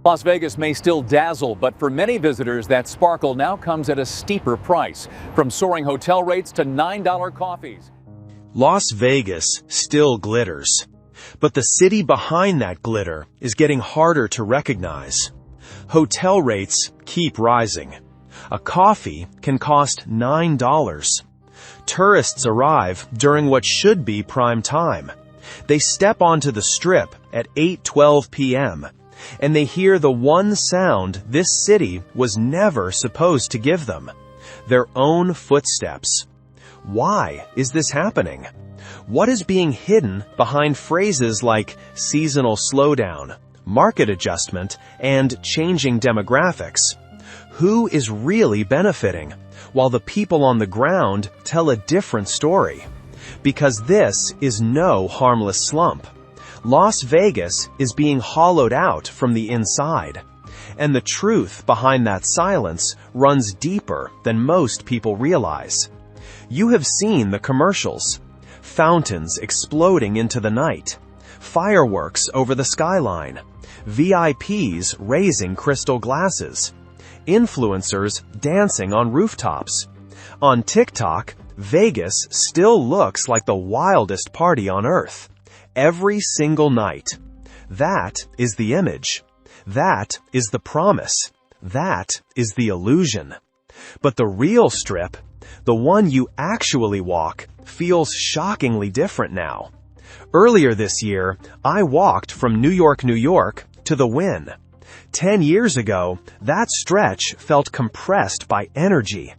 Las Vegas may still dazzle, but for many visitors, that sparkle now comes at a steeper price. From soaring hotel rates to $9 coffees. Las Vegas still glitters, but the city behind that glitter is getting harder to recognize. Hotel rates keep rising. A coffee can cost $9. Tourists arrive during what should be prime time. They step onto the Strip at 8:12 p.m., and they hear the one sound this city was never supposed to give them: their own footsteps. Why is this happening? What is being hidden behind phrases like seasonal slowdown, market adjustment, and changing demographics? Who is really benefiting, while the people on the ground tell a different story? Because this is no harmless slump. Las Vegas is being hollowed out from the inside, and the truth behind that silence runs deeper than most people realize. You have seen the commercials: fountains exploding into the night, fireworks over the skyline, VIPs raising crystal glasses, influencers dancing on rooftops. On TikTok, Vegas still looks like the wildest party on earth. Every single night. That is the image. That is the promise. That is the illusion. But the real Strip, the one you actually walk, feels shockingly different now. Earlier this year, I walked from New York, New York to the Wynn. 10 years ago, that stretch felt compressed by energy.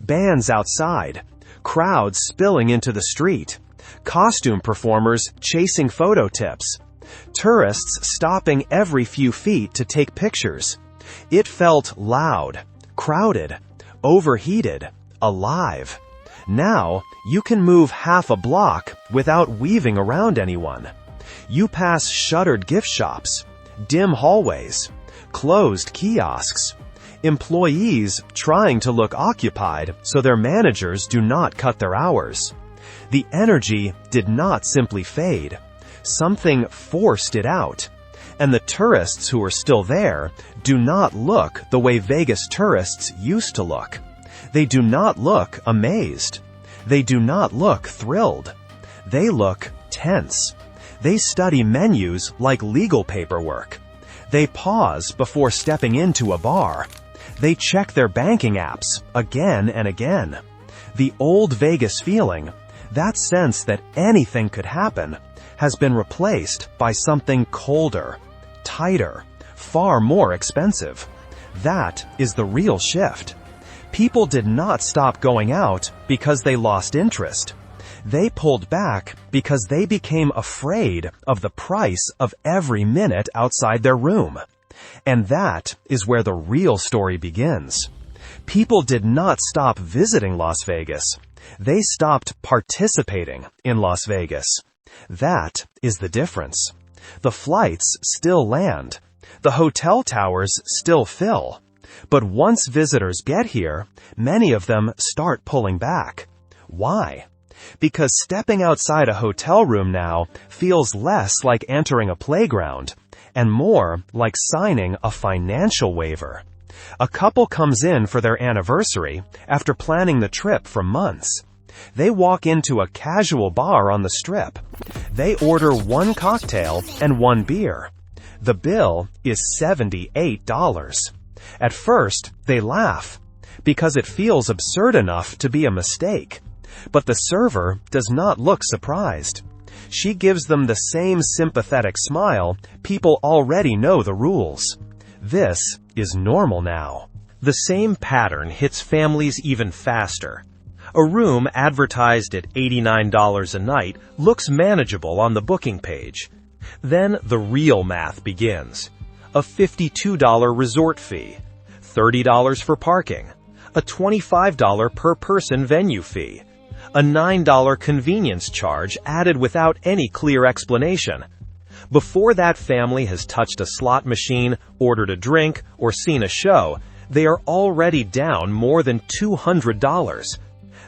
Bands outside, crowds spilling into the street, costume performers chasing photo tips, tourists stopping every few feet to take pictures. It felt loud, crowded, overheated, alive. Now, you can move half a block without weaving around anyone. You pass shuttered gift shops, dim hallways, closed kiosks, employees trying to look occupied so their managers do not cut their hours. The energy did not simply fade. Something forced it out. And the tourists who are still there do not look the way Vegas tourists used to look. They do not look amazed. They do not look thrilled. They look tense. They study menus like legal paperwork. They pause before stepping into a bar. They check their banking apps again and again. The old Vegas feeling, that sense that anything could happen, has been replaced by something colder, tighter, far more expensive. That is the real shift. People did not stop going out because they lost interest. They pulled back because they became afraid of the price of every minute outside their room. And that is where the real story begins. People did not stop visiting Las Vegas. They stopped participating in Las Vegas. That is the difference. The flights still land. The hotel towers still fill. But once visitors get here, many of them start pulling back. Why? Because stepping outside a hotel room now feels less like entering a playground and more like signing a financial waiver. A couple comes in for their anniversary after planning the trip for months. They walk into a casual bar on the Strip. They order one cocktail and one beer. The bill is $78. At first, they laugh, because it feels absurd enough to be a mistake. But the server does not look surprised. She gives them the same sympathetic smile. People already know the rules. This is normal now. The same pattern hits families even faster. A room advertised at $89 a night looks manageable on the booking page. Then the real math begins. A $52 resort fee, $30 for parking, a $25 per person venue fee, a $9 convenience charge added without any clear explanation. Before that family has touched a slot machine, ordered a drink, or seen a show, they are already down more than $200.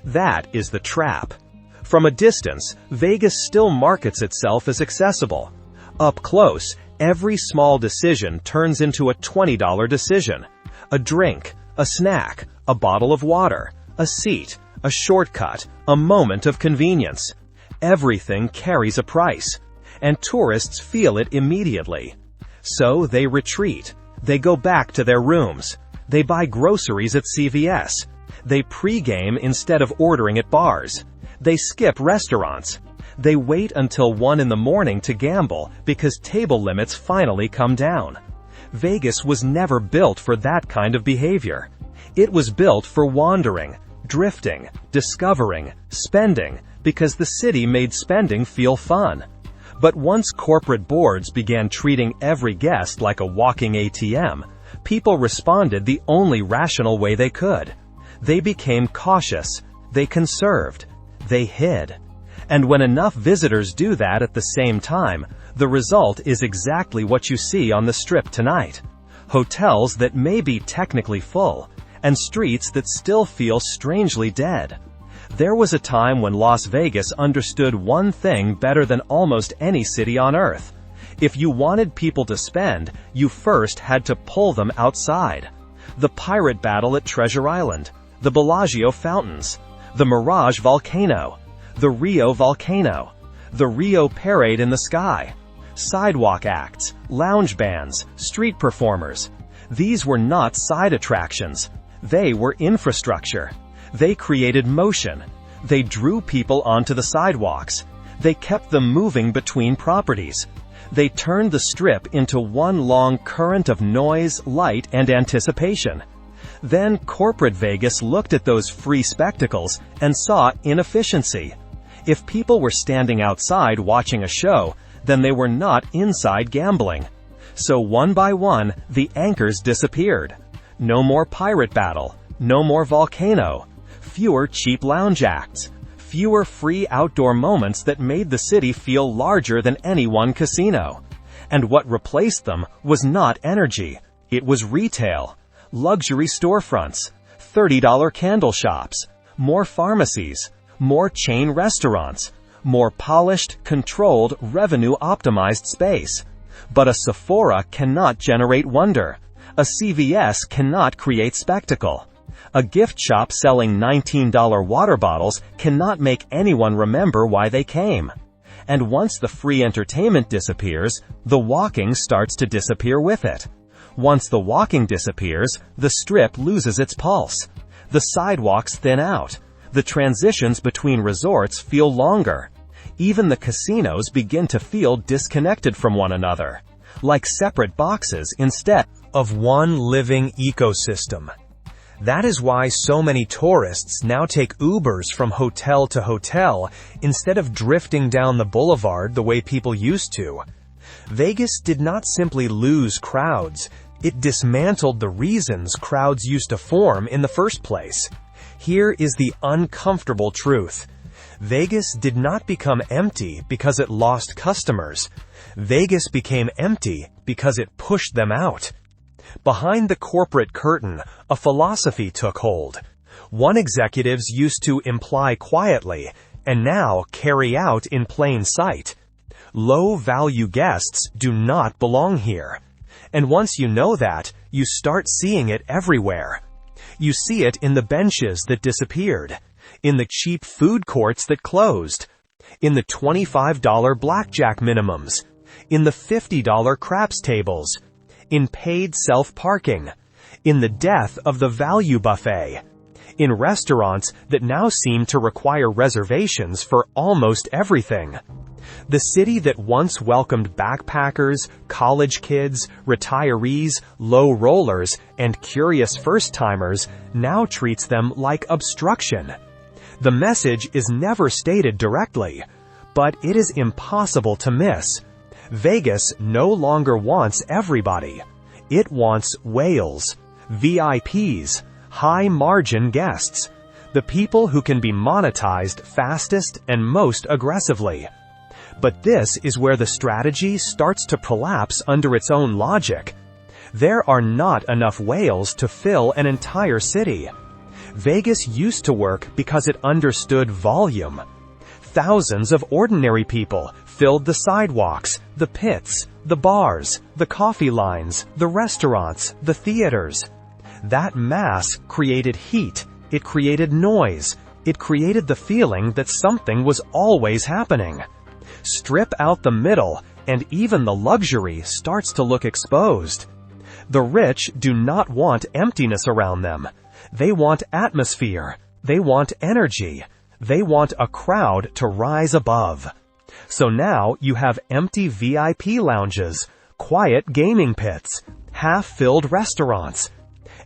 That is the trap. From a distance, Vegas still markets itself as accessible. Up close, Every small decision turns into a $20 decision. A drink, a snack, a bottle of water, a seat, a shortcut, a moment of convenience. Everything carries a price, and tourists feel it immediately. So they retreat. They go back to their rooms. They buy groceries at CVS. They pregame instead of ordering at bars. They skip restaurants. They wait until 1 in the morning to gamble because table limits finally come down. Vegas was never built for that kind of behavior. It was built for wandering, drifting, discovering, spending, because the city made spending feel fun. But once corporate boards began treating every guest like a walking ATM, people responded the only rational way they could. They became cautious, they conserved, they hid. And when enough visitors do that at the same time, the result is exactly what you see on the Strip tonight. Hotels that may be technically full, and streets that still feel strangely dead. There was a time when Las Vegas understood one thing better than almost any city on earth. If you wanted people to spend, you first had to pull them outside. The pirate battle at Treasure Island, the Bellagio fountains, the Mirage volcano, the Rio volcano, the Rio parade in the sky, sidewalk acts, lounge bands, street performers. These were not side attractions. They were infrastructure. They created motion. They drew people onto the sidewalks. They kept them moving between properties. They turned the Strip into one long current of noise, light, and anticipation. Then corporate Vegas looked at those free spectacles and saw inefficiency. If people were standing outside watching a show, then they were not inside gambling. So one by one, the anchors disappeared. No more pirate battle. No more volcano. Fewer cheap lounge acts. Fewer free outdoor moments that made the city feel larger than any one casino. And what replaced them was not energy. It was retail. Luxury storefronts. $30 candle shops. More pharmacies. More chain restaurants. More polished, controlled, revenue-optimized space. But a Sephora cannot generate wonder. A CVS cannot create spectacle. A gift shop selling $19 water bottles cannot make anyone remember why they came. And once the free entertainment disappears, the walking starts to disappear with it. Once the walking disappears, the Strip loses its pulse. The sidewalks thin out. The transitions between resorts feel longer. Even the casinos begin to feel disconnected from one another, like separate boxes instead of one living ecosystem. That is why so many tourists now take Ubers from hotel to hotel instead of drifting down the boulevard the way people used to. Vegas did not simply lose crowds, it dismantled the reasons crowds used to form in the first place. Here is the uncomfortable truth. Vegas did not become empty because it lost customers. Vegas became empty because it pushed them out. Behind the corporate curtain, a philosophy took hold. One executives used to imply quietly, and now carry out in plain sight. Low-value guests do not belong here. And once you know that, you start seeing it everywhere. You see it in the benches that disappeared, in the cheap food courts that closed, in the $25 blackjack minimums, in the $50 craps tables, in paid self-parking, in the death of the value buffet, in restaurants that now seem to require reservations for almost everything. The city that once welcomed backpackers, college kids, retirees, low rollers, and curious first-timers now treats them like obstruction. The message is never stated directly, but it is impossible to miss. Vegas no longer wants everybody. It wants whales, VIPs, high-margin guests, the people who can be monetized fastest and most aggressively. But this is where the strategy starts to collapse under its own logic. There are not enough whales to fill an entire city. Vegas used to work because it understood volume. Thousands of ordinary people filled the sidewalks, The pits, the bars, the coffee lines, the restaurants, the theaters. That mass created heat, it created noise, it created the feeling that something was always happening. Strip out the middle, and even the luxury starts to look exposed. The rich do not want emptiness around them. They want atmosphere. They want energy. They want a crowd to rise above. So now you have empty VIP lounges, quiet gaming pits, half-filled restaurants,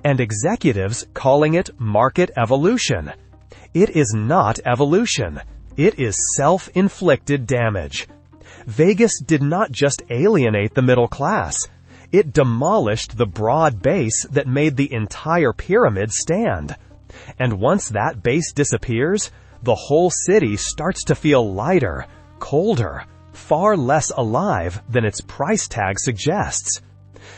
and executives calling it market evolution. It is not evolution. It is self-inflicted damage. Vegas did not just alienate the middle class. It demolished the broad base that made the entire pyramid stand. And once that base disappears, the whole city starts to feel lighter, colder, far less alive than its price tag suggests.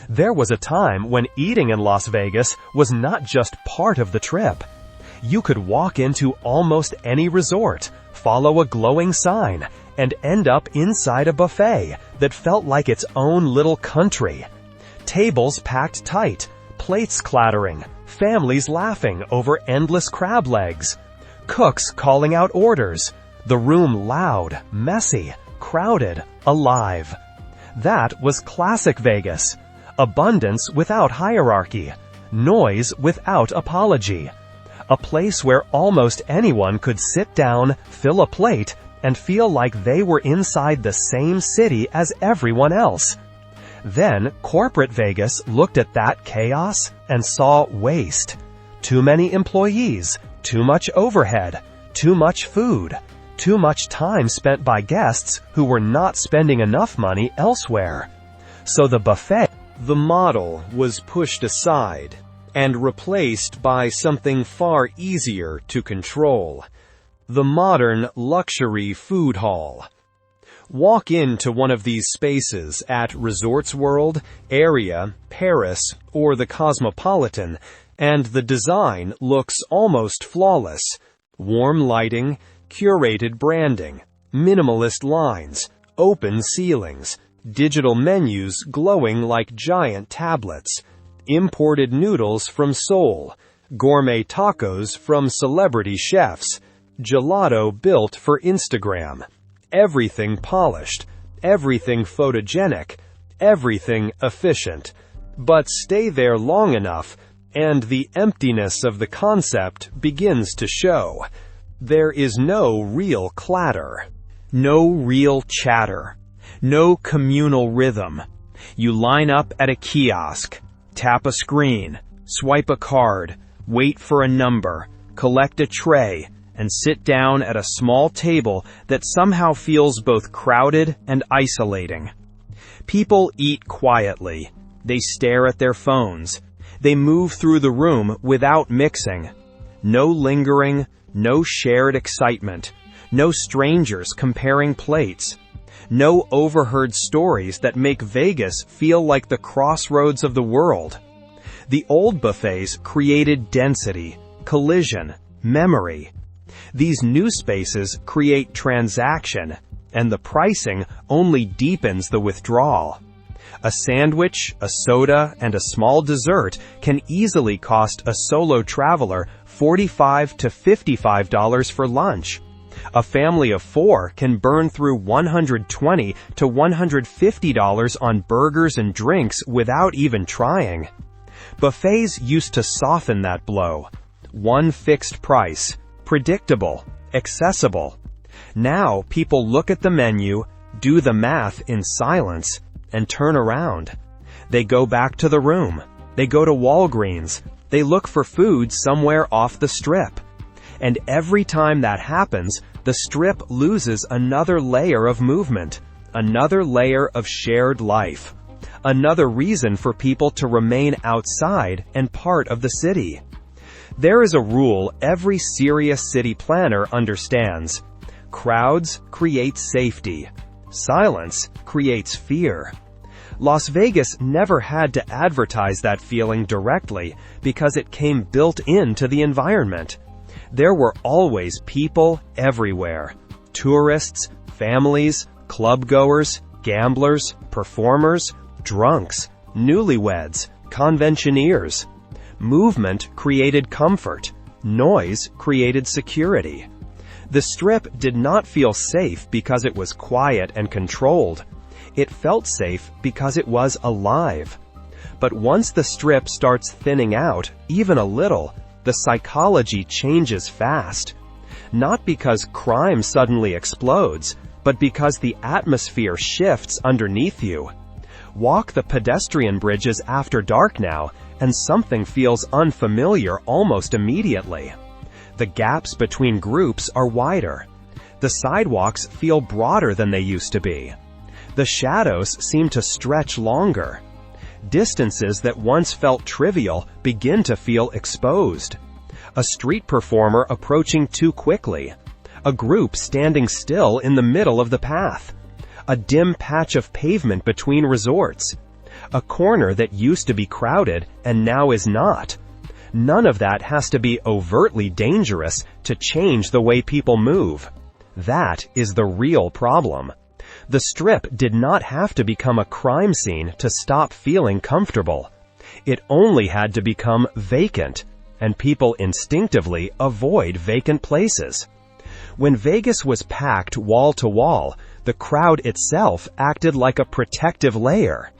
There was a time when eating in Las Vegas was not just part of the trip. You could walk into almost any resort, follow a glowing sign, and end up inside a buffet that felt like its own little country. Tables packed tight, plates clattering, families laughing over endless crab legs, cooks calling out orders, the room loud, messy, crowded, alive. That was classic Vegas. Abundance without hierarchy, noise without apology. A place where almost anyone could sit down, fill a plate, and feel like they were inside the same city as everyone else. Then, corporate Vegas looked at that chaos and saw waste. Too many employees, too much overhead, too much food, too much time spent by guests who were not spending enough money elsewhere. So the model was pushed aside and replaced by something far easier to control: the modern luxury food hall. Walk into one of these spaces at Resorts World, Area, Paris, or the Cosmopolitan, and the design looks almost flawless. Warm lighting, curated branding, minimalist lines, open ceilings, digital menus glowing like giant tablets, imported noodles from Seoul, gourmet tacos from celebrity chefs, gelato built for Instagram. Everything polished, everything photogenic, everything efficient. But stay there long enough, and the emptiness of the concept begins to show. There is no real clatter, no real chatter, no communal rhythm. You line up at a kiosk, tap a screen, swipe a card, wait for a number, collect a tray, and sit down at a small table that somehow feels both crowded and isolating. People eat quietly. They stare at their phones. They move through the room without mixing. No lingering, no shared excitement. No strangers comparing plates. No overheard stories that make Vegas feel like the crossroads of the world. The old buffets created density, collision, memory. These new spaces create transaction, and the pricing only deepens the withdrawal. A sandwich, a soda, and a small dessert can easily cost a solo traveler $45 to $55 for lunch. A family of 4 can burn through $120 to $150 on burgers and drinks without even trying. Buffets used to soften that blow. One fixed price, predictable, accessible. Now people look at the menu, do the math in silence, and turn around. They go back to the room. They go to Walgreens. They look for food somewhere off the strip. And every time that happens, the strip loses another layer of movement, another layer of shared life, another reason for people to remain outside and part of the city. There is a rule every serious city planner understands. Crowds create safety. Silence creates fear. Las Vegas never had to advertise that feeling directly because it came built into the environment. There were always people everywhere. Tourists, families, club-goers, Gamblers, performers, drunks, newlyweds, conventioneers. Movement created comfort. Noise created security. The Strip did not feel safe because it was quiet and controlled. It felt safe because it was alive. But once the Strip starts thinning out, even a little, the psychology changes fast. Not because crime suddenly explodes, but because the atmosphere shifts underneath you. Walk the pedestrian bridges after dark now, and something feels unfamiliar almost immediately. The gaps between groups are wider. The sidewalks feel broader than they used to be. The shadows seem to stretch longer. Distances that once felt trivial begin to feel exposed. A street performer approaching too quickly. A group standing still in the middle of the path. A dim patch of pavement between resorts. A corner that used to be crowded and now is not. None of that has to be overtly dangerous to change the way people move. That is the real problem. The Strip did not have to become a crime scene to stop feeling comfortable. It only had to become vacant, and people instinctively avoid vacant places. When Vegas was packed wall to wall, the crowd itself acted like a protective layer.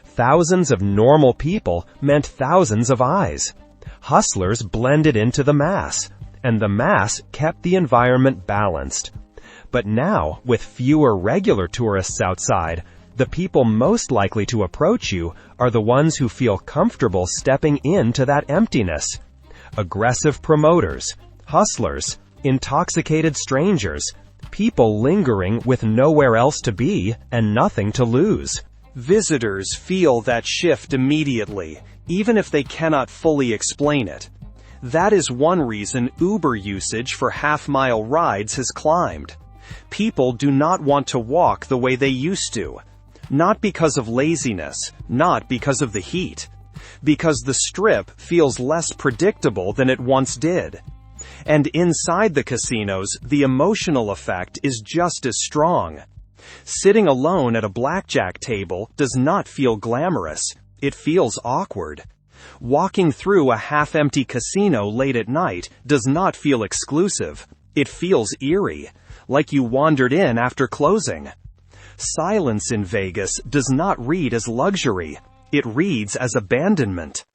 Thousands of normal people meant thousands of eyes. Hustlers blended into the mass, and the mass kept the environment balanced. But now, with fewer regular tourists outside, the people most likely to approach you are the ones who feel comfortable stepping into that emptiness. Aggressive promoters, hustlers, intoxicated strangers, people lingering with nowhere else to be and nothing to lose. Visitors feel that shift immediately, even if they cannot fully explain it. That is one reason Uber usage for half-mile rides has climbed. People do not want to walk the way they used to. Not because of laziness, not because of the heat. Because the Strip feels less predictable than it once did. And inside the casinos, the emotional effect is just as strong. Sitting alone at a blackjack table does not feel glamorous. It feels awkward. Walking through a half-empty casino late at night does not feel exclusive. It feels eerie, like you wandered in after closing. Silence in Vegas does not read as luxury. It reads as abandonment.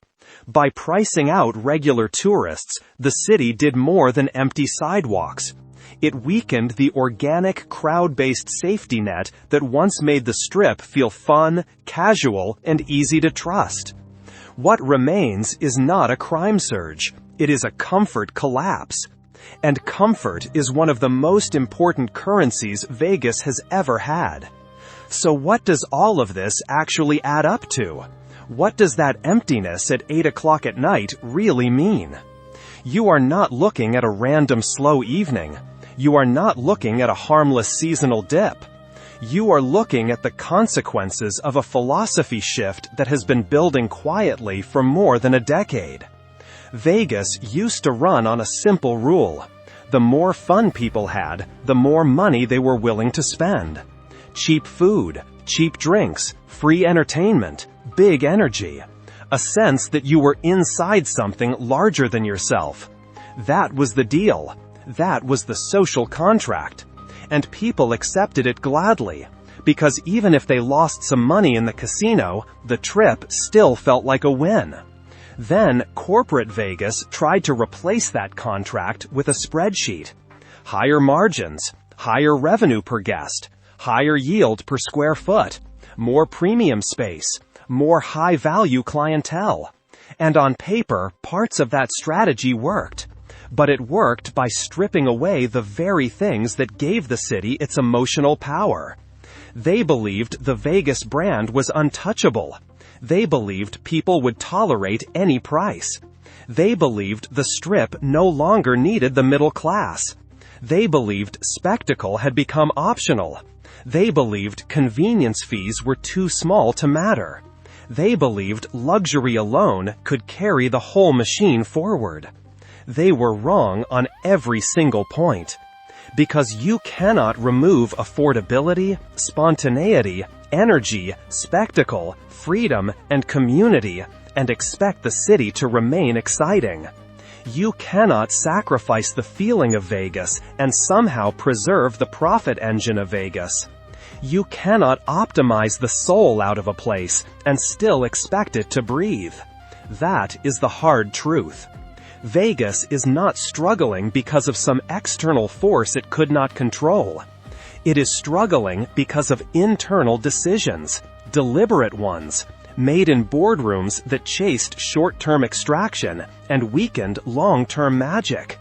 By pricing out regular tourists, the city did more than empty sidewalks. It weakened the organic, crowd-based safety net that once made the Strip feel fun, casual, and easy to trust. What remains is not a crime surge. It is a comfort collapse. And comfort is one of the most important currencies Vegas has ever had. So what does all of this actually add up to? What does that emptiness at 8 o'clock at night really mean? You are not looking at a random slow evening. You are not looking at a harmless seasonal dip. You are looking at the consequences of a philosophy shift that has been building quietly for more than a decade. Vegas used to run on a simple rule. The more fun people had, the more money they were willing to spend. Cheap food, cheap drinks, free entertainment, big energy. A sense that you were inside something larger than yourself. That was the deal. That was the social contract. And people accepted it gladly. Because even if they lost some money in the casino, the trip still felt like a win. Then, corporate Vegas tried to replace that contract with a spreadsheet. Higher margins, higher revenue per guest, higher yield per square foot, more premium space, more high-value clientele. And on paper, parts of that strategy worked. But it worked by stripping away the very things that gave the city its emotional power. They believed the Vegas brand was untouchable. They believed people would tolerate any price. They believed the Strip no longer needed the middle class. They believed spectacle had become optional. They believed convenience fees were too small to matter. They believed luxury alone could carry the whole machine forward. They were wrong on every single point. Because you cannot remove affordability, spontaneity, energy, spectacle, freedom, and community, and expect the city to remain exciting. You cannot sacrifice the feeling of Vegas and somehow preserve the profit engine of Vegas. You cannot optimize the soul out of a place and still expect it to breathe. That is the hard truth. Vegas is not struggling because of some external force it could not control. It is struggling because of internal decisions, deliberate ones, made in boardrooms that chased short-term extraction and weakened long-term magic.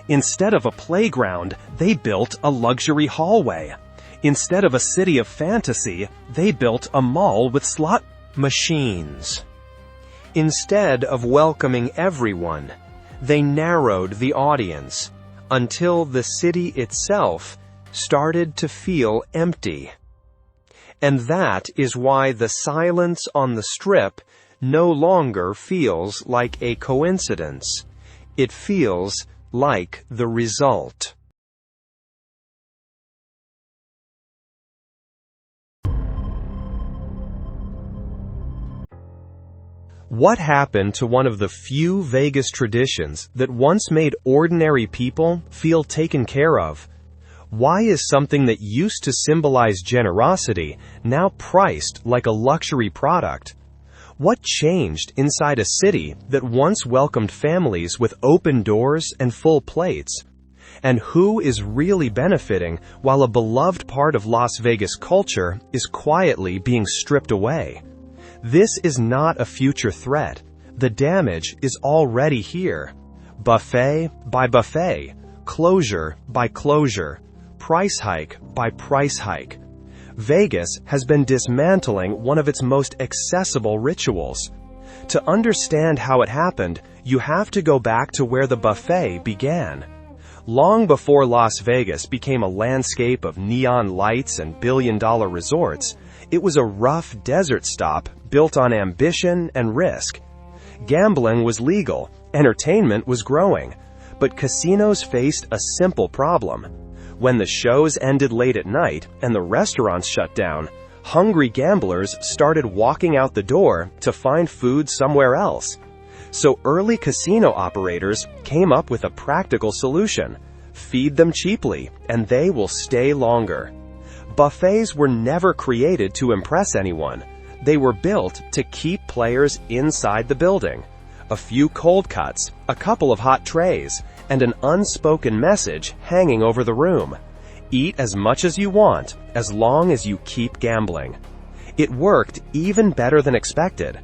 Instead of a playground, they built a luxury hallway. Instead of a city of fantasy, they built a mall with slot machines. Instead of welcoming everyone, they narrowed the audience until the city itself started to feel empty. And that is why the silence on the Strip no longer feels like a coincidence. It feels like the result. What happened to one of the few Vegas traditions that once made ordinary people feel taken care of? Why is something that used to symbolize generosity now priced like a luxury product? What changed inside a city that once welcomed families with open doors and full plates? And who is really benefiting while a beloved part of Las Vegas culture is quietly being stripped away? This is not a future threat. The damage is already here. Buffet by buffet, closure by closure, price hike by price hike. Vegas has been dismantling one of its most accessible rituals. To understand how it happened, you have to go back to where the buffet began. Long before Las Vegas became a landscape of neon lights and billion-dollar resorts, it was a rough desert stop built on ambition and risk. Gambling was legal, entertainment was growing, but casinos faced a simple problem. When the shows ended late at night and the restaurants shut down, hungry gamblers started walking out the door to find food somewhere else. So early casino operators came up with a practical solution: feed them cheaply, and they will stay longer. Buffets were never created to impress anyone. They were built to keep players inside the building. A few cold cuts, a couple of hot trays, and an unspoken message hanging over the room. Eat as much as you want, as long as you keep gambling. It worked even better than expected.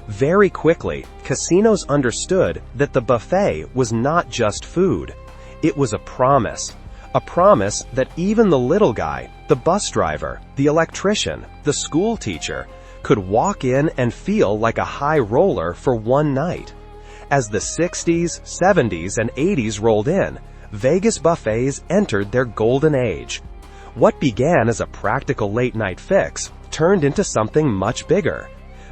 Very quickly, casinos understood that the buffet was not just food. It was a promise. A promise that even the little guy, the bus driver, the electrician, the school teacher, could walk in and feel like a high roller for one night. As the 60s, 70s, and 80s rolled in, Vegas buffets entered their golden age. What began as a practical late-night fix turned into something much bigger.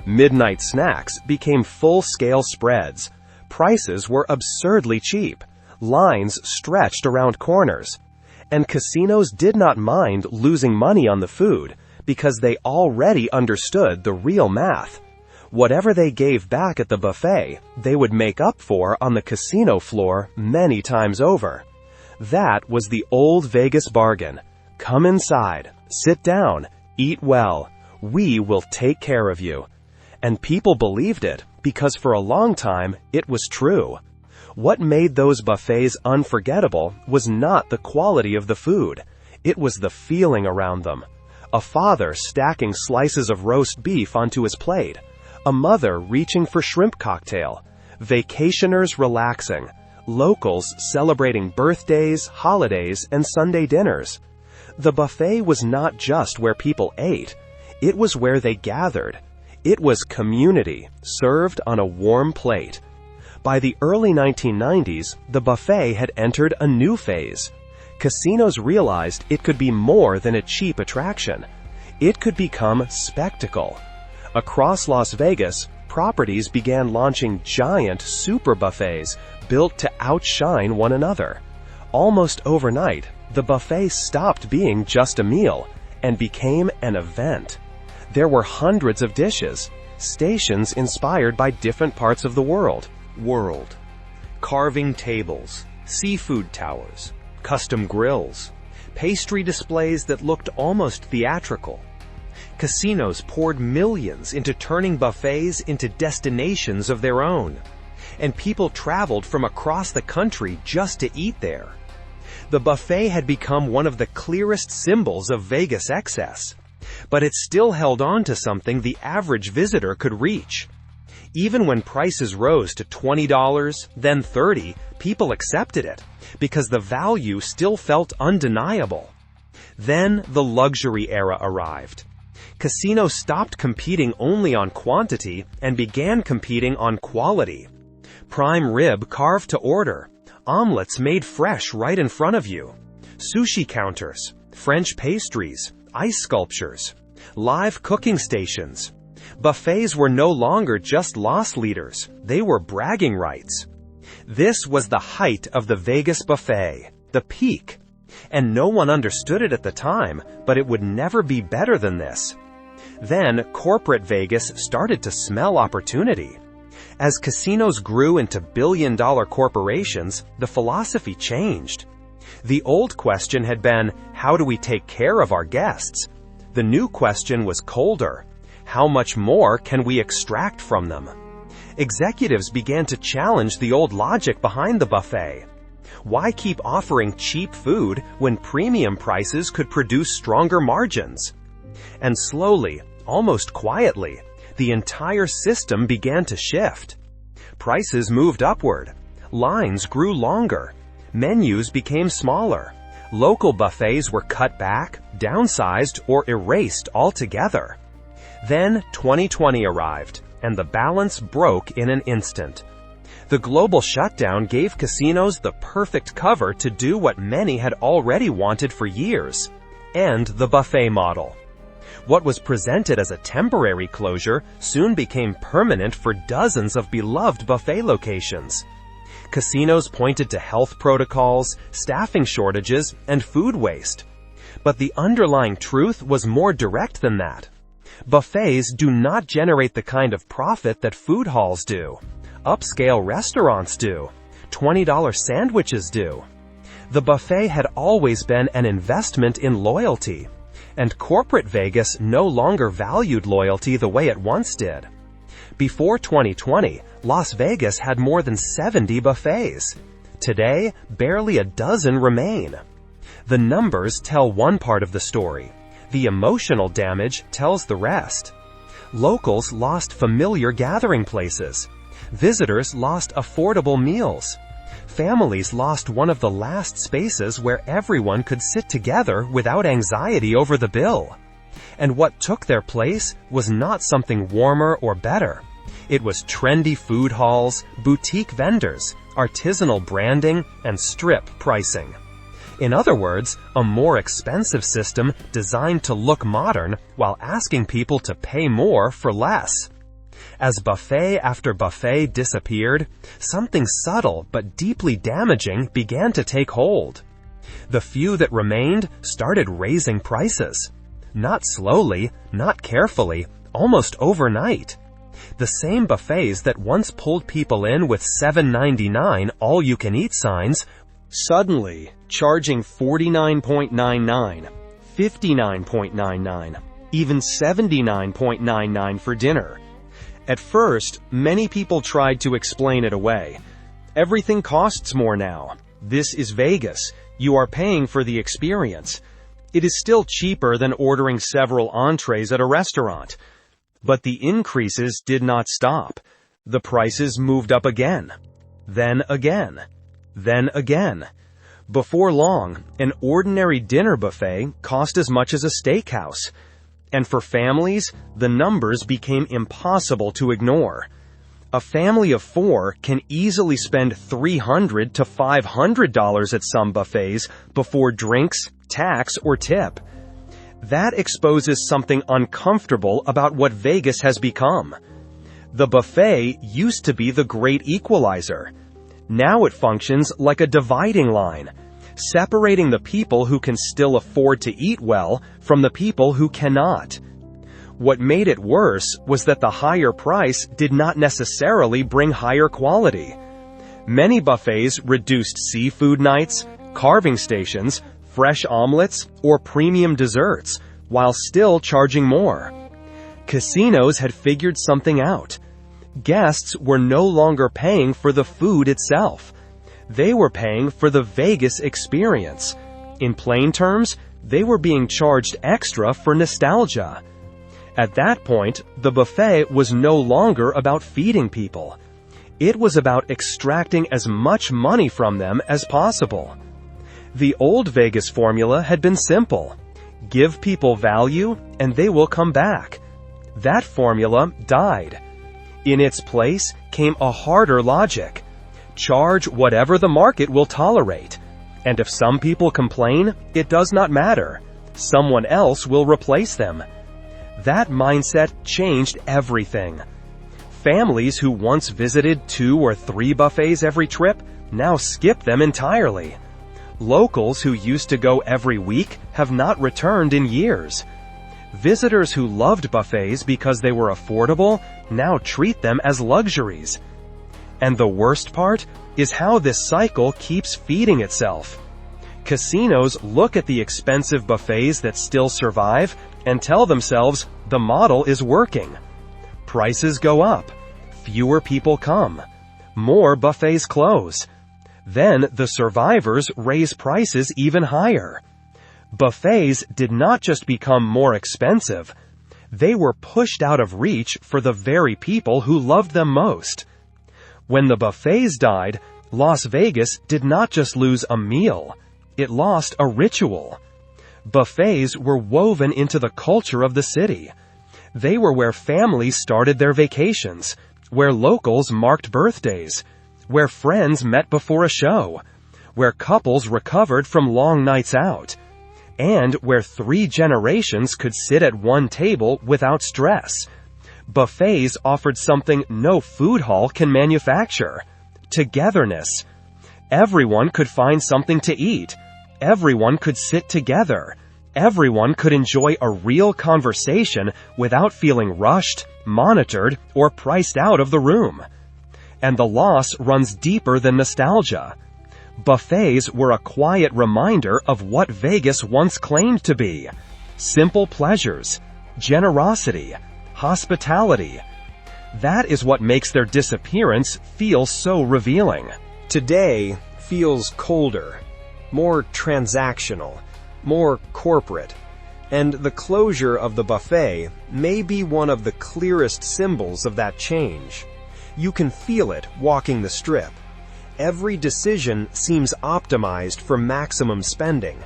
Midnight snacks became full-scale spreads. Prices were absurdly cheap. Lines stretched around corners. And casinos did not mind losing money on the food because they already understood the real math. Whatever they gave back at the buffet, they would make up for on the casino floor many times over. That was the old Vegas bargain. Come inside, sit down, eat well. We will take care of you. And people believed it because for a long time it was true. What made those buffets unforgettable was not the quality of the food. It was the feeling around them. A father stacking slices of roast beef onto his plate. A mother reaching for shrimp cocktail. Vacationers relaxing. Locals celebrating birthdays, holidays, and Sunday dinners. The buffet was not just where people ate. It was where they gathered. It was community, served on a warm plate. By the early 1990s, the buffet had entered a new phase. Casinos realized it could be more than a cheap attraction. It could become spectacle. Across Las Vegas, properties began launching giant super buffets built to outshine one another. Almost overnight, the buffet stopped being just a meal and became an event. There were hundreds of dishes, stations inspired by different parts of the world. Carving tables, seafood towers, custom grills, pastry displays that looked almost theatrical. Casinos poured millions into turning buffets into destinations of their own, and people traveled from across the country just to eat there. The buffet had become one of the clearest symbols of Vegas excess, but it still held on to something the average visitor could reach. Even when prices rose to $20, then $30, people accepted it, because the value still felt undeniable. Then the luxury era arrived. Casinos stopped competing only on quantity and began competing on quality. Prime rib carved to order, omelets made fresh right in front of you, sushi counters, French pastries, ice sculptures, live cooking stations. Buffets were no longer just loss leaders, they were bragging rights. This was the height of the Vegas buffet, the peak. And no one understood it at the time, but it would never be better than this. Then, corporate Vegas started to smell opportunity. As casinos grew into billion-dollar corporations, the philosophy changed. The old question had been, how do we take care of our guests? The new question was colder. How much more can we extract from them? Executives began to challenge the old logic behind the buffet. Why keep offering cheap food when premium prices could produce stronger margins? And slowly, almost quietly, the entire system began to shift. Prices moved upward. Lines grew longer. Menus became smaller. Local buffets were cut back, downsized, or erased altogether. Then 2020 arrived, and the balance broke in an instant. The global shutdown gave casinos the perfect cover to do what many had already wanted for years: end the buffet model. What was presented as a temporary closure soon became permanent for dozens of beloved buffet locations. Casinos pointed to health protocols, staffing shortages, and food waste. But the underlying truth was more direct than that. Buffets do not generate the kind of profit that food halls do. Upscale restaurants do. $20 sandwiches do. The buffet had always been an investment in loyalty, and corporate Vegas no longer valued loyalty the way it once did. Before 2020, Las Vegas had more than 70 buffets. Today, barely a dozen remain. The numbers tell one part of the story. The emotional damage tells the rest. Locals lost familiar gathering places. Visitors lost affordable meals. Families lost one of the last spaces where everyone could sit together without anxiety over the bill. And what took their place was not something warmer or better. It was trendy food halls, boutique vendors, artisanal branding, and strip pricing. In other words, a more expensive system designed to look modern while asking people to pay more for less. As buffet after buffet disappeared, something subtle but deeply damaging began to take hold. The few that remained started raising prices. Not slowly, not carefully, almost overnight. The same buffets that once pulled people in with $7.99 all-you-can-eat signs, suddenly charging $49.99, $59.99, even $79.99 for dinner. At first, many people tried to explain it away. Everything costs more now. This is Vegas. You are paying for the experience. It is still cheaper than ordering several entrees at a restaurant. But the increases did not stop. The prices moved up again. Then again. Then again. Before long, an ordinary dinner buffet cost as much as a steakhouse. And for families, the numbers became impossible to ignore. A family of 4 can easily spend $300 to $500 at some buffets before drinks, tax, or tip. That exposes something uncomfortable about what Vegas has become. The buffet used to be the great equalizer. Now it functions like a dividing line, separating the people who can still afford to eat well from the people who cannot. What made it worse was that the higher price did not necessarily bring higher quality. Many buffets reduced seafood nights, carving stations, fresh omelets, or premium desserts, while still charging more. Casinos had figured something out. Guests were no longer paying for the food itself. They were paying for the Vegas experience. In plain terms, they were being charged extra for nostalgia. At that point, the buffet was no longer about feeding people. It was about extracting as much money from them as possible. The old Vegas formula had been simple. Give people value, and they will come back. That formula died. In its place came a harder logic. Charge whatever the market will tolerate. And if some people complain, it does not matter. Someone else will replace them. That mindset changed everything. Families who once visited 2 or 3 buffets every trip now skip them entirely. Locals who used to go every week have not returned in years. Visitors who loved buffets because they were affordable now treat them as luxuries. And the worst part is how this cycle keeps feeding itself. Casinos look at the expensive buffets that still survive and tell themselves the model is working. Prices go up. Fewer people come. More buffets close. Then the survivors raise prices even higher. Buffets did not just become more expensive. They were pushed out of reach for the very people who loved them most. When the buffets died, Las Vegas did not just lose a meal. It lost a ritual. Buffets were woven into the culture of the city. They were where families started their vacations, where locals marked birthdays, where friends met before a show, where couples recovered from long nights out, and where 3 generations could sit at one table without stress. Buffets offered something no food hall can manufacture: togetherness. Everyone could find something to eat. Everyone could sit together. Everyone could enjoy a real conversation without feeling rushed, monitored, or priced out of the room. And the loss runs deeper than nostalgia. Buffets were a quiet reminder of what Vegas once claimed to be: simple pleasures, generosity, hospitality. That is what makes their disappearance feel so revealing. Today feels colder, more transactional, more corporate, and the closure of the buffet may be one of the clearest symbols of that change. You can feel it walking the strip. Every decision seems optimized for maximum spending.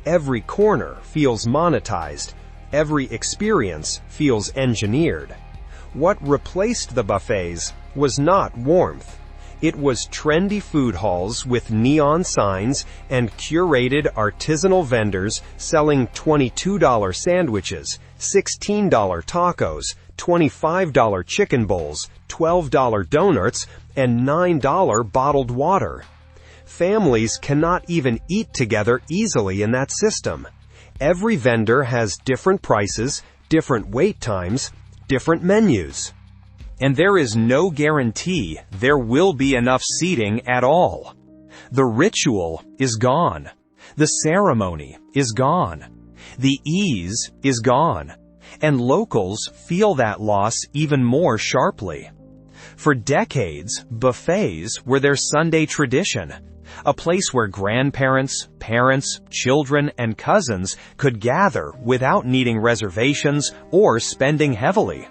Every corner feels monetized. Every experience feels engineered. What replaced the buffets was not warmth. It was trendy food halls with neon signs and curated artisanal vendors selling $22 sandwiches, $16 tacos, $25 chicken bowls, $12 donuts, and $9 bottled water. Families cannot even eat together easily in that system. Every vendor has different prices, different wait times, different menus. And there is no guarantee there will be enough seating at all. The ritual is gone. The ceremony is gone. The ease is gone. And locals feel that loss even more sharply. For decades, buffets were their Sunday tradition, a place where grandparents, parents, children, and cousins could gather without needing reservations or spending heavily.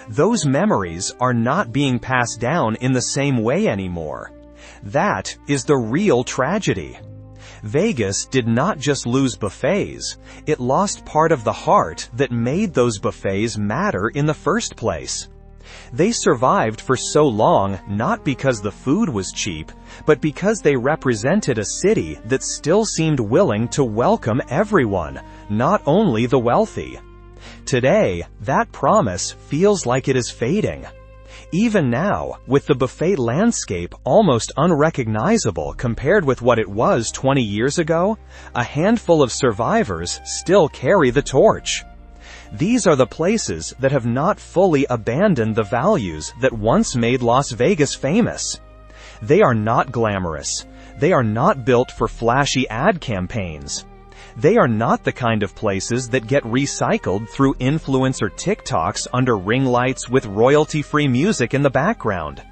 Those memories are not being passed down in the same way anymore. That is the real tragedy. Vegas did not just lose buffets, it lost part of the heart that made those buffets matter in the first place. They survived for so long not because the food was cheap, but because they represented a city that still seemed willing to welcome everyone, not only the wealthy. Today, that promise feels like it is fading. Even now, with the buffet landscape almost unrecognizable compared with what it was 20 years ago, a handful of survivors still carry the torch. These are the places that have not fully abandoned the values that once made Las Vegas famous. They are not glamorous. They are not built for flashy ad campaigns. They are not the kind of places that get recycled through influencer TikToks under ring lights with royalty-free music in the background.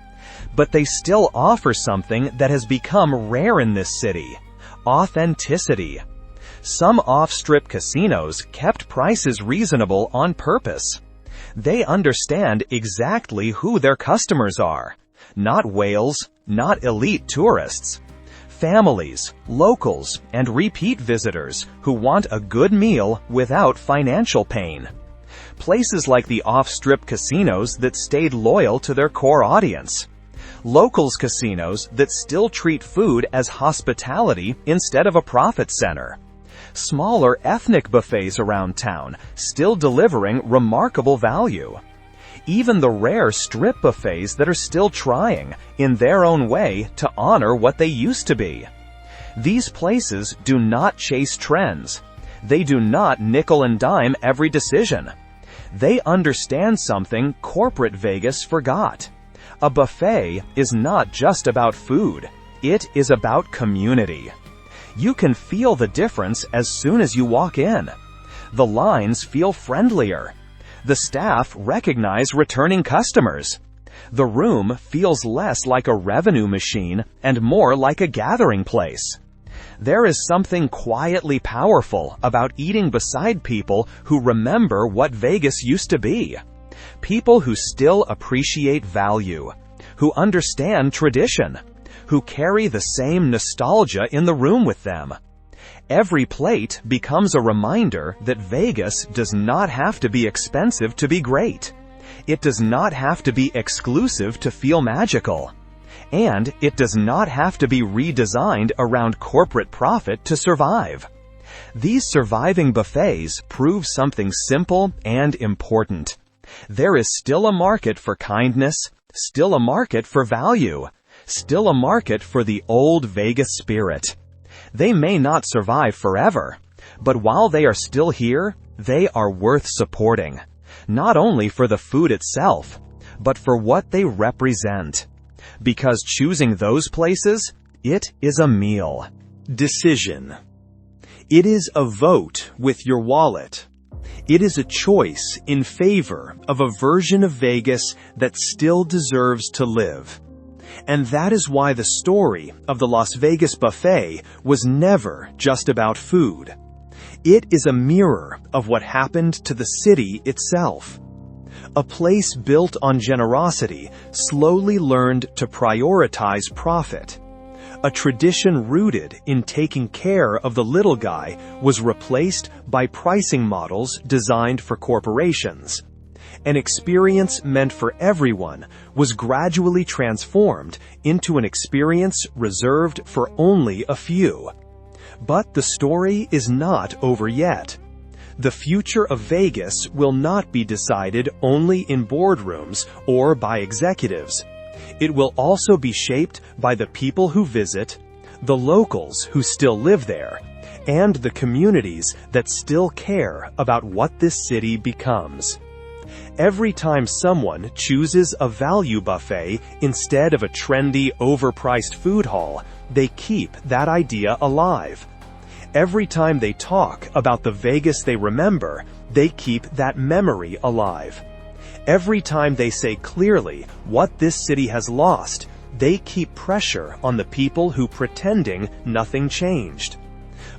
But they still offer something that has become rare in this city: authenticity. Some off-strip casinos kept prices reasonable on purpose. They understand exactly who their customers are. Not whales, not elite tourists. Families, locals, and repeat visitors who want a good meal without financial pain. Places like the off-strip casinos that stayed loyal to their core audience. Locals casinos that still treat food as hospitality instead of a profit center. Smaller ethnic buffets around town, still delivering remarkable value. Even the rare strip buffets that are still trying, in their own way, to honor what they used to be. These places do not chase trends. They do not nickel and dime every decision. They understand something corporate Vegas forgot. A buffet is not just about food. It is about community. You can feel the difference as soon as you walk in. The lines feel friendlier. The staff recognize returning customers. The room feels less like a revenue machine and more like a gathering place. There is something quietly powerful about eating beside people who remember what Vegas used to be. People who still appreciate value, who understand tradition, who carry the same nostalgia in the room with them. Every plate becomes a reminder that Vegas does not have to be expensive to be great. It does not have to be exclusive to feel magical. And it does not have to be redesigned around corporate profit to survive. These surviving buffets prove something simple and important. There is still a market for kindness, still a market for value, still a market for the old Vegas spirit. They may not survive forever, but while they are still here, they are worth supporting, not only for the food itself, but for what they represent. Because choosing those places, it is a meal. Decision. It is a vote with your wallet. It is a choice in favor of a version of Vegas that still deserves to live. And that is why the story of the Las Vegas buffet was never just about food. It is a mirror of what happened to the city itself. A place built on generosity slowly learned to prioritize profit. A tradition rooted in taking care of the little guy was replaced by pricing models designed for corporations. An experience meant for everyone was gradually transformed into an experience reserved for only a few. But the story is not over yet. The future of Vegas will not be decided only in boardrooms or by executives. It will also be shaped by the people who visit, the locals who still live there, and the communities that still care about what this city becomes. Every time someone chooses a value buffet instead of a trendy, overpriced food hall, they keep that idea alive. Every time they talk about the Vegas they remember, they keep that memory alive. Every time they say clearly what this city has lost, they keep pressure on the people who pretending nothing changed.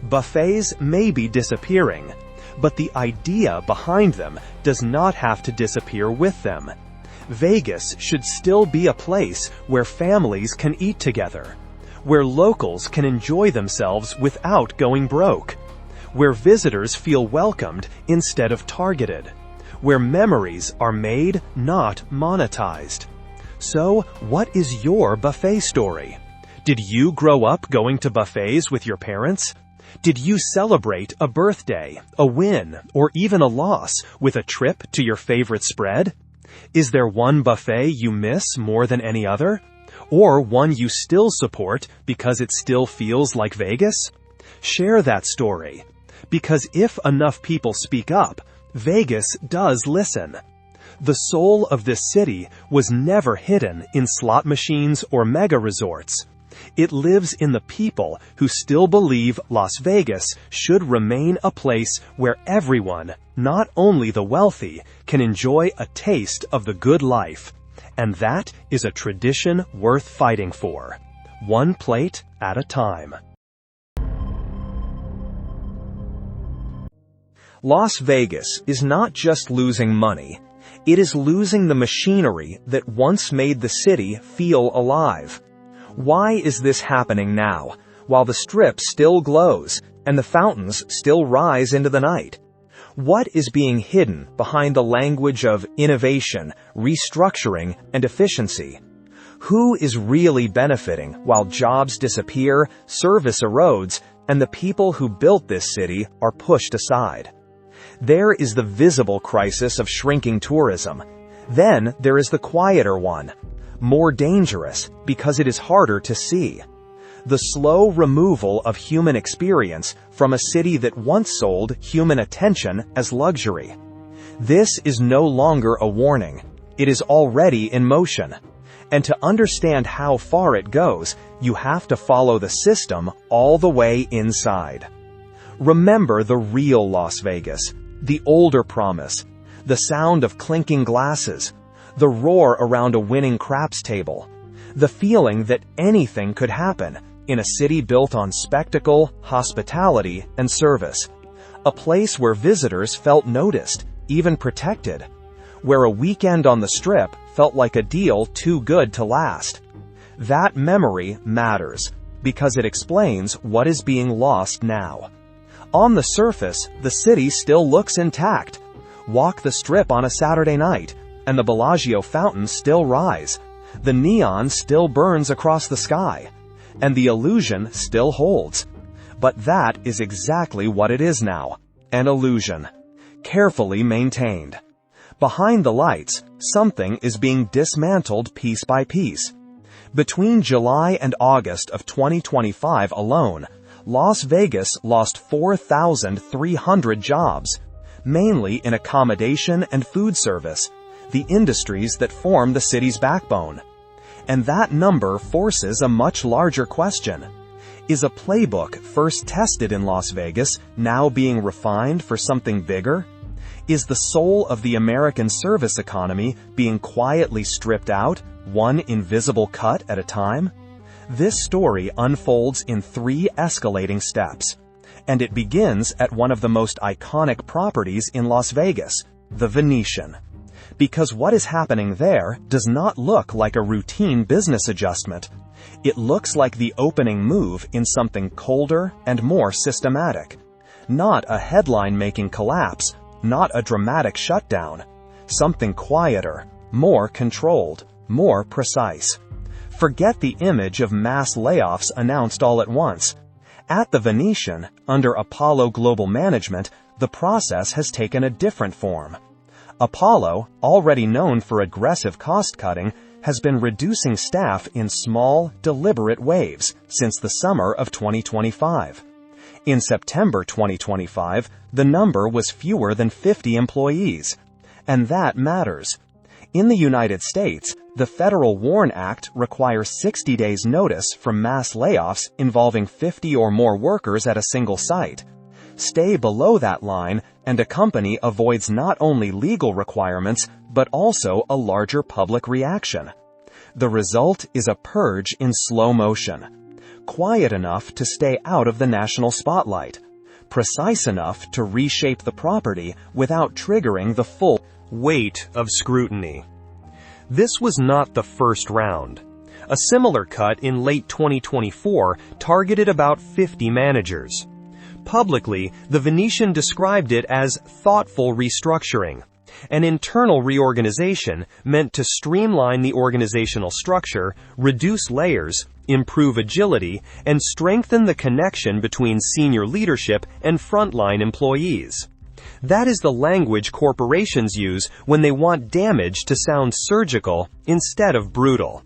Buffets may be disappearing, but the idea behind them does not have to disappear with them. Vegas should still be a place where families can eat together, where locals can enjoy themselves without going broke, where visitors feel welcomed instead of targeted, where memories are made, not monetized. So, what is your buffet story? Did you grow up going to buffets with your parents? Did you celebrate a birthday, a win, or even a loss with a trip to your favorite spread? Is there one buffet you miss more than any other? Or one you still support because it still feels like Vegas? Share that story. Because if enough people speak up, Vegas does listen. The soul of this city was never hidden in slot machines or mega resorts. It lives in the people who still believe Las Vegas should remain a place where everyone, not only the wealthy, can enjoy a taste of the good life. And that is a tradition worth fighting for. One plate at a time. Las Vegas is not just losing money. It is losing the machinery that once made the city feel alive. Why is this happening now, while the Strip still glows and the fountains still rise into the night? What is being hidden behind the language of innovation, restructuring, and efficiency? Who is really benefiting while jobs disappear, service erodes, and the people who built this city are pushed aside? There is the visible crisis of shrinking tourism. Then there is the quieter one, more dangerous because it is harder to see. The slow removal of human experience from a city that once sold human attention as luxury. This is no longer a warning. It is already in motion. And to understand how far it goes, you have to follow the system all the way inside. Remember the real Las Vegas, the older promise, the sound of clinking glasses, the roar around a winning craps table, the feeling that anything could happen in a city built on spectacle, hospitality, and service. A place where visitors felt noticed, even protected, where a weekend on the Strip felt like a deal too good to last. That memory matters because it explains what is being lost now. On the surface, the city still looks intact. Walk the Strip on a Saturday night, and the Bellagio fountains still rise. The neon still burns across the sky, and the illusion still holds. But that is exactly what it is now, an illusion, carefully maintained. Behind the lights, something is being dismantled piece by piece. Between July and August of 2025 alone, Las Vegas lost 4,300 jobs, mainly in accommodation and food service, the industries that form the city's backbone. And that number forces a much larger question. Is a playbook first tested in Las Vegas now being refined for something bigger? Is the soul of the American service economy being quietly stripped out, one invisible cut at a time? This story unfolds in 3 escalating steps, and it begins at one of the most iconic properties in Las Vegas, the Venetian. Because what is happening there does not look like a routine business adjustment. It looks like the opening move in something colder and more systematic. Not a headline-making collapse, not a dramatic shutdown. Something quieter, more controlled, more precise. Forget the image of mass layoffs announced all at once. At the Venetian, under Apollo Global Management, the process has taken a different form. Apollo, already known for aggressive cost-cutting, has been reducing staff in small, deliberate waves since the summer of 2025. In September 2025, the number was fewer than 50 employees. And that matters. In the United States, the Federal WARN Act requires 60 days notice for mass layoffs involving 50 or more workers at a single site. Stay below that line, and a company avoids not only legal requirements, but also a larger public reaction. The result is a purge in slow motion. Quiet enough to stay out of the national spotlight. Precise enough to reshape the property without triggering the full weight of scrutiny. This was not the first round. A similar cut in late 2024 targeted about 50 managers. Publicly, the Venetian described it as thoughtful restructuring, an internal reorganization meant to streamline the organizational structure, reduce layers, improve agility, and strengthen the connection between senior leadership and frontline employees. That is the language corporations use when they want damage to sound surgical instead of brutal.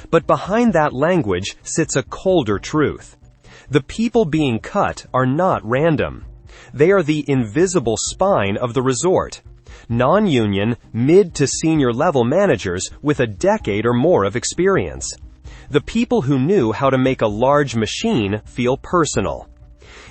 But behind that language sits a colder truth. The people being cut are not random. They are the invisible spine of the resort. Non-union, mid to senior level managers with a decade or more of experience. The people who knew how to make a large machine feel personal.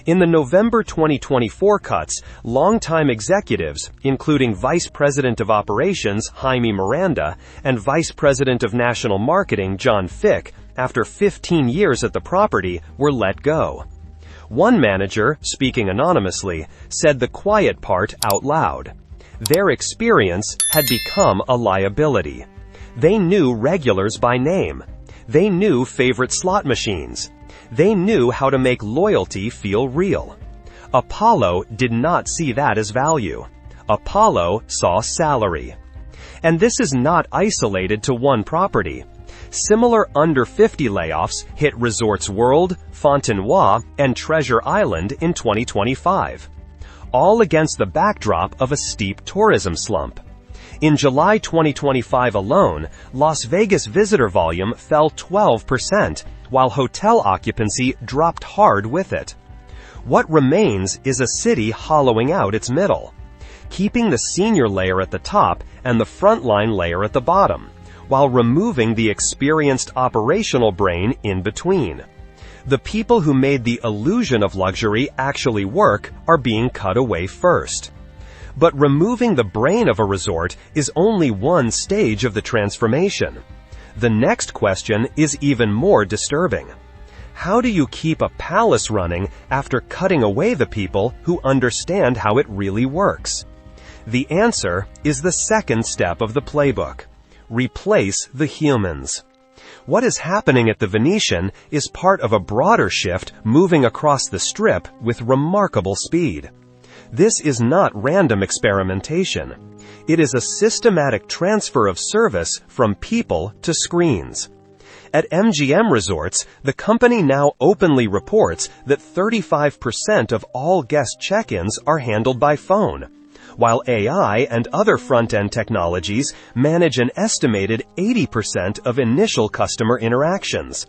In the November 2024 cuts, longtime executives, including Vice President of Operations Jaime Miranda and Vice President of National Marketing John Fick, after 15 years at the property, were let go. One manager, speaking anonymously, said the quiet part out loud. Their experience had become a liability. They knew regulars by name. They knew favorite slot machines. They knew how to make loyalty feel real. Apollo did not see that as value. Apollo saw salary. And this is not isolated to one property. Similar under 50 layoffs hit Resorts World, Fontenoy, and Treasure Island in 2025. All against the backdrop of a steep tourism slump. In July 2025 alone, Las Vegas visitor volume fell 12%, while hotel occupancy dropped hard with it. What remains is a city hollowing out its middle, keeping the senior layer at the top and the frontline layer at the bottom, while removing the experienced operational brain in between. The people who made the illusion of luxury actually work are being cut away first. But removing the brain of a resort is only one stage of the transformation. The next question is even more disturbing. How do you keep a palace running after cutting away the people who understand how it really works? The answer is the second step of the playbook. Replace the humans. What is happening at the Venetian is part of a broader shift moving across the Strip with remarkable speed. This is not random experimentation. It is a systematic transfer of service from people to screens. At MGM Resorts, the company now openly reports that 35% of all guest check-ins are handled by phone, while AI and other front-end technologies manage an estimated 80% of initial customer interactions,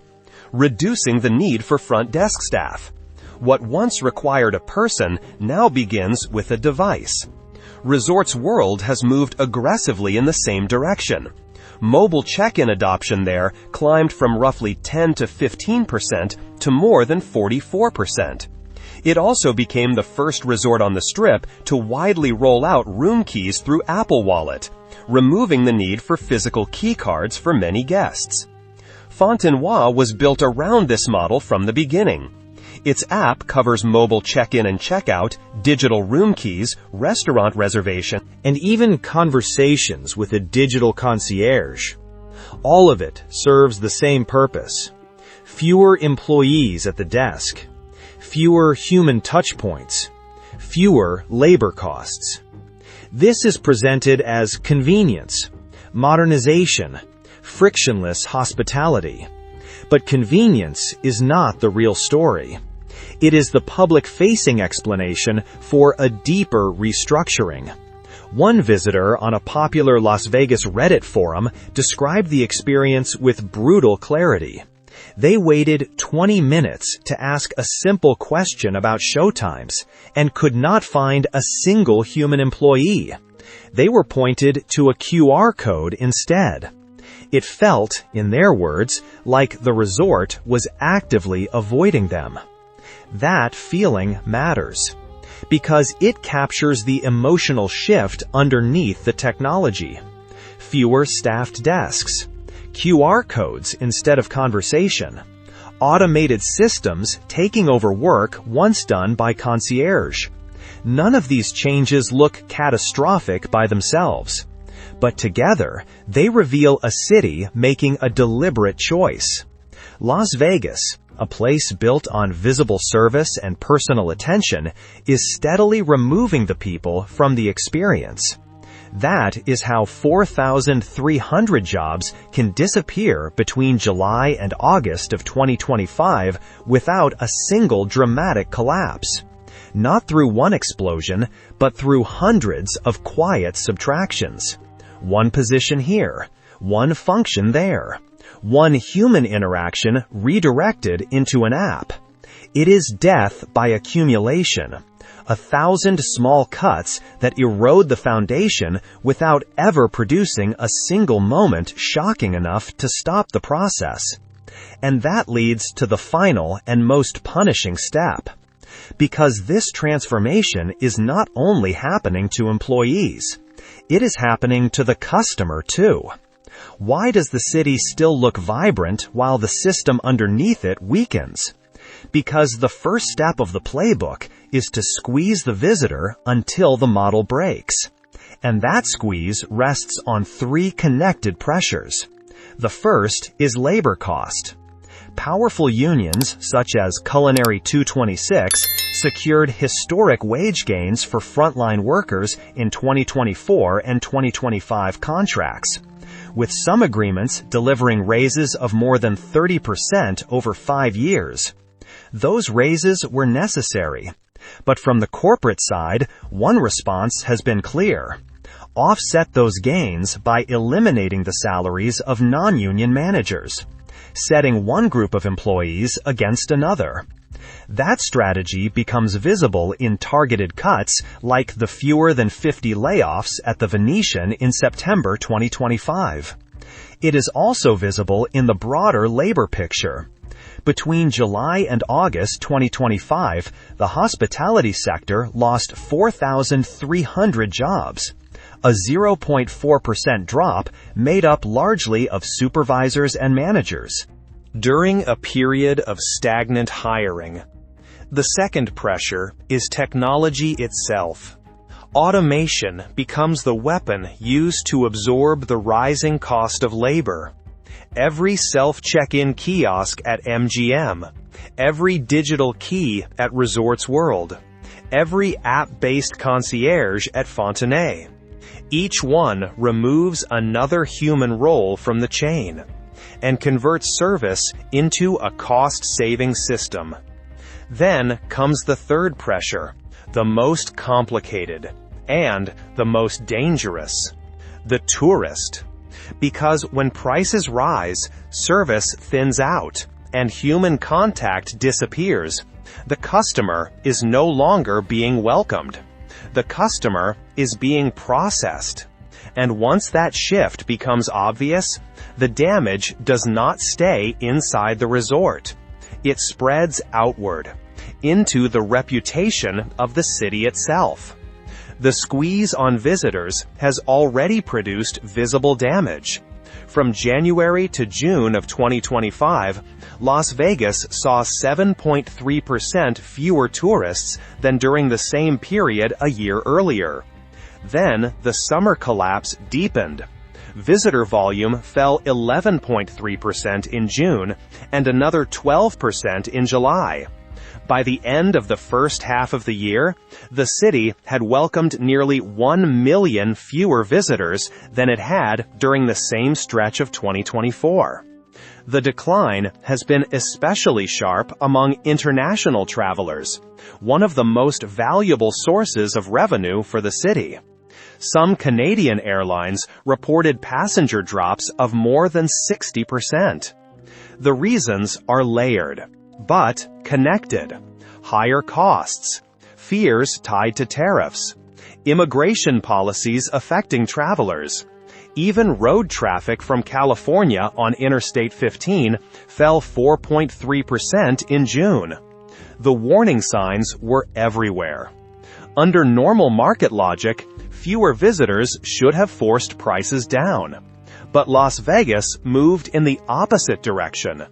reducing the need for front desk staff. What once required a person now begins with a device. Resorts World has moved aggressively in the same direction. Mobile check-in adoption there climbed from roughly 10 to 15% to more than 44%. It also became the first resort on the Strip to widely roll out room keys through Apple Wallet, removing the need for physical key cards for many guests. Fontenoy was built around this model from the beginning. Its app covers mobile check-in and check-out, digital room keys, restaurant reservation, and even conversations with a digital concierge. All of it serves the same purpose. Fewer employees at the desk. Fewer human touchpoints. Fewer labor costs. This is presented as convenience, modernization, frictionless hospitality. But convenience is not the real story. It is the public-facing explanation for a deeper restructuring. One visitor on a popular Las Vegas Reddit forum described the experience with brutal clarity. They waited 20 minutes to ask a simple question about showtimes and could not find a single human employee. They were pointed to a QR code instead. It felt, in their words, like the resort was actively avoiding them. That feeling matters, because it captures the emotional shift underneath the technology. Fewer staffed desks, QR codes instead of conversation, automated systems taking over work once done by concierge. None of these changes look catastrophic by themselves, but together they reveal a city making a deliberate choice. Las Vegas, a place built on visible service and personal attention, is steadily removing the people from the experience. That is how 4,300 jobs can disappear between July and August of 2025 without a single dramatic collapse. Not through one explosion, but through hundreds of quiet subtractions. One position here, one function there. One human interaction redirected into an app. It is death by accumulation, 1,000 small cuts that erode the foundation without ever producing a single moment shocking enough to stop the process. And that leads to the final and most punishing step. Because this transformation is not only happening to employees, it is happening to the customer too. Why does the city still look vibrant while the system underneath it weakens? Because the first step of the playbook is to squeeze the visitor until the model breaks. And that squeeze rests on three connected pressures. The first is labor cost. Powerful unions, such as Culinary 226, secured historic wage gains for frontline workers in 2024 and 2025 contracts, with some agreements delivering raises of more than 30% over 5 years. Those raises were necessary, but from the corporate side, one response has been clear: offset those gains by eliminating the salaries of non-union managers, setting one group of employees against another. That strategy becomes visible in targeted cuts like the fewer than 50 layoffs at the Venetian in September 2025. It is also visible in the broader labor picture. Between July and August 2025, the hospitality sector lost 4,300 jobs, a 0.4% drop made up largely of supervisors and managers. During a period of stagnant hiring, the second pressure is technology itself. Automation becomes the weapon used to absorb the rising cost of labor. Every self-check-in kiosk at MGM, every digital key at Resorts World, every app-based concierge at Fontenay. Each one removes another human role from the chain and converts service into a cost-saving system. Then comes the third pressure, the most complicated and the most dangerous: the tourist. Because when prices rise, service thins out and human contact disappears, the customer is no longer being welcomed. The customer is being processed. And once that shift becomes obvious, the damage does not stay inside the resort. It spreads outward, into the reputation of the city itself. The squeeze on visitors has already produced visible damage. From January to June of 2025, Las Vegas saw 7.3% fewer tourists than during the same period a year earlier. Then, the summer collapse deepened. Visitor volume fell 11.3% in June and another 12% in July. By the end of the first half of the year, the city had welcomed nearly 1 million fewer visitors than it had during the same stretch of 2024. The decline has been especially sharp among international travelers, one of the most valuable sources of revenue for the city. Some Canadian airlines reported passenger drops of more than 60%. The reasons are layered, but connected: higher costs, fears tied to tariffs, immigration policies affecting travelers. Even road traffic from California on Interstate 15 fell 4.3% in June. The warning signs were everywhere. Under normal market logic, fewer visitors should have forced prices down. But Las Vegas moved in the opposite direction.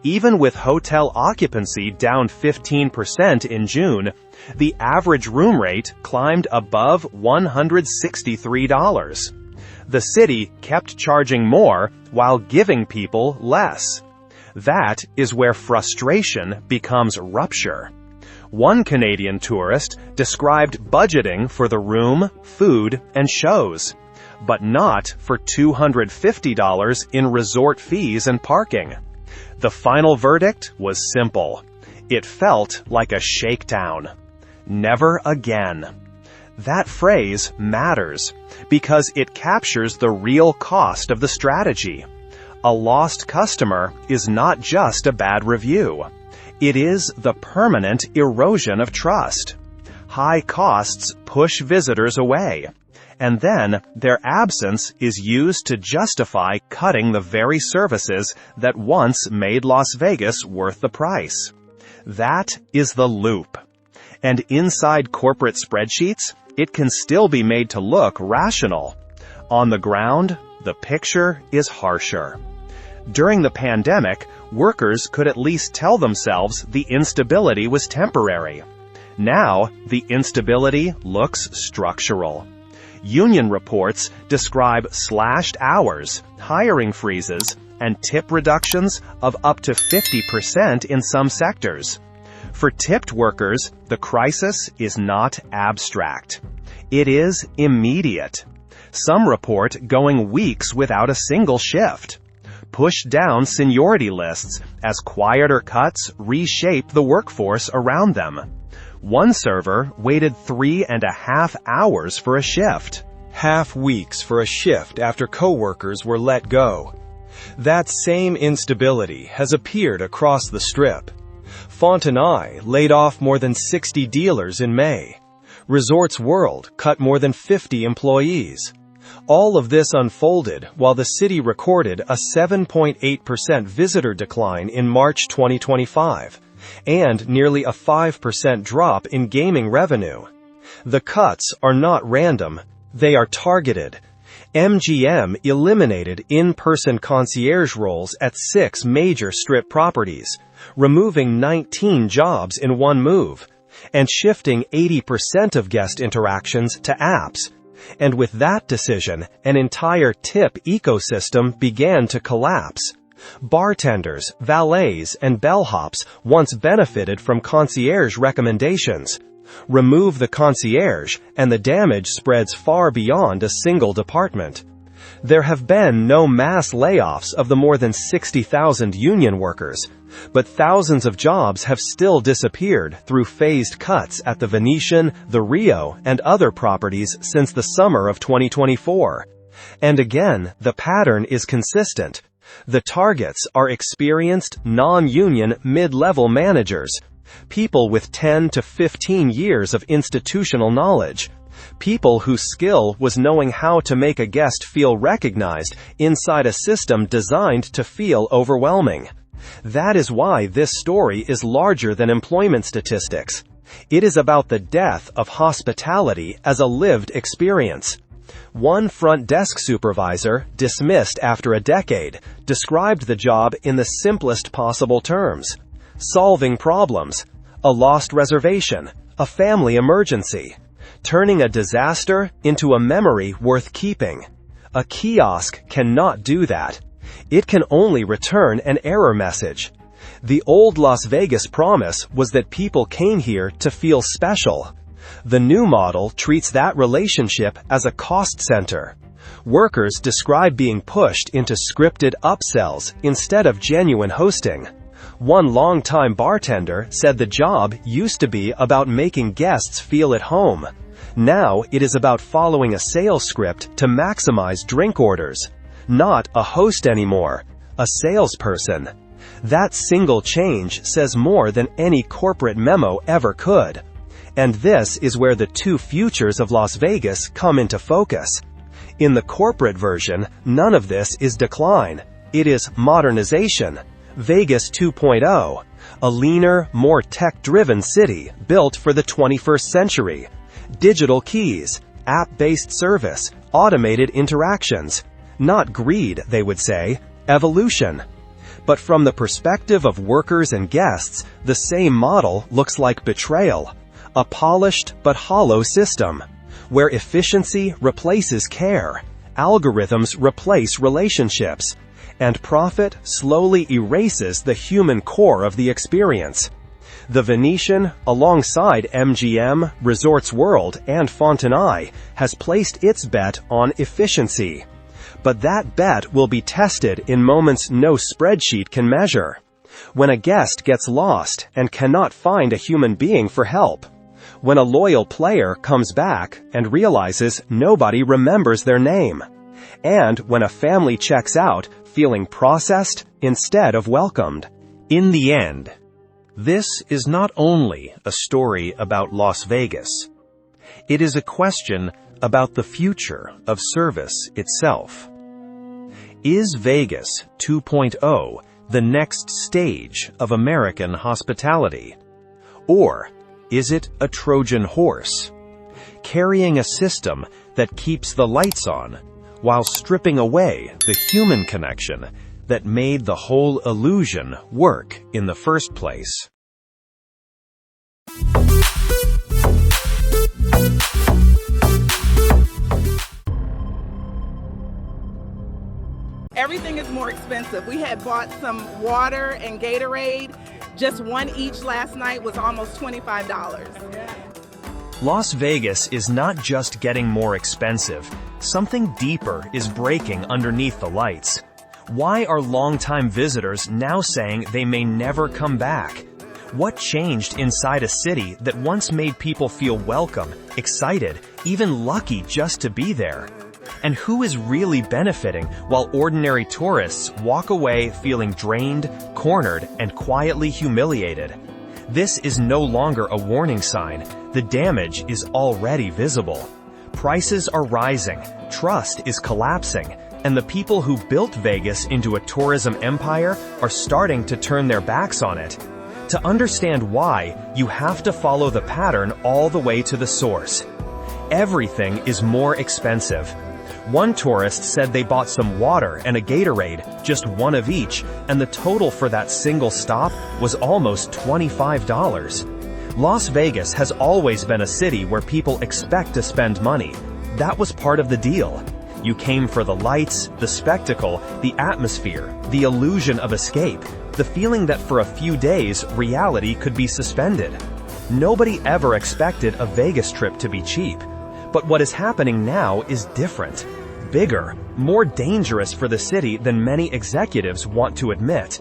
Even with hotel occupancy down 15% in June, the average room rate climbed above $163. The city kept charging more while giving people less. That is where frustration becomes rupture. One Canadian tourist described budgeting for the room, food, and shows, but not for $250 in resort fees and parking. The final verdict was simple. It felt like a shakedown. Never again. That phrase matters because it captures the real cost of the strategy. A lost customer is not just a bad review. It is the permanent erosion of trust. high costs push visitors away, and then their absence is used to justify cutting the very services that once made Las Vegas worth the price. That is the loop. And inside corporate spreadsheets, it can still be made to look rational. On the ground, the picture is harsher. During the pandemic, workers could at least tell themselves the instability was temporary. Now, the instability looks structural. Union reports describe slashed hours, hiring freezes, and tip reductions of up to 50% in some sectors. For tipped workers, the crisis is not abstract. It is immediate. Some report going weeks without a single shift. Push down seniority lists as quieter cuts reshape the workforce around them. One server waited 3.5 hours for a shift. Half weeks for a shift after coworkers were let go. That same instability has appeared across the Strip. Fontenay laid off more than 60 dealers in May. Resorts World cut more than 50 employees. All of this unfolded while the city recorded a 7.8% visitor decline in March 2025, and nearly a 5% drop in gaming revenue. The cuts are not random, they are targeted. MGM eliminated in-person concierge roles at 6 major Strip properties, removing 19 jobs in one move, and shifting 80% of guest interactions to apps. And with that decision, an entire tip ecosystem began to collapse. Bartenders, valets, and bellhops once benefited from concierge recommendations. Remove the concierge, and the damage spreads far beyond a single department. There have been no mass layoffs of the more than 60,000 union workers, but thousands of jobs have still disappeared through phased cuts at the Venetian, the Rio, and other properties since the summer of 2024. And again, the pattern is consistent. The targets are experienced, non-union, mid-level managers. People with 10 to 15 years of institutional knowledge. People whose skill was knowing how to make a guest feel recognized inside a system designed to feel overwhelming. That is why this story is larger than employment statistics. It is about the death of hospitality as a lived experience. One front desk supervisor, dismissed after a decade, described the job in the simplest possible terms. Solving problems, a lost reservation, a family emergency, turning a disaster into a memory worth keeping. A kiosk cannot do that. It can only return an error message. The old Las Vegas promise was that people came here to feel special. The new model treats that relationship as a cost center. Workers describe being pushed into scripted upsells instead of genuine hosting. One longtime bartender said the job used to be about making guests feel at home. Now it is about following a sales script to maximize drink orders. Not a host anymore, a salesperson. That single change says more than any corporate memo ever could. And this is where the two futures of Las Vegas come into focus. In the corporate version, none of this is decline. It is modernization. Vegas 2.0, a leaner, more tech-driven city built for the 21st century. Digital keys, app-based service, automated interactions. Not greed, they would say, evolution. But from the perspective of workers and guests, the same model looks like betrayal. A polished but hollow system, where efficiency replaces care, algorithms replace relationships, and profit slowly erases the human core of the experience. The Venetian, alongside MGM, Resorts World, and Fontenay, has placed its bet on efficiency. But that bet will be tested in moments no spreadsheet can measure. When a guest gets lost and cannot find a human being for help. When a loyal player comes back and realizes nobody remembers their name. And when a family checks out feeling processed instead of welcomed. In the end, This is not only a story about Las Vegas. It is a question about the future of service itself. Is Vegas 2.0 the next stage of American hospitality? Or is it a Trojan horse, carrying a system that keeps the lights on while stripping away the human connection that made the whole illusion work in the first place? Everything is more expensive. We had bought some water and Gatorade. Just one each last night was almost $25. Las Vegas is not just getting more expensive. Something deeper is breaking underneath the lights. Why are longtime visitors now saying they may never come back? What changed inside a city that once made people feel welcome, excited, even lucky just to be there? And who is really benefiting while ordinary tourists walk away feeling drained, cornered, and quietly humiliated? This is no longer a warning sign. The damage is already visible. Prices are rising, trust is collapsing, and the people who built Vegas into a tourism empire are starting to turn their backs on it. To understand why, you have to follow the pattern all the way to the source. Everything is more expensive. One tourist said they bought some water and a Gatorade, just one of each, and the total for that single stop was almost $25. Las Vegas has always been a city where people expect to spend money. That was part of the deal. You came for the lights, the spectacle, the atmosphere, the illusion of escape, the feeling that for a few days reality could be suspended. Nobody ever expected a Vegas trip to be cheap. But what is happening now is different. Bigger, more dangerous for the city than many executives want to admit.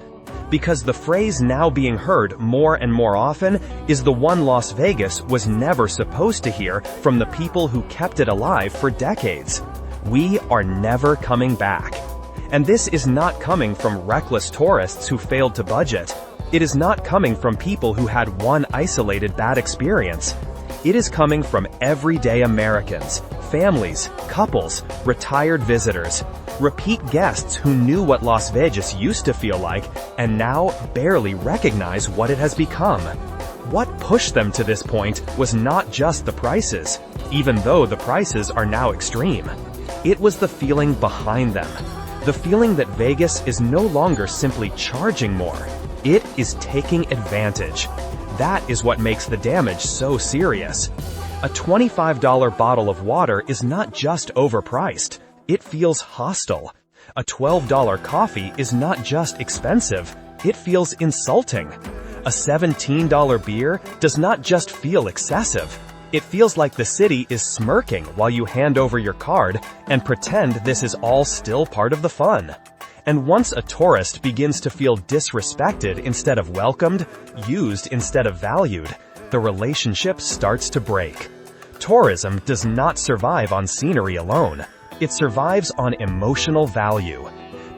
Because the phrase now being heard more and more often is the one Las Vegas was never supposed to hear from the people who kept it alive for decades. We are never coming back. And this is not coming from reckless tourists who failed to budget. It is not coming from people who had one isolated bad experience. It is coming from everyday Americans, families, couples, retired visitors, repeat guests who knew what Las Vegas used to feel like and now barely recognize what it has become. What pushed them to this point was not just the prices, even though the prices are now extreme. It was the feeling behind them. The feeling that Vegas is no longer simply charging more. It is taking advantage. That is what makes the damage so serious. A $25 bottle of water is not just overpriced. It feels hostile. A $12 coffee is not just expensive. It feels insulting. A $17 beer does not just feel excessive. It feels like the city is smirking while you hand over your card and pretend this is all still part of the fun. And once a tourist begins to feel disrespected instead of welcomed, used instead of valued, the relationship starts to break. Tourism does not survive on scenery alone. It survives on emotional value.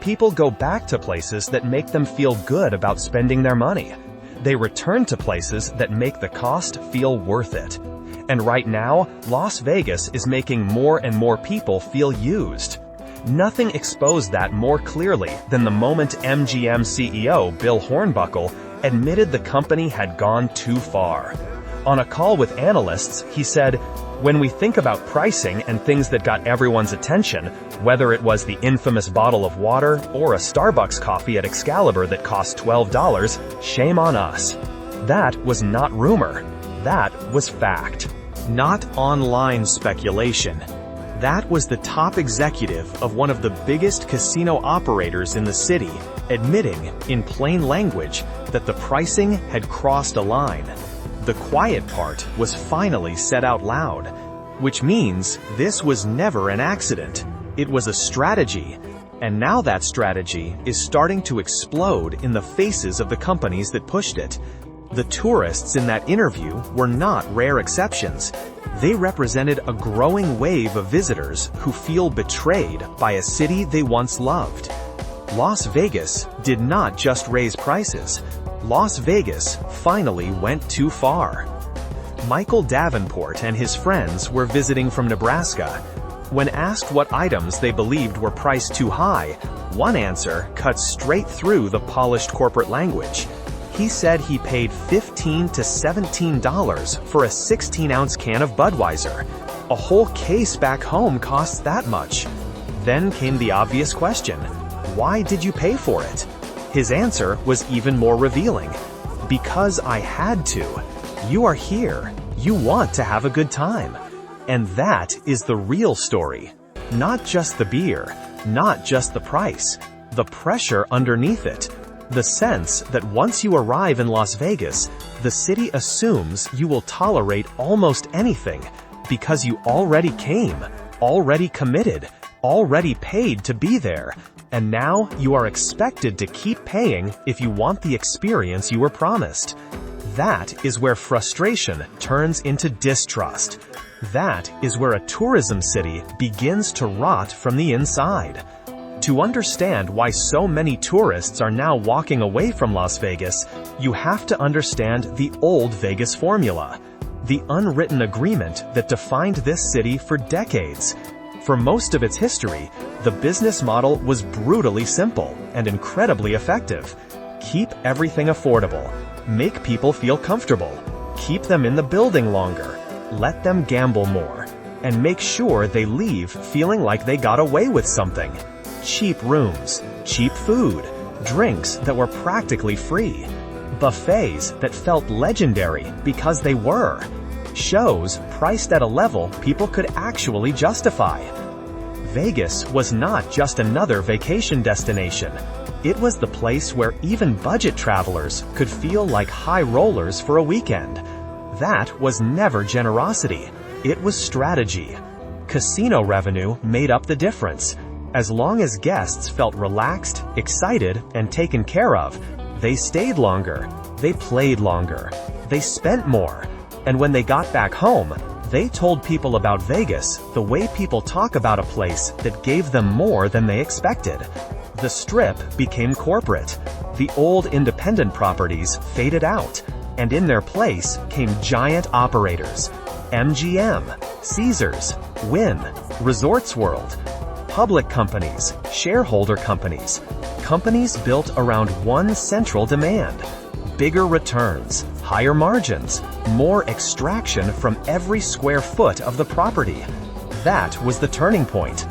People go back to places that make them feel good about spending their money. They return to places that make the cost feel worth it. And right now, Las Vegas is making more and more people feel used. Nothing exposed that more clearly than the moment MGM CEO Bill Hornbuckle admitted the company had gone too far. On a call with analysts, he said, "When we think about pricing and things that got everyone's attention, whether it was the infamous bottle of water or a Starbucks coffee at Excalibur that cost $12, shame on us." That was not rumor. That was fact. Not online speculation. That was the top executive of one of the biggest casino operators in the city, admitting, in plain language, that the pricing had crossed a line. The quiet part was finally said out loud, which means this was never an accident. It was a strategy, and now that strategy is starting to explode in the faces of the companies that pushed it. The tourists in that interview were not rare exceptions. They represented a growing wave of visitors who feel betrayed by a city they once loved. Las Vegas did not just raise prices. Las Vegas finally went too far. Michael Davenport and his friends were visiting from Nebraska. When asked what items they believed were priced too high, one answer cut straight through the polished corporate language. He said he paid $15 to $17 for a 16-ounce can of Budweiser. A whole case back home costs that much. Then came the obvious question: why did you pay for it? His answer was even more revealing. Because I had to. You are here. You want to have a good time. And that is the real story. Not just the beer, not just the price, the pressure underneath it. The sense that once you arrive in Las Vegas, the city assumes you will tolerate almost anything because you already came, already committed, already paid to be there, and now you are expected to keep paying if you want the experience you were promised. That is where frustration turns into distrust. That is where a tourism city begins to rot from the inside. To understand why so many tourists are now walking away from Las Vegas, you have to understand the old Vegas formula, the unwritten agreement that defined this city for decades. For most of its history, the business model was brutally simple and incredibly effective. Keep everything affordable, make people feel comfortable, keep them in the building longer, let them gamble more, and make sure they leave feeling like they got away with something. Cheap rooms, cheap food, drinks that were practically free, buffets that felt legendary because they were, shows priced at a level people could actually justify. Vegas was not just another vacation destination. It was the place where even budget travelers could feel like high rollers for a weekend. That was never generosity. It was strategy. Casino revenue made up the difference. As long as guests felt relaxed, excited, and taken care of, they stayed longer, they played longer, they spent more, and when they got back home, they told people about Vegas the way people talk about a place that gave them more than they expected. The Strip became corporate. The old independent properties faded out, and in their place came giant operators. MGM, Caesars, Wynn, Resorts World. Public companies, shareholder companies, companies built around one central demand: bigger returns, higher margins, more extraction from every square foot of the property. That was the turning point.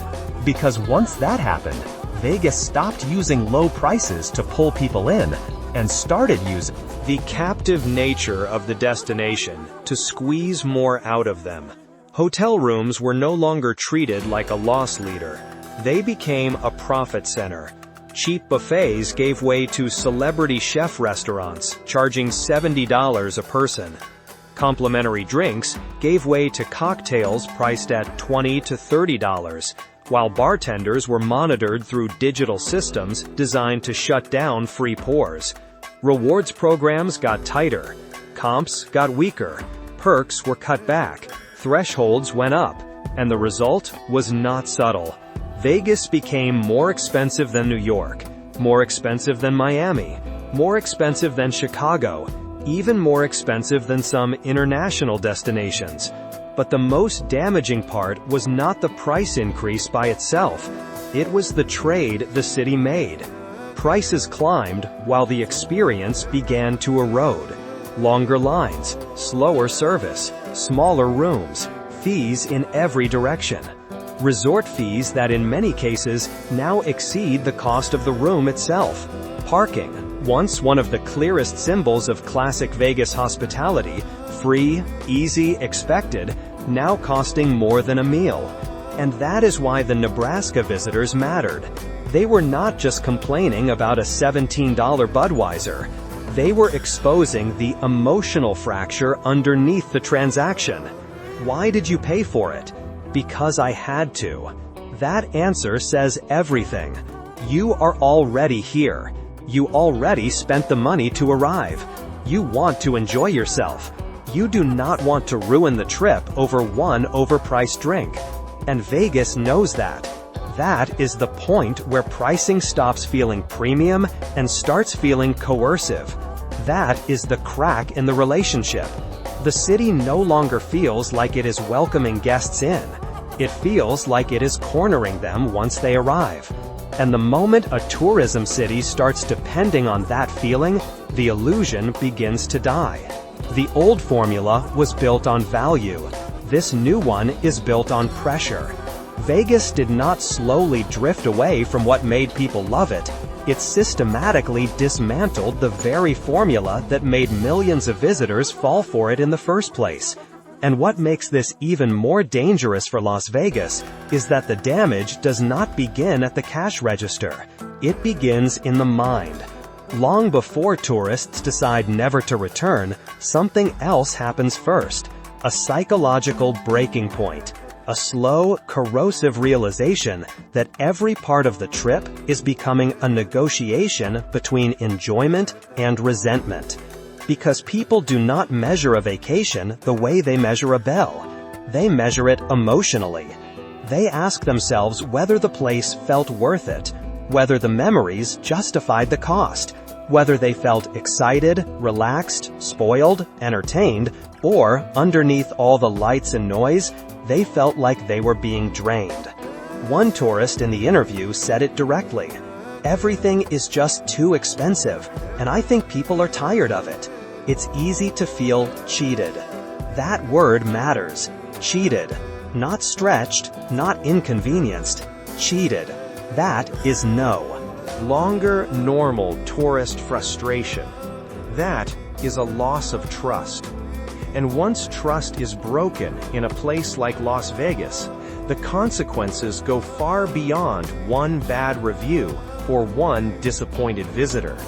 Because once that happened, Vegas stopped using low prices to pull people in and started using the captive nature of the destination to squeeze more out of them. Hotel rooms were no longer treated like a loss leader. They became a profit center. Cheap buffets gave way to celebrity chef restaurants, charging $70 a person. Complimentary drinks gave way to cocktails priced at $20 to $30, while bartenders were monitored through digital systems designed to shut down free pours. Rewards programs got tighter. Comps got weaker. Perks were cut back. Thresholds went up. And the result was not subtle. Vegas became more expensive than New York, more expensive than Miami, more expensive than Chicago, even more expensive than some international destinations. But the most damaging part was not the price increase by itself. It was the trade the city made. Prices climbed while the experience began to erode. Longer lines, slower service, smaller rooms, fees in every direction. Resort fees that in many cases now exceed the cost of the room itself. Parking, once one of the clearest symbols of classic Vegas hospitality, free, easy, expected, now costing more than a meal. And that is why the Nebraska visitors mattered. They were not just complaining about a $17 Budweiser. They were exposing the emotional fracture underneath the transaction. Why did you pay for it? Because I had to. That answer says everything. You are already here. You already spent the money to arrive. You want to enjoy yourself. You do not want to ruin the trip over one overpriced drink. And Vegas knows that. That is the point where pricing stops feeling premium and starts feeling coercive. That is the crack in the relationship. The city no longer feels like it is welcoming guests in. It feels like it is cornering them once they arrive. And the moment a tourism city starts depending on that feeling, the illusion begins to die. The old formula was built on value. This new one is built on pressure. Vegas did not slowly drift away from what made people love it. It systematically dismantled the very formula that made millions of visitors fall for it in the first place. And what makes this even more dangerous for Las Vegas is that the damage does not begin at the cash register. It begins in the mind. Long before tourists decide never to return, something else happens first. A psychological breaking point. A slow, corrosive realization that every part of the trip is becoming a negotiation between enjoyment and resentment. Because people do not measure a vacation the way they measure a bell. They measure it emotionally. They ask themselves whether the place felt worth it, whether the memories justified the cost, whether they felt excited, relaxed, spoiled, entertained, or, underneath all the lights and noise, they felt like they were being drained. One tourist in the interview said it directly. Everything is just too expensive, and I think people are tired of it. It's easy to feel cheated. That word matters. Cheated. Not stretched, not inconvenienced. Cheated. That is no. Longer, normal tourist frustration. That is a loss of trust. And once trust is broken in a place like Las Vegas, the consequences go far beyond one bad review or one disappointed visitor.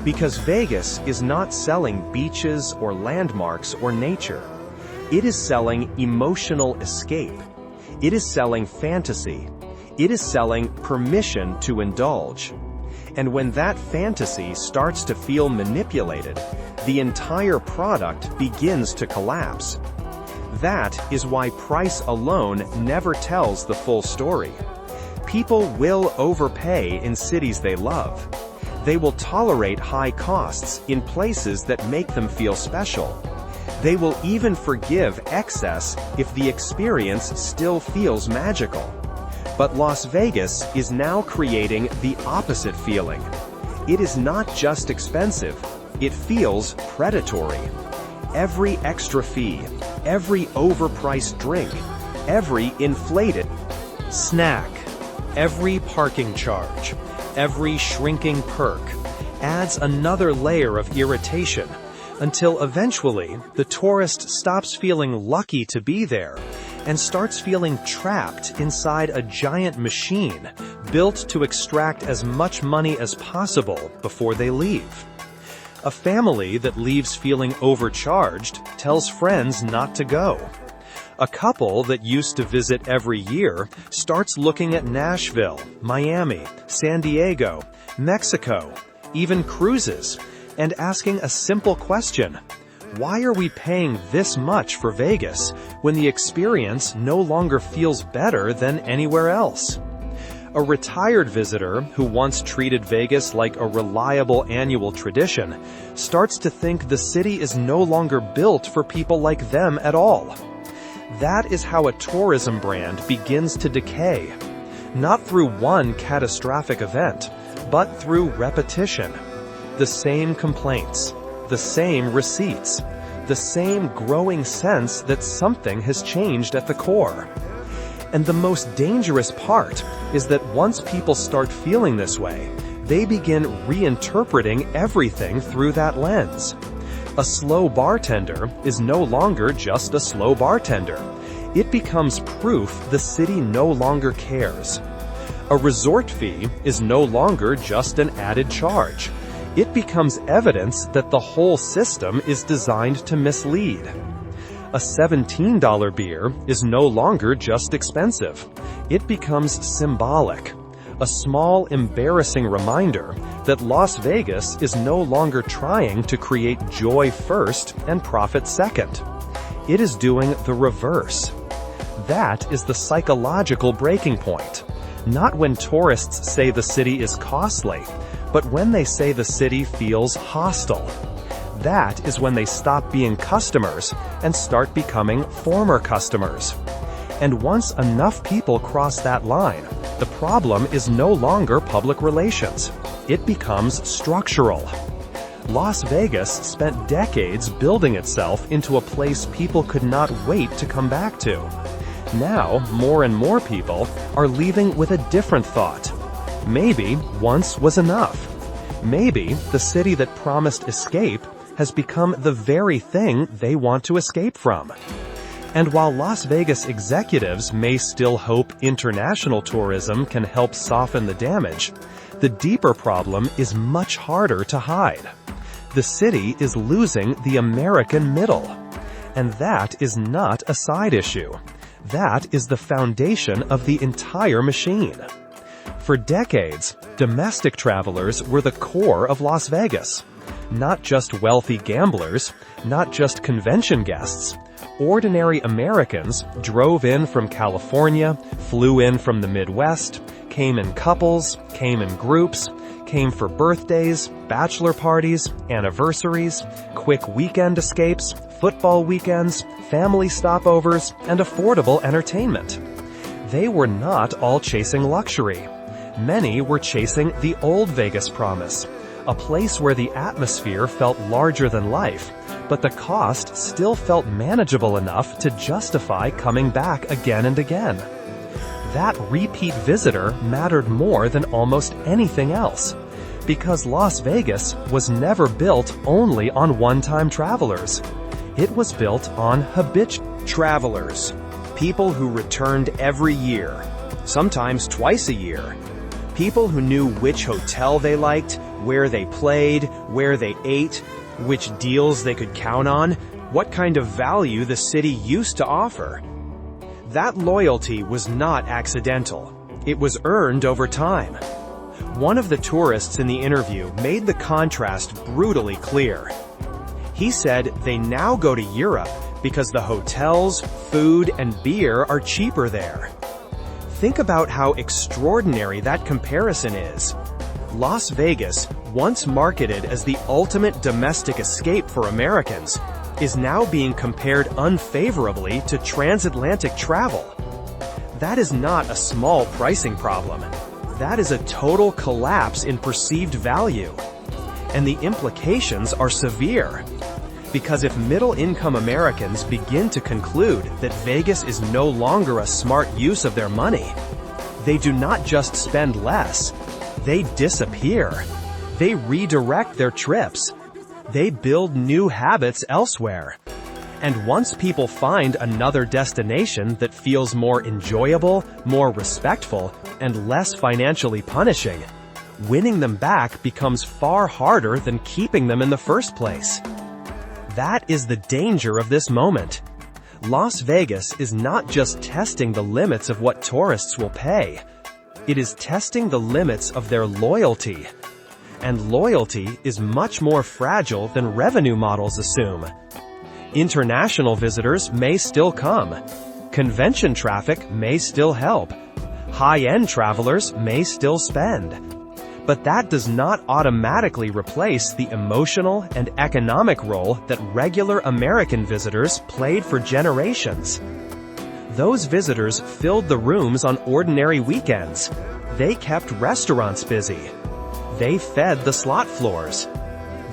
Because Vegas is not selling beaches or landmarks or nature. It is selling emotional escape. It is selling fantasy. It is selling permission to indulge. And when that fantasy starts to feel manipulated, the entire product begins to collapse. That is why price alone never tells the full story. People will overpay in cities they love. They will tolerate high costs in places that make them feel special. They will even forgive excess if the experience still feels magical. But Las Vegas is now creating the opposite feeling. It is not just expensive, it feels predatory. Every extra fee, every overpriced drink, every inflated Snack. Every parking charge, every shrinking perk, adds another layer of irritation, until eventually the tourist stops feeling lucky to be there and starts feeling trapped inside a giant machine built to extract as much money as possible before they leave. A family that leaves feeling overcharged tells friends not to go. A couple that used to visit every year starts looking at Nashville, Miami, San Diego, Mexico, even cruises, and asking a simple question: why are we paying this much for Vegas when the experience no longer feels better than anywhere else? A retired visitor who once treated Vegas like a reliable annual tradition starts to think the city is no longer built for people like them at all. That is how a tourism brand begins to decay. Not through one catastrophic event, but through repetition. The same complaints, the same receipts, the same growing sense that something has changed at the core. And the most dangerous part is that once people start feeling this way, they begin reinterpreting everything through that lens. A slow bartender is no longer just a slow bartender. It becomes proof the city no longer cares. A resort fee is no longer just an added charge. It becomes evidence that the whole system is designed to mislead. A $17 beer is no longer just expensive. It becomes symbolic. A small, embarrassing reminder that Las Vegas is no longer trying to create joy first and profit second. It is doing the reverse. That is the psychological breaking point. Not when tourists say the city is costly, but when they say the city feels hostile. That is when they stop being customers and start becoming former customers. And once enough people cross that line, the problem is no longer public relations. It becomes structural. Las Vegas spent decades building itself into a place people could not wait to come back to. Now, more and more people are leaving with a different thought. Maybe once was enough. Maybe the city that promised escape has become the very thing they want to escape from. And while Las Vegas executives may still hope international tourism can help soften the damage, the deeper problem is much harder to hide. The city is losing the American middle. And that is not a side issue. That is the foundation of the entire machine. For decades, domestic travelers were the core of Las Vegas. Not just wealthy gamblers, not just convention guests. Ordinary Americans drove in from California, flew in from the Midwest, came in couples, came in groups, came for birthdays, bachelor parties, anniversaries, quick weekend escapes, football weekends, family stopovers, and affordable entertainment. They were not all chasing luxury. Many were chasing the old Vegas promise, a place where the atmosphere felt larger than life, but the cost still felt manageable enough to justify coming back again and again. That repeat visitor mattered more than almost anything else, because Las Vegas was never built only on one-time travelers. It was built on habitual Travelers, people who returned every year, sometimes twice a year. People who knew which hotel they liked, where they played, where they ate, which deals they could count on, what kind of value the city used to offer. That loyalty was not accidental. It was earned over time. One of the tourists in the interview made the contrast brutally clear. He said they now go to Europe because the hotels, food, and beer are cheaper there. Think about how extraordinary that comparison is. Las Vegas, once marketed as the ultimate domestic escape for Americans, is now being compared unfavorably to transatlantic travel. That is not a small pricing problem. That is a total collapse in perceived value. And the implications are severe. Because if middle-income Americans begin to conclude that Vegas is no longer a smart use of their money, they do not just spend less, they disappear. They redirect their trips. They build new habits elsewhere. And once people find another destination that feels more enjoyable, more respectful, and less financially punishing, winning them back becomes far harder than keeping them in the first place. That is the danger of this moment. Las Vegas is not just testing the limits of what tourists will pay. It is testing the limits of their loyalty. And loyalty is much more fragile than revenue models assume. International visitors may still come. Convention traffic may still help. High-end travelers may still spend. But that does not automatically replace the emotional and economic role that regular American visitors played for generations. Those visitors filled the rooms on ordinary weekends. They kept restaurants busy. They fed the slot floors.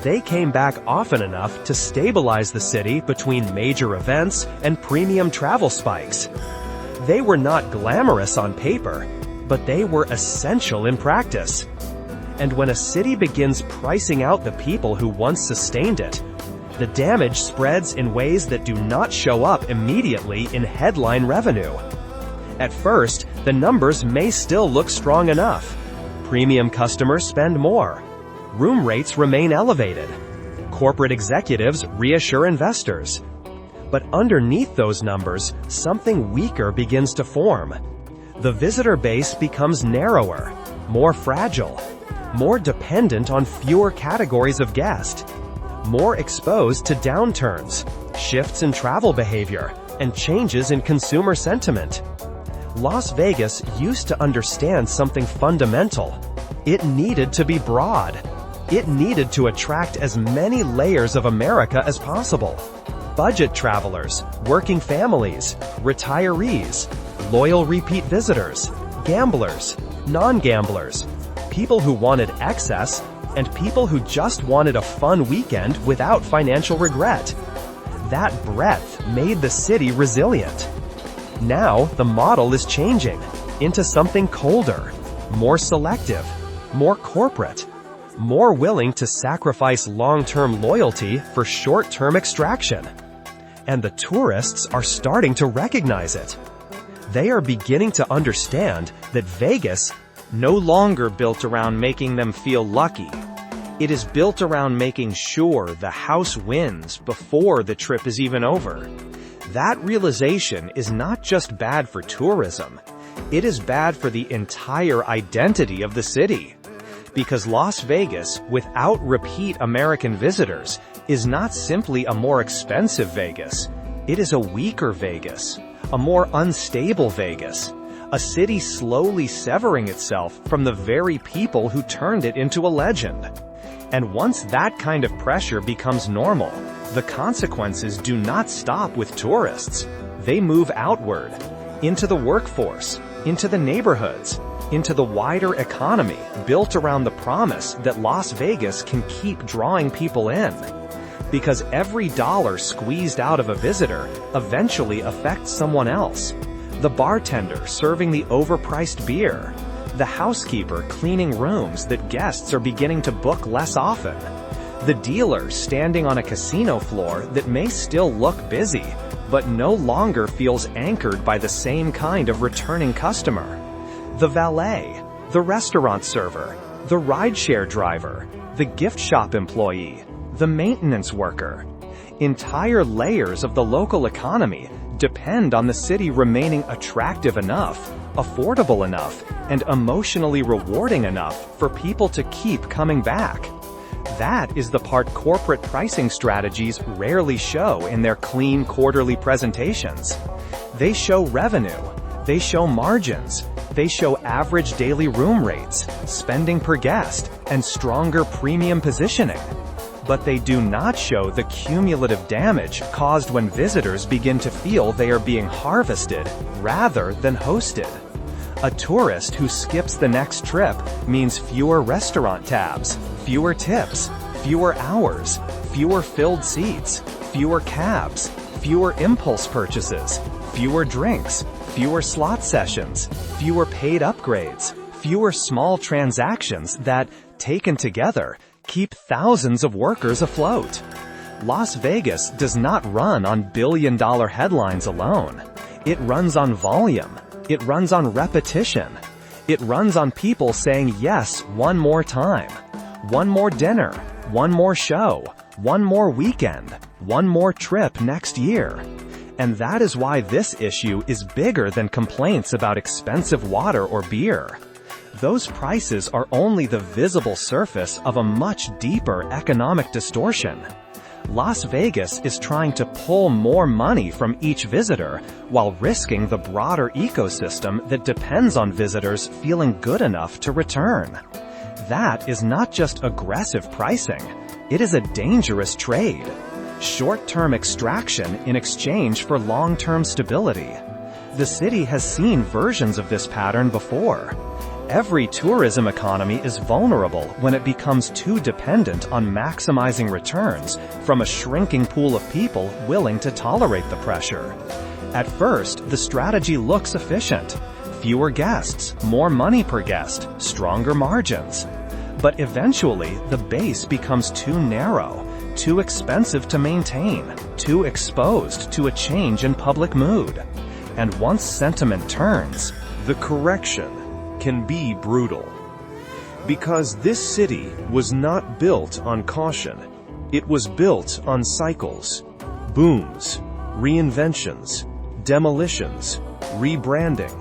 They came back often enough to stabilize the city between major events and premium travel spikes. They were not glamorous on paper, but they were essential in practice. And when a city begins pricing out the people who once sustained it, the damage spreads in ways that do not show up immediately in headline revenue. At first, the numbers may still look strong enough. Premium customers spend more. Room rates remain elevated. Corporate executives reassure investors. But underneath those numbers, something weaker begins to form. The visitor base becomes narrower, more fragile, more dependent on fewer categories of guest, more exposed to downturns, shifts in travel behavior, and changes in consumer sentiment. Las Vegas used to understand something fundamental. It needed to be broad. It needed to attract as many layers of America as possible. Budget travelers, working families, retirees, loyal repeat visitors, gamblers, non-gamblers, people who wanted excess, and people who just wanted a fun weekend without financial regret. That breadth made the city resilient. Now, the model is changing into something colder, more selective, more corporate, more willing to sacrifice long-term loyalty for short-term extraction. And the tourists are starting to recognize it. They are beginning to understand that Vegas no longer built around making them feel lucky. It is built around making sure the house wins before the trip is even over. That realization is not just bad for tourism, it is bad for the entire identity of the city. Because Las Vegas, without repeat American visitors, is not simply a more expensive Vegas. It is a weaker Vegas, a more unstable Vegas, a city slowly severing itself from the very people who turned it into a legend. And once that kind of pressure becomes normal, the consequences do not stop with tourists. They move outward, into the workforce, into the neighborhoods, into the wider economy built around the promise that Las Vegas can keep drawing people in. Because every dollar squeezed out of a visitor eventually affects someone else. The bartender serving the overpriced beer, the housekeeper cleaning rooms that guests are beginning to book less often, the dealer standing on a casino floor that may still look busy, but no longer feels anchored by the same kind of returning customer, the valet, the restaurant server, the rideshare driver, the gift shop employee, the maintenance worker. Entire layers of the local economy depend on the city remaining attractive enough, affordable enough, and emotionally rewarding enough for people to keep coming back. That is the part corporate pricing strategies rarely show in their clean quarterly presentations. They show revenue, they show margins, they show average daily room rates, spending per guest, and stronger premium positioning. But they do not show the cumulative damage caused when visitors begin to feel they are being harvested rather than hosted. A tourist who skips the next trip means fewer restaurant tabs, fewer tips, fewer hours, fewer filled seats, fewer cabs, fewer impulse purchases, fewer drinks, fewer slot sessions, fewer paid upgrades, fewer small transactions that, taken together, keep thousands of workers afloat. Las Vegas does not run on billion-dollar headlines alone. It runs on volume. It runs on repetition. It runs on people saying yes one more time, one more dinner, one more show, one more weekend, one more trip next year. And that is why this issue is bigger than complaints about expensive water or beer. Those prices are only the visible surface of a much deeper economic distortion. Las Vegas is trying to pull more money from each visitor while risking the broader ecosystem that depends on visitors feeling good enough to return. That is not just aggressive pricing, it is a dangerous trade. Short-term extraction in exchange for long-term stability. The city has seen versions of this pattern before. Every tourism economy is vulnerable when it becomes too dependent on maximizing returns from a shrinking pool of people willing to tolerate the pressure. At first, the strategy looks efficient. Fewer guests, more money per guest, stronger margins. But eventually, the base becomes too narrow, too expensive to maintain, too exposed to a change in public mood. And once sentiment turns, The correction can be brutal. Because this city was not built on caution. It was built on cycles, booms, reinventions, demolitions, rebranding,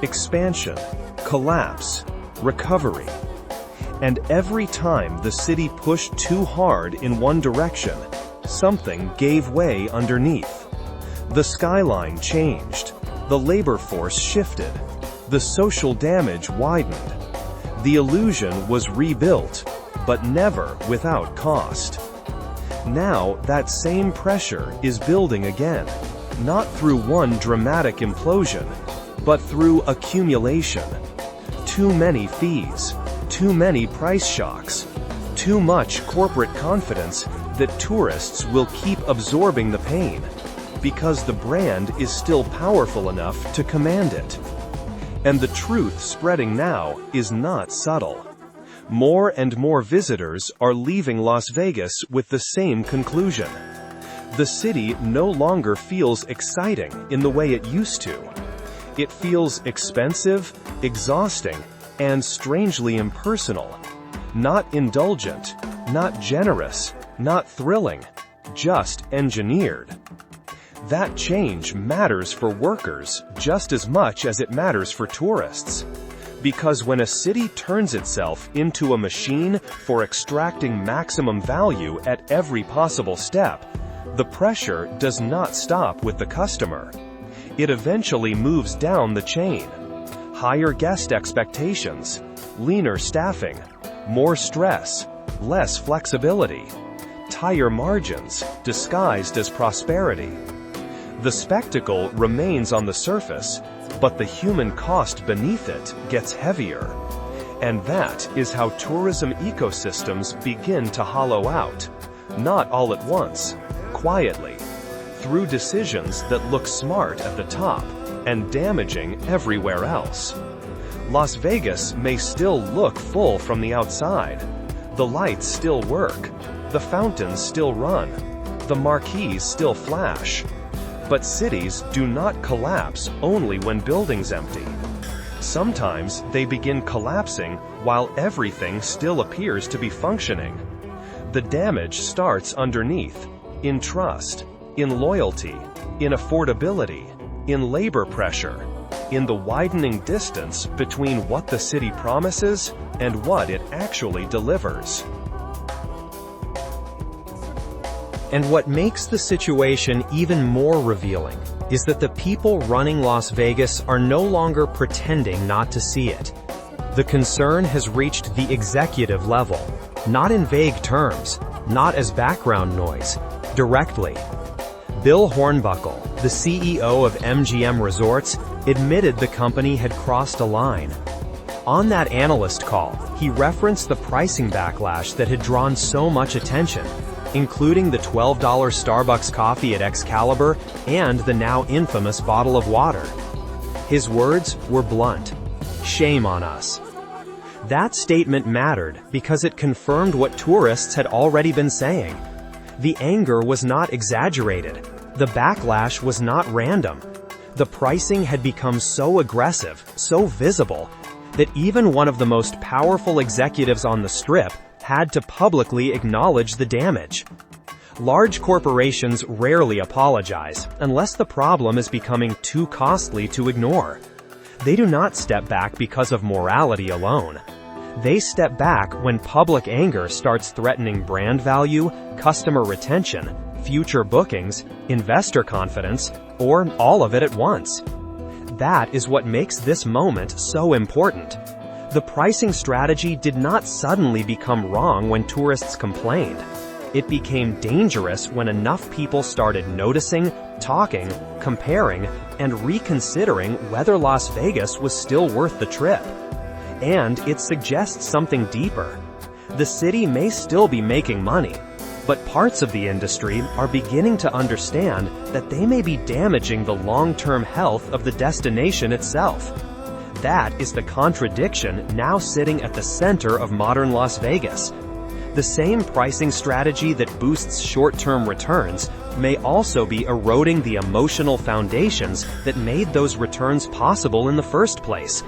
expansion, collapse, recovery. And every time the city pushed too hard in one direction, something gave way underneath. The skyline changed. The labor force shifted. The social damage widened. The illusion was rebuilt. but never without cost. Now, that same pressure is building again, not through one dramatic implosion, but through accumulation. Too many fees, too many price shocks, too much corporate confidence that tourists will keep absorbing the pain, because the brand is still powerful enough to command it. And the truth spreading now is not subtle. More and more visitors are leaving Las Vegas with the same conclusion. The city no longer feels exciting in the way it used to. It feels expensive, exhausting, and strangely impersonal. Not indulgent, not generous, not thrilling, just engineered. That change matters for workers just as much as it matters for tourists. Because when a city turns itself into a machine for extracting maximum value at every possible step, the pressure does not stop with the customer. It eventually moves down the chain. Higher guest expectations, leaner staffing, more stress, less flexibility, tighter margins disguised as prosperity. The spectacle remains on the surface, but the human cost beneath it gets heavier. And that is how tourism ecosystems begin to hollow out, not all at once, quietly, through decisions that look smart at the top and damaging everywhere else. Las Vegas may still look full from the outside. The lights still work, the fountains still run, the marquees still flash. But cities do not collapse only when buildings empty. Sometimes they begin collapsing while everything still appears to be functioning. The damage starts underneath, in trust, in loyalty, in affordability, in labor pressure, in the widening distance between what the city promises and what it actually delivers. And what makes the situation even more revealing is that the people running Las Vegas are no longer pretending not to see it. The concern has reached the executive level, not in vague terms, not as background noise, directly. Bill Hornbuckle, the CEO of MGM Resorts, admitted the company had crossed a line. On that analyst call, he referenced the pricing backlash that had drawn so much attention, including the $12 Starbucks coffee at Excalibur and the now infamous bottle of water. His words were blunt. Shame on us. That statement mattered because it confirmed what tourists had already been saying. The anger was not exaggerated. The backlash was not random. The pricing had become so aggressive, so visible, that even one of the most powerful executives on the Strip had to publicly acknowledge the damage. Large corporations rarely apologize unless the problem is becoming too costly to ignore. They do not step back because of morality alone. They step back when public anger starts threatening brand value, customer retention, future bookings, investor confidence, or all of it at once. That is what makes this moment so important. The pricing strategy did not suddenly become wrong when tourists complained. It became dangerous when enough people started noticing, talking, comparing, and reconsidering whether Las Vegas was still worth the trip. And it suggests something deeper. The city may still be making money, but parts of the industry are beginning to understand that they may be damaging the long-term health of the destination itself. That is the contradiction now sitting at the center of modern Las Vegas. The same pricing strategy that boosts short-term returns may also be eroding the emotional foundations that made those returns possible in the first place.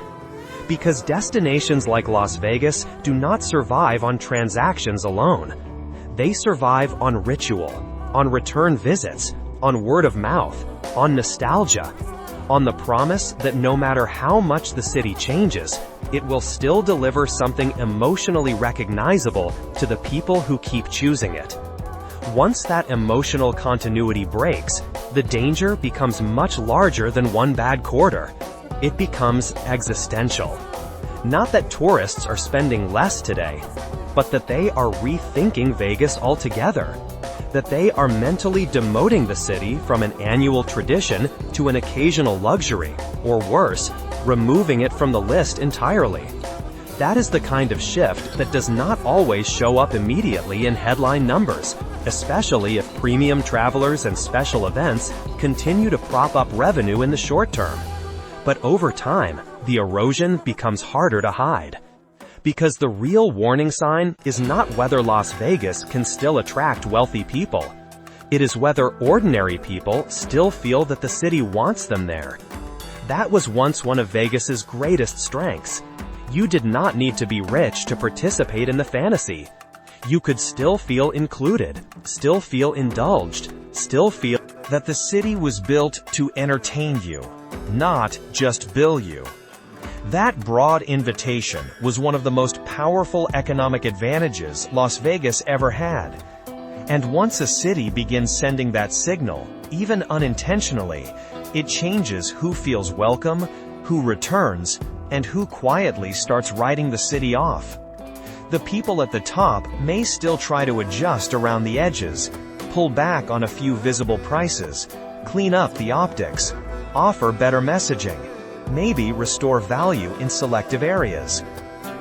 Because destinations like Las Vegas do not survive on transactions alone. They survive on ritual, on return visits, on word of mouth, on nostalgia, on the promise that no matter how much the city changes, it will still deliver something emotionally recognizable to the people who keep choosing it. Once that emotional continuity breaks, the danger becomes much larger than one bad quarter. It becomes existential. Not that tourists are spending less today, but that they are rethinking Vegas altogether. That they are mentally demoting the city from an annual tradition to an occasional luxury, or worse, removing it from the list entirely. That is the kind of shift that does not always show up immediately in headline numbers, especially if premium travelers and special events continue to prop up revenue in the short term. But over time, the erosion becomes harder to hide. Because the real warning sign is not whether Las Vegas can still attract wealthy people. It is whether ordinary people still feel that the city wants them there. That was once one of Vegas's greatest strengths. You did not need to be rich to participate in the fantasy. You could still feel included, still feel indulged, still feel that the city was built to entertain you, not just bill you. That broad invitation was one of the most powerful economic advantages Las Vegas ever had. And once a city begins sending that signal, even unintentionally, it changes who feels welcome, who returns, and who quietly starts writing the city off. The people at the top may still try to adjust around the edges, pull back on a few visible prices, clean up the optics, offer better messaging, maybe restore value in selective areas.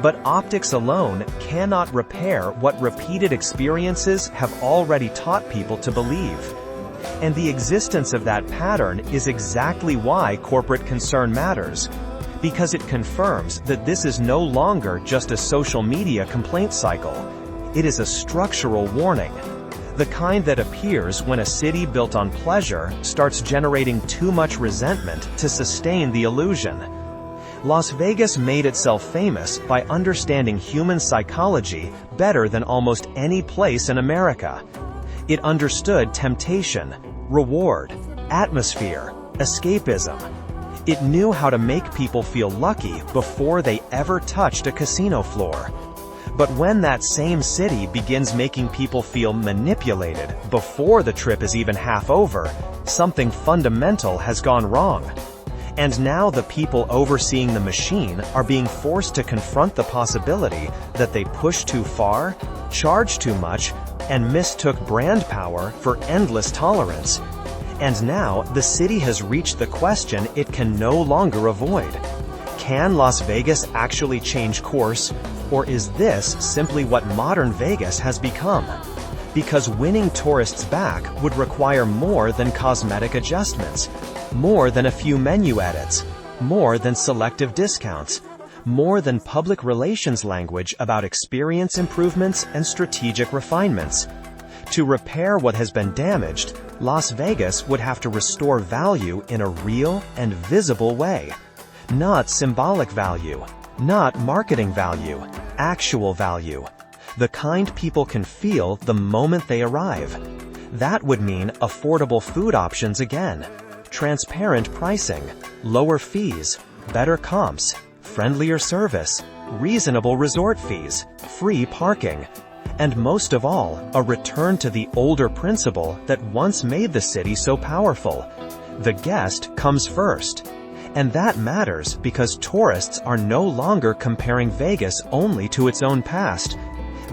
But optics alone cannot repair what repeated experiences have already taught people to believe. And the existence of that pattern is exactly why corporate concern matters. Because it confirms that this is no longer just a social media complaint cycle. It is a structural warning. The kind that appears when a city built on pleasure starts generating too much resentment to sustain the illusion. Las Vegas made itself famous by understanding human psychology better than almost any place in America. It understood temptation, reward, atmosphere, escapism. It knew how to make people feel lucky before they ever touched a casino floor. But when that same city begins making people feel manipulated before the trip is even half over, something fundamental has gone wrong. And now the people overseeing the machine are being forced to confront the possibility that they pushed too far, charged too much, and mistook brand power for endless tolerance. And now, the city has reached the question it can no longer avoid. Can Las Vegas actually change course, or is this simply what modern Vegas has become? Because winning tourists back would require more than cosmetic adjustments, more than a few menu edits, more than selective discounts, more than public relations language about experience improvements and strategic refinements. To repair what has been damaged, Las Vegas would have to restore value in a real and visible way. Not symbolic value, not marketing value, actual value. The kind people can feel the moment they arrive. That would mean affordable food options again, transparent pricing, lower fees, better comps, friendlier service, reasonable resort fees, free parking. And most of all, a return to the older principle that once made the city so powerful. The guest comes first. And that matters because tourists are no longer comparing Vegas only to its own past.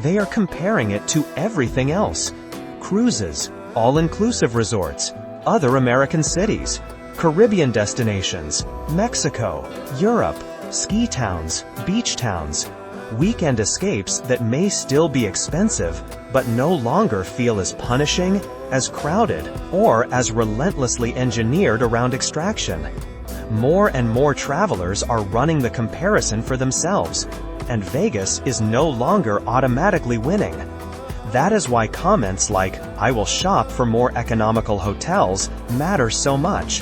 They are comparing it to everything else. Cruises, all-inclusive resorts, other American cities, Caribbean destinations, Mexico, Europe, ski towns, beach towns, weekend escapes that may still be expensive, but no longer feel as punishing, as crowded, or as relentlessly engineered around extraction. More and more travelers are running the comparison for themselves, and Vegas is no longer automatically winning. That is why comments like, "I will shop for more economical hotels," matter so much.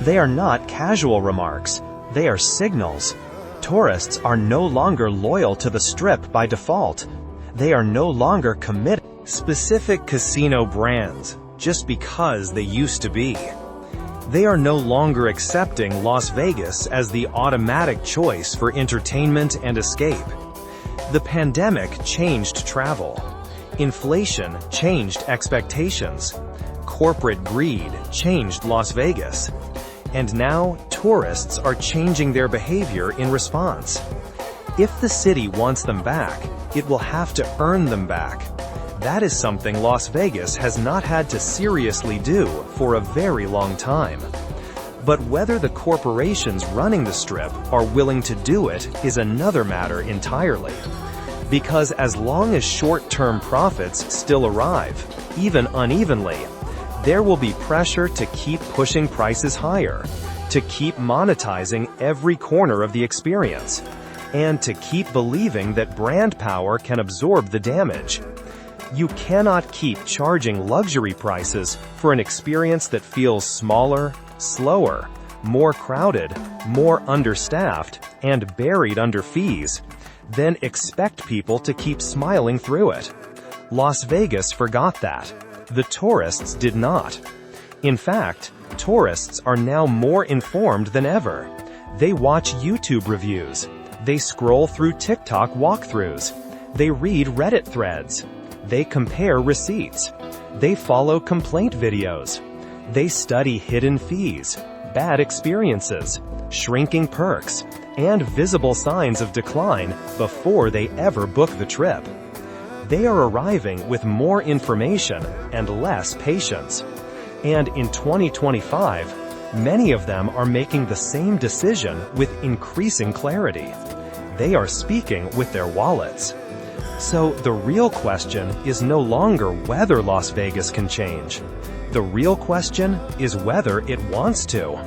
They are not casual remarks, they are signals. Tourists are no longer loyal to the Strip by default. They are no longer committed to specific casino brands just because they used to be. They are no longer accepting Las Vegas as the automatic choice for entertainment and escape. The pandemic changed travel. Inflation changed expectations. Corporate greed changed Las Vegas. And now, tourists are changing their behavior in response. If the city wants them back, it will have to earn them back. That is something Las Vegas has not had to seriously do for a very long time. But whether the corporations running the Strip are willing to do it is another matter entirely. Because as long as short-term profits still arrive, even unevenly, there will be pressure to keep pushing prices higher, to keep monetizing every corner of the experience, and to keep believing that brand power can absorb the damage. You cannot keep charging luxury prices for an experience that feels smaller, slower, more crowded, more understaffed, and buried under fees, then expect people to keep smiling through it. Las Vegas forgot that. The tourists did not. In fact, tourists are now more informed than ever. They watch YouTube reviews. They scroll through TikTok walkthroughs. They read Reddit threads. They compare receipts. They follow complaint videos. They study hidden fees, bad experiences, shrinking perks, and visible signs of decline before they ever book the trip. They are arriving with more information and less patience. And in 2025, many of them are making the same decision with increasing clarity. They are speaking with their wallets. So the real question is no longer whether Las Vegas can change. The real question is whether it wants to.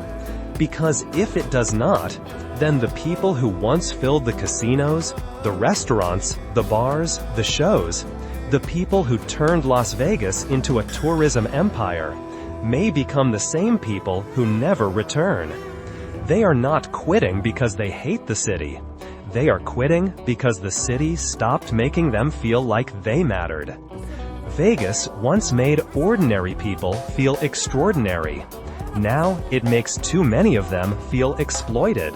Because if it does not, then the people who once filled the casinos, the restaurants, the bars, the shows, the people who turned Las Vegas into a tourism empire, may become the same people who never return. They are not quitting because they hate the city. They are quitting because the city stopped making them feel like they mattered. Vegas once made ordinary people feel extraordinary. Now it makes too many of them feel exploited.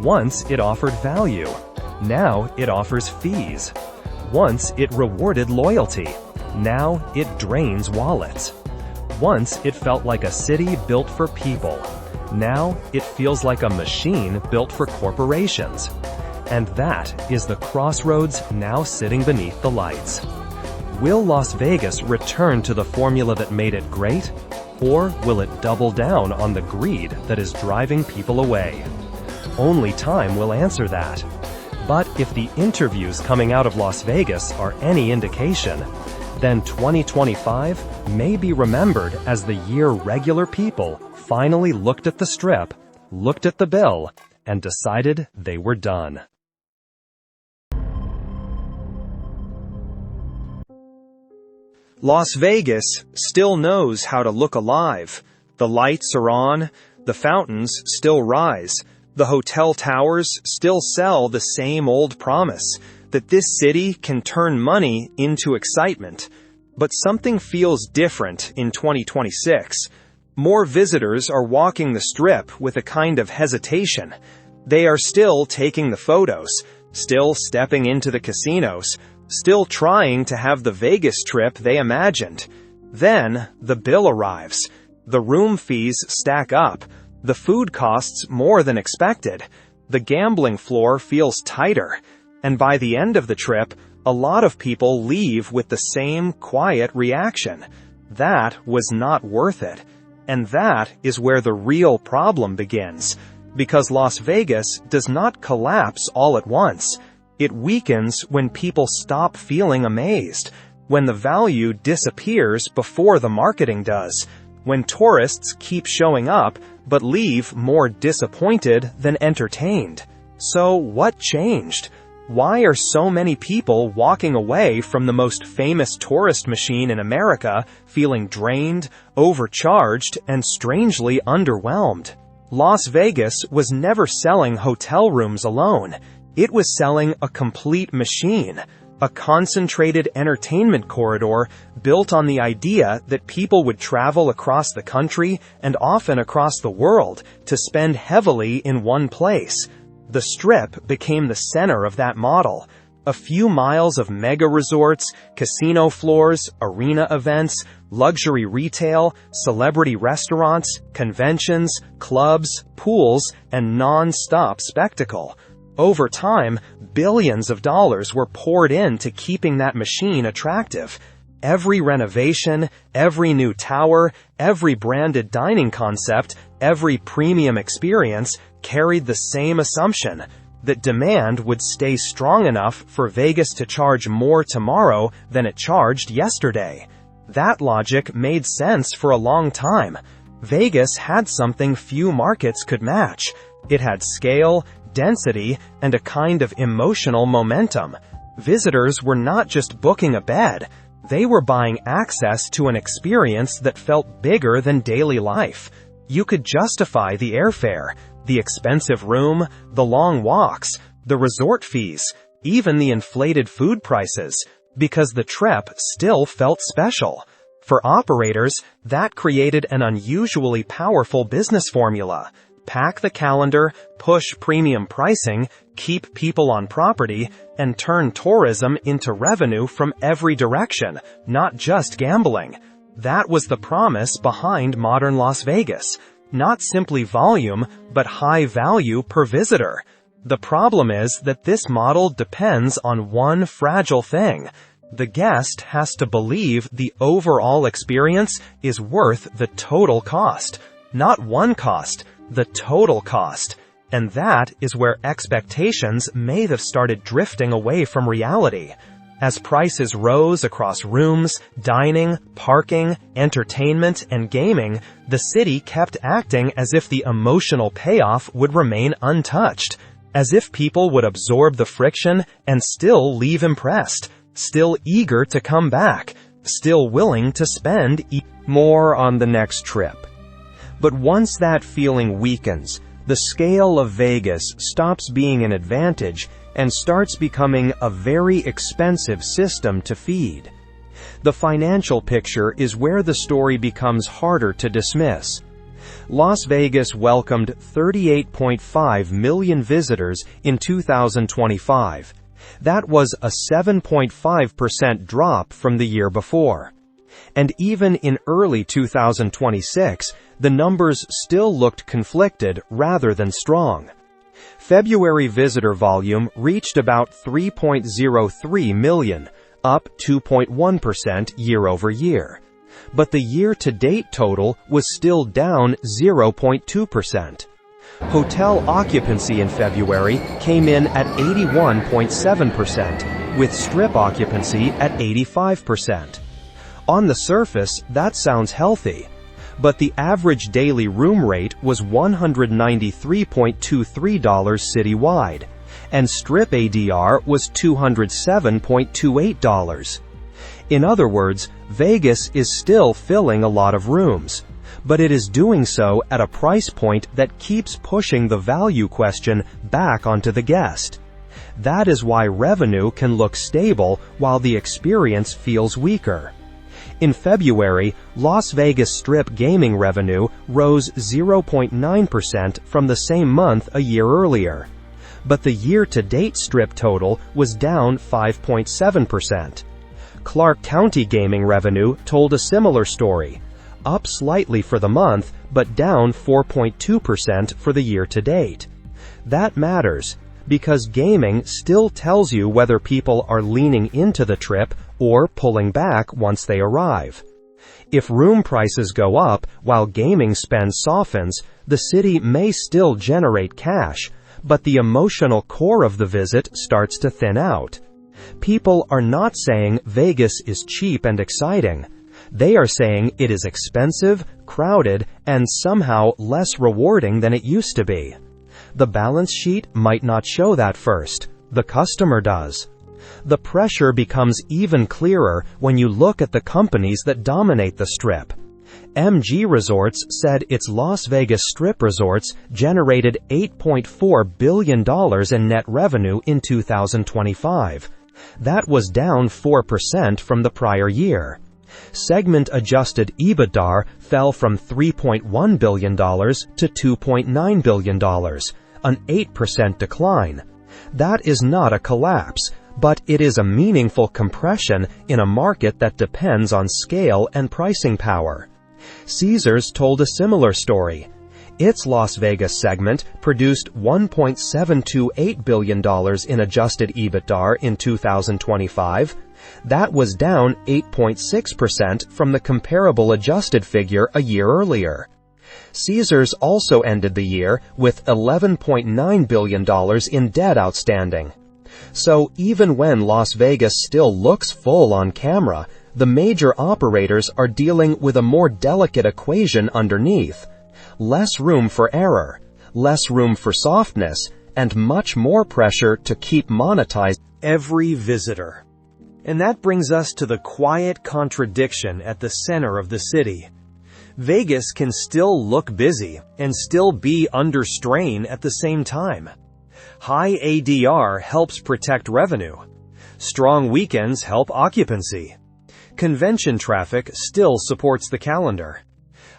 Once it offered value. Now it offers fees. Once it rewarded loyalty. Now it drains wallets. Once it felt like a city built for people. Now it feels like a machine built for corporations. And that is the crossroads now sitting beneath the lights. Will Las Vegas return to the formula that made it great? Or will it double down on the greed that is driving people away? Only time will answer that. But if the interviews coming out of Las Vegas are any indication, then 2025 may be remembered as the year regular people finally looked at the Strip, looked at the bill, and decided they were done. Las Vegas still knows how to look alive. The lights are on, the fountains still rise, the hotel towers still sell the same old promise that this city can turn money into excitement. But something feels different in 2026. More visitors are walking the Strip with a kind of hesitation. They are still taking the photos, still stepping into the casinos, still trying to have the Vegas trip they imagined. Then, the bill arrives. The room fees stack up. The food costs more than expected. The gambling floor feels tighter. And by the end of the trip, a lot of people leave with the same quiet reaction. That was not worth it. And that is where the real problem begins. Because Las Vegas does not collapse all at once. It weakens when people stop feeling amazed, when the value disappears before the marketing does, when tourists keep showing up but leave more disappointed than entertained. So what changed? Why are so many people walking away from the most famous tourist machine in America feeling drained, overcharged, and strangely underwhelmed? Las Vegas was never selling hotel rooms alone. It was selling a complete machine, a concentrated entertainment corridor built on the idea that people would travel across the country and often across the world to spend heavily in one place. The Strip became the center of that model. A few miles of mega resorts, casino floors, arena events, luxury retail, celebrity restaurants, conventions, clubs, pools, and non-stop spectacle. Over time, billions of dollars were poured into keeping that machine attractive. Every renovation, every new tower, every branded dining concept, every premium experience carried the same assumption that demand would stay strong enough for Vegas to charge more tomorrow than it charged yesterday. That logic made sense for a long time. Vegas had something few markets could match. It had scale, density, and a kind of emotional momentum. Visitors were not just booking a bed. They were buying access to an experience that felt bigger than daily life. You could justify the airfare, the expensive room, the long walks, the resort fees, even the inflated food prices, because the trip still felt special. For operators, that created an unusually powerful business formula. Pack the calendar, push premium pricing, keep people on property, and turn tourism into revenue from every direction, not just gambling. That was the promise behind modern Las Vegas. Not simply volume, but high value per visitor. The problem is that this model depends on one fragile thing. The guest has to believe the overall experience is worth the total cost. Not one cost, the total cost. And that is where expectations may have started drifting away from reality. As prices rose across rooms, dining, parking, entertainment, and gaming, the city kept acting as if the emotional payoff would remain untouched. As if people would absorb the friction and still leave impressed, still eager to come back, still willing to spend more on the next trip. But once that feeling weakens, the scale of Vegas stops being an advantage and starts becoming a very expensive system to feed. The financial picture is where the story becomes harder to dismiss. Las Vegas welcomed 38.5 million visitors in 2025. That was a 7.5% drop from the year before. And even in early 2026, the numbers still looked conflicted rather than strong. February visitor volume reached about 3.03 million, up 2.1% year-over-year. But the year-to-date total was still down 0.2%. Hotel occupancy in February came in at 81.7%, with strip occupancy at 85%. On the surface, that sounds healthy. But the average daily room rate was $193.23 citywide, and strip ADR was $207.28. In other words, Vegas is still filling a lot of rooms, but it is doing so at a price point that keeps pushing the value question back onto the guest. That is why revenue can look stable while the experience feels weaker. In February, Las Vegas Strip gaming revenue rose 0.9% from the same month a year earlier. But the year-to-date Strip total was down 5.7%. Clark County gaming revenue told a similar story, up slightly for the month, but down 4.2% for the year-to-date. That matters, because gaming still tells you whether people are leaning into the trip or pulling back once they arrive. If room prices go up while gaming spend softens, the city may still generate cash, but the emotional core of the visit starts to thin out. People are not saying Vegas is cheap and exciting. They are saying it is expensive, crowded, and somehow less rewarding than it used to be. The balance sheet might not show that first. The customer does. The pressure becomes even clearer when you look at the companies that dominate the Strip. MG Resorts said its Las Vegas Strip resorts generated $8.4 billion in net revenue in 2025. That was down 4% from the prior year. Segment-adjusted EBITDA fell from $3.1 billion to $2.9 billion, an 8% decline. That is not a collapse, but it is a meaningful compression in a market that depends on scale and pricing power. Caesars told a similar story. Its Las Vegas segment produced $1.728 billion in adjusted EBITDA in 2025. That was down 8.6% from the comparable adjusted figure a year earlier. Caesars also ended the year with $11.9 billion in debt outstanding. So even when Las Vegas still looks full on camera, the major operators are dealing with a more delicate equation underneath. Less room for error, less room for softness, and much more pressure to keep monetizing every visitor. And that brings us to the quiet contradiction at the center of the city. Vegas can still look busy and still be under strain at the same time. High ADR helps protect revenue. Strong weekends help occupancy. Convention traffic still supports the calendar.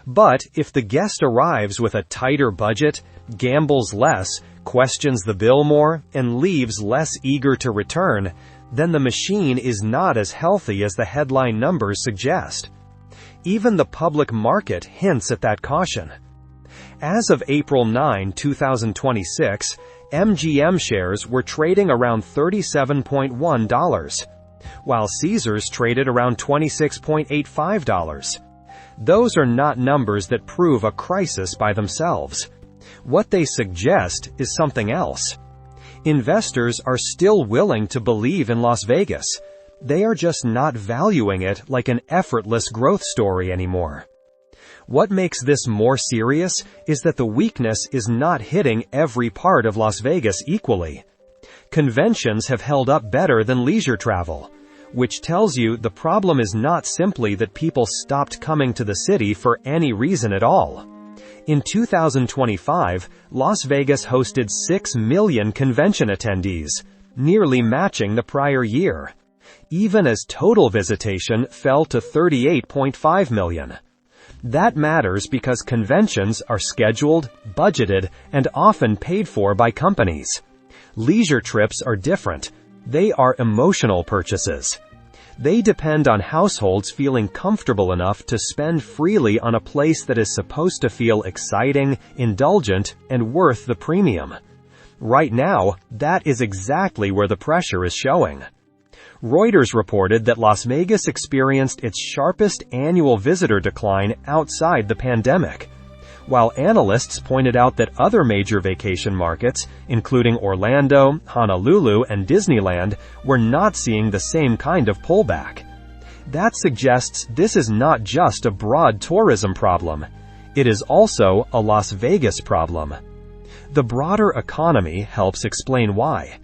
But if the guest arrives with a tighter budget, gambles less, questions the bill more, and leaves less eager to return, then the machine is not as healthy as the headline numbers suggest. Even the public market hints at that caution. As of April 9, 2026, MGM shares were trading around $37.1, while Caesars traded around $26.85. Those are not numbers that prove a crisis by themselves. What they suggest is something else. Investors are still willing to believe in Las Vegas. They are just not valuing it like an effortless growth story anymore. What makes this more serious is that the weakness is not hitting every part of Las Vegas equally. Conventions have held up better than leisure travel, which tells you the problem is not simply that people stopped coming to the city for any reason at all. In 2025, Las Vegas hosted 6 million convention attendees, nearly matching the prior year, even as total visitation fell to 38.5 million. That matters because conventions are scheduled, budgeted, and often paid for by companies. Leisure trips are different. They are emotional purchases. They depend on households feeling comfortable enough to spend freely on a place that is supposed to feel exciting, indulgent, and worth the premium. Right now, that is exactly where the pressure is showing. Reuters reported that Las Vegas experienced its sharpest annual visitor decline outside the pandemic, while analysts pointed out that other major vacation markets, including Orlando, Honolulu, and Disneyland, were not seeing the same kind of pullback. That suggests this is not just a broad tourism problem. It is also a Las Vegas problem. The broader economy helps explain why.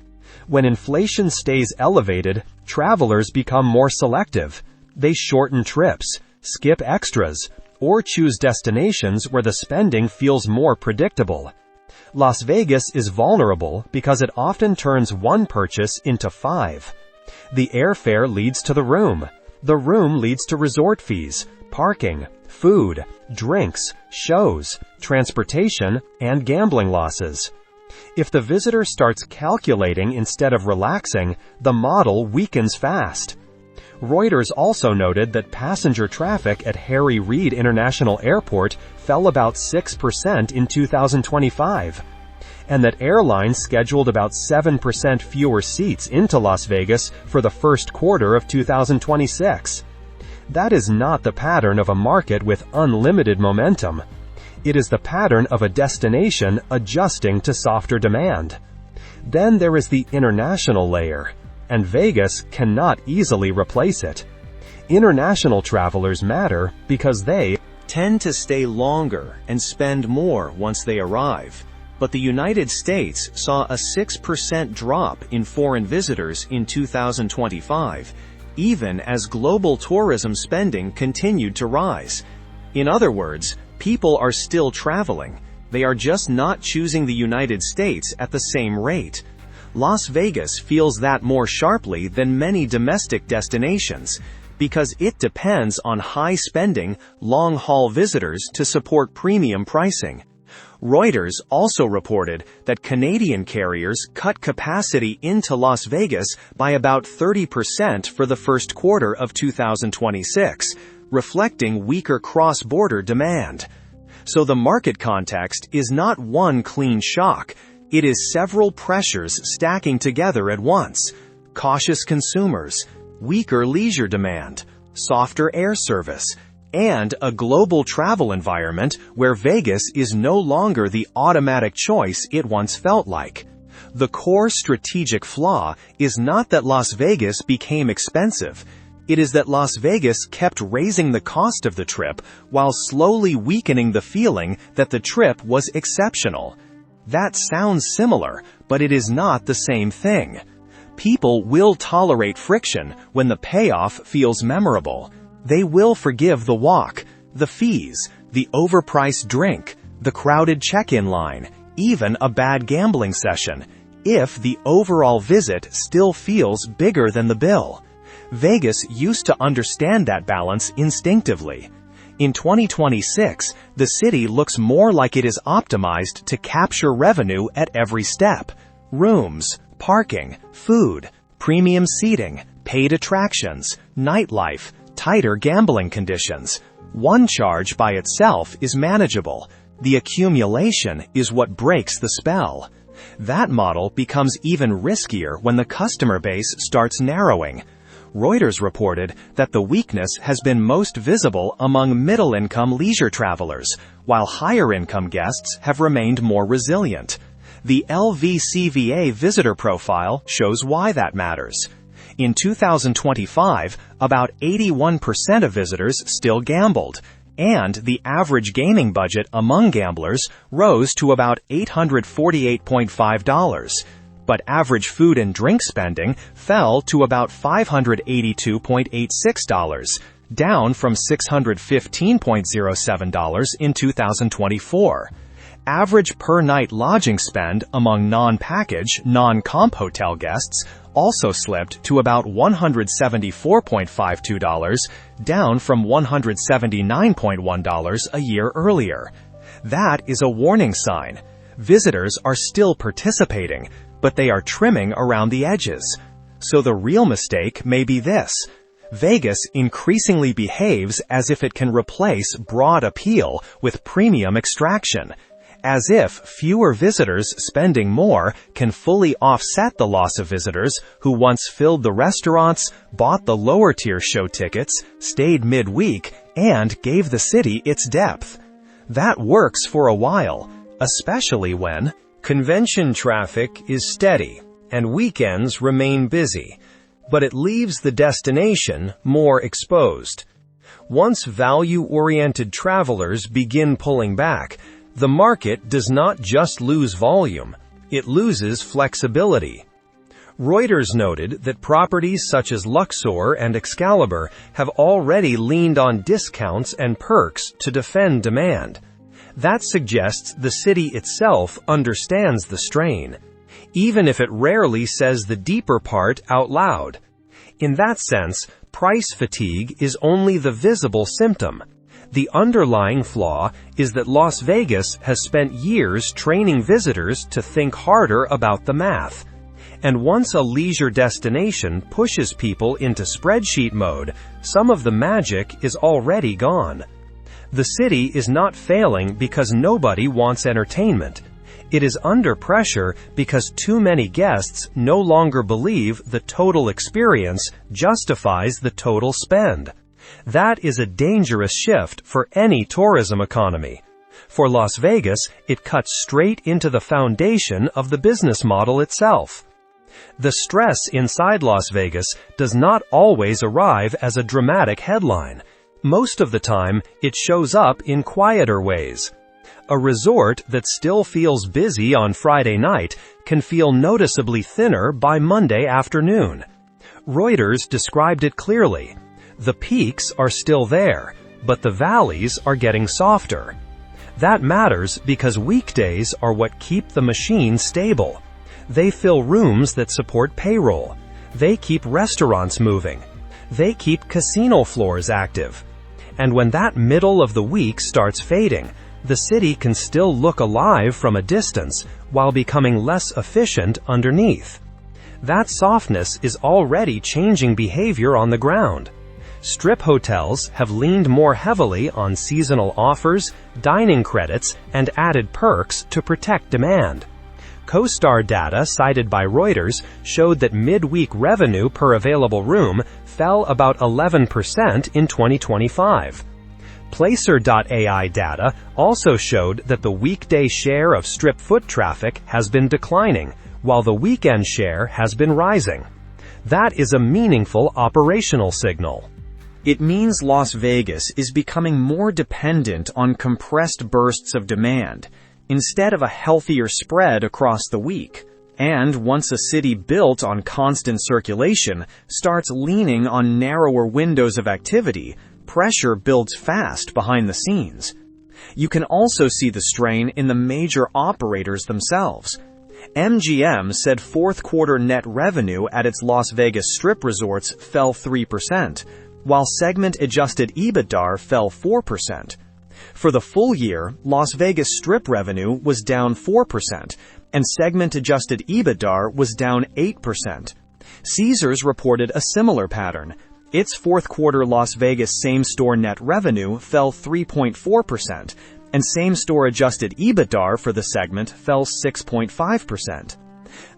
When inflation stays elevated, travelers become more selective. They shorten trips, skip extras, or choose destinations where the spending feels more predictable. Las Vegas is vulnerable because it often turns one purchase into 5. The airfare leads to the room leads to resort fees, parking, food, drinks, shows, transportation, and gambling losses. If the visitor starts calculating instead of relaxing, the model weakens fast. Reuters also noted that passenger traffic at Harry Reid International Airport fell about 6% in 2025, and that airlines scheduled about 7% fewer seats into Las Vegas for the first quarter of 2026. That is not the pattern of a market with unlimited momentum. It is the pattern of a destination adjusting to softer demand. Then there is the international layer, and Vegas cannot easily replace it. International travelers matter because they tend to stay longer and spend more once they arrive. But the United States saw a 6% drop in foreign visitors in 2025, even as global tourism spending continued to rise. In other words, people are still traveling. They are just not choosing the United States at the same rate. Las Vegas feels that more sharply than many domestic destinations, because it depends on high-spending, long-haul visitors to support premium pricing. Reuters also reported that Canadian carriers cut capacity into Las Vegas by about 30% for the first quarter of 2026, reflecting weaker cross-border demand. So the market context is not one clean shock. It is several pressures stacking together at once. Cautious consumers, weaker leisure demand, softer air service, and a global travel environment where Vegas is no longer the automatic choice it once felt like. The core strategic flaw is not that Las Vegas became expensive. It is that Las Vegas kept raising the cost of the trip while slowly weakening the feeling that the trip was exceptional. That sounds similar, but it is not the same thing. People will tolerate friction when the payoff feels memorable. They will forgive the walk, the fees, the overpriced drink, the crowded check-in line, even a bad gambling session, if the overall visit still feels bigger than the bill. Vegas used to understand that balance instinctively. In 2026, the city looks more like it is optimized to capture revenue at every step. Rooms, parking, food, premium seating, paid attractions, nightlife, tighter gambling conditions. One charge by itself is manageable. The accumulation is what breaks the spell. That model becomes even riskier when the customer base starts narrowing. Reuters reported that the weakness has been most visible among middle-income leisure travelers, while higher-income guests have remained more resilient. The LVCVA visitor profile shows why that matters. In 2025, about 81% of visitors still gambled, and the average gaming budget among gamblers rose to about $848.5. But average food and drink spending fell to about $582.86, down from $615.07 in 2024. Average per-night lodging spend among non-package, non-comp hotel guests also slipped to about $174.52, down from $179.1 a year earlier. That is a warning sign. Visitors are still participating, but they are trimming around the edges. So the real mistake may be this. Vegas increasingly behaves as if it can replace broad appeal with premium extraction, as if fewer visitors spending more can fully offset the loss of visitors who once filled the restaurants, bought the lower-tier show tickets, stayed midweek, and gave the city its depth. That works for a while, especially when convention traffic is steady and weekends remain busy, but it leaves the destination more exposed. Once value-oriented travelers begin pulling back, the market does not just lose volume, it loses flexibility. Reuters noted that properties such as Luxor and Excalibur have already leaned on discounts and perks to defend demand. That suggests the city itself understands the strain, even if it rarely says the deeper part out loud. In that sense, price fatigue is only the visible symptom. The underlying flaw is that Las Vegas has spent years training visitors to think harder about the math. And once a leisure destination pushes people into spreadsheet mode, some of the magic is already gone. The city is not failing because nobody wants entertainment. It is under pressure because too many guests no longer believe the total experience justifies the total spend. That is a dangerous shift for any tourism economy. For Las Vegas, it cuts straight into the foundation of the business model itself. The stress inside Las Vegas does not always arrive as a dramatic headline. Most of the time, it shows up in quieter ways. A resort that still feels busy on Friday night can feel noticeably thinner by Monday afternoon. Reuters described it clearly. The peaks are still there, but the valleys are getting softer. That matters because weekdays are what keep the machine stable. They fill rooms that support payroll. They keep restaurants moving. They keep casino floors active. And when that middle of the week starts fading, the city can still look alive from a distance while becoming less efficient underneath. That softness is already changing behavior on the ground. Strip hotels have leaned more heavily on seasonal offers, dining credits, and added perks to protect demand. CoStar data cited by Reuters showed that midweek revenue per available room fell about 11% in 2025. Placer.ai data also showed that the weekday share of Strip foot traffic has been declining, while the weekend share has been rising. That is a meaningful operational signal. It means Las Vegas is becoming more dependent on compressed bursts of demand, instead of a healthier spread across the week. And once a city built on constant circulation starts leaning on narrower windows of activity, pressure builds fast behind the scenes. You can also see the strain in the major operators themselves. MGM said fourth quarter net revenue at its Las Vegas Strip resorts fell 3%, while segment-adjusted EBITDA fell 4%. For the full year, Las Vegas Strip revenue was down 4%, and segment-adjusted EBITDA was down 8%. Caesars reported a similar pattern. Its fourth quarter Las Vegas same-store net revenue fell 3.4%, and same-store adjusted EBITDA for the segment fell 6.5%.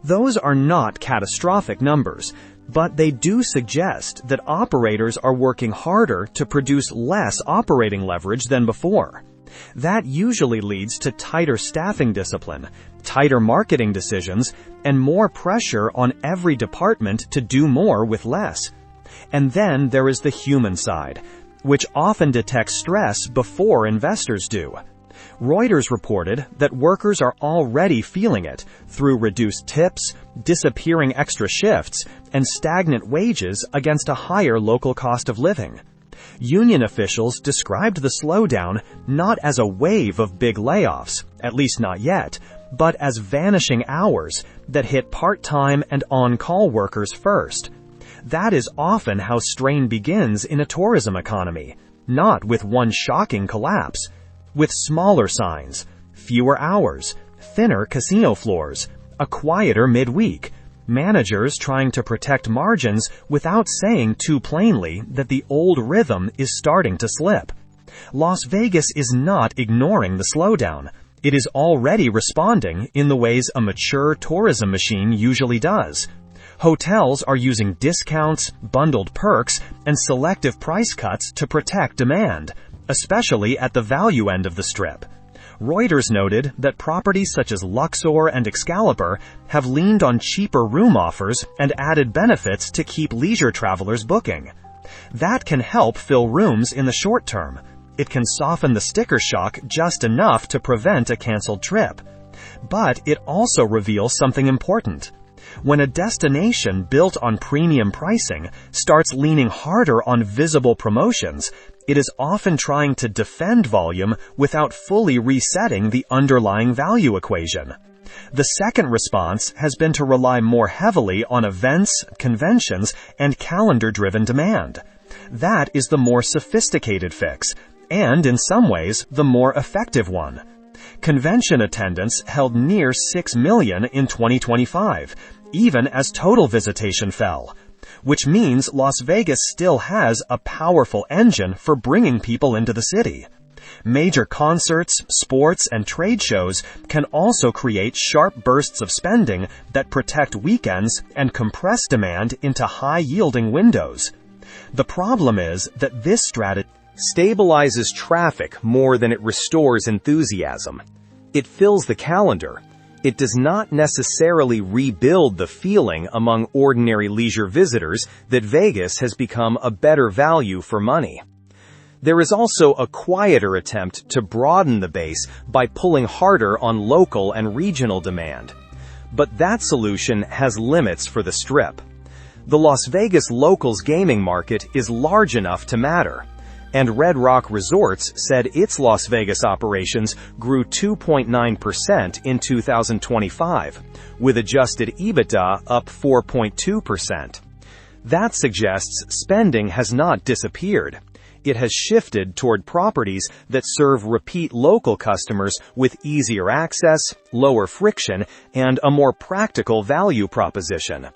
Those are not catastrophic numbers, but they do suggest that operators are working harder to produce less operating leverage than before. That usually leads to tighter staffing discipline, tighter marketing decisions, and more pressure on every department to do more with less. And then there is the human side, which often detects stress before investors do. Reuters reported that workers are already feeling it through reduced tips, disappearing extra shifts, and stagnant wages against a higher local cost of living. Union officials described the slowdown not as a wave of big layoffs, at least not yet, but as vanishing hours that hit part-time and on-call workers first. That is often how strain begins in a tourism economy, not with one shocking collapse. With smaller signs, fewer hours, thinner casino floors, a quieter midweek, managers trying to protect margins without saying too plainly that the old rhythm is starting to slip. Las Vegas is not ignoring the slowdown. It is already responding in the ways a mature tourism machine usually does. Hotels are using discounts, bundled perks, and selective price cuts to protect demand, especially at the value end of the Strip. Reuters noted that properties such as Luxor and Excalibur have leaned on cheaper room offers and added benefits to keep leisure travelers booking. That can help fill rooms in the short term. It can soften the sticker shock just enough to prevent a canceled trip. But it also reveals something important. When a destination built on premium pricing starts leaning harder on visible promotions, it is often trying to defend volume without fully resetting the underlying value equation. The second response has been to rely more heavily on events, conventions, and calendar-driven demand. That is the more sophisticated fix, and in some ways, the more effective one. Convention attendance held near 6 million in 2025, even as total visitation fell, which means Las Vegas still has a powerful engine for bringing people into the city. Major concerts, sports, and trade shows can also create sharp bursts of spending that protect weekends and compress demand into high-yielding windows. The problem is that this strategy Stabilizes traffic more than it restores enthusiasm. It fills the calendar. It does not necessarily rebuild the feeling among ordinary leisure visitors that Vegas has become a better value for money. There is also a quieter attempt to broaden the base by pulling harder on local and regional demand. But that solution has limits for the Strip. The Las Vegas locals gaming market is large enough to matter, and Red Rock Resorts said its Las Vegas operations grew 2.9% in 2025, with adjusted EBITDA up 4.2%. That suggests spending has not disappeared. It has shifted toward properties that serve repeat local customers with easier access, lower friction, and a more practical value proposition.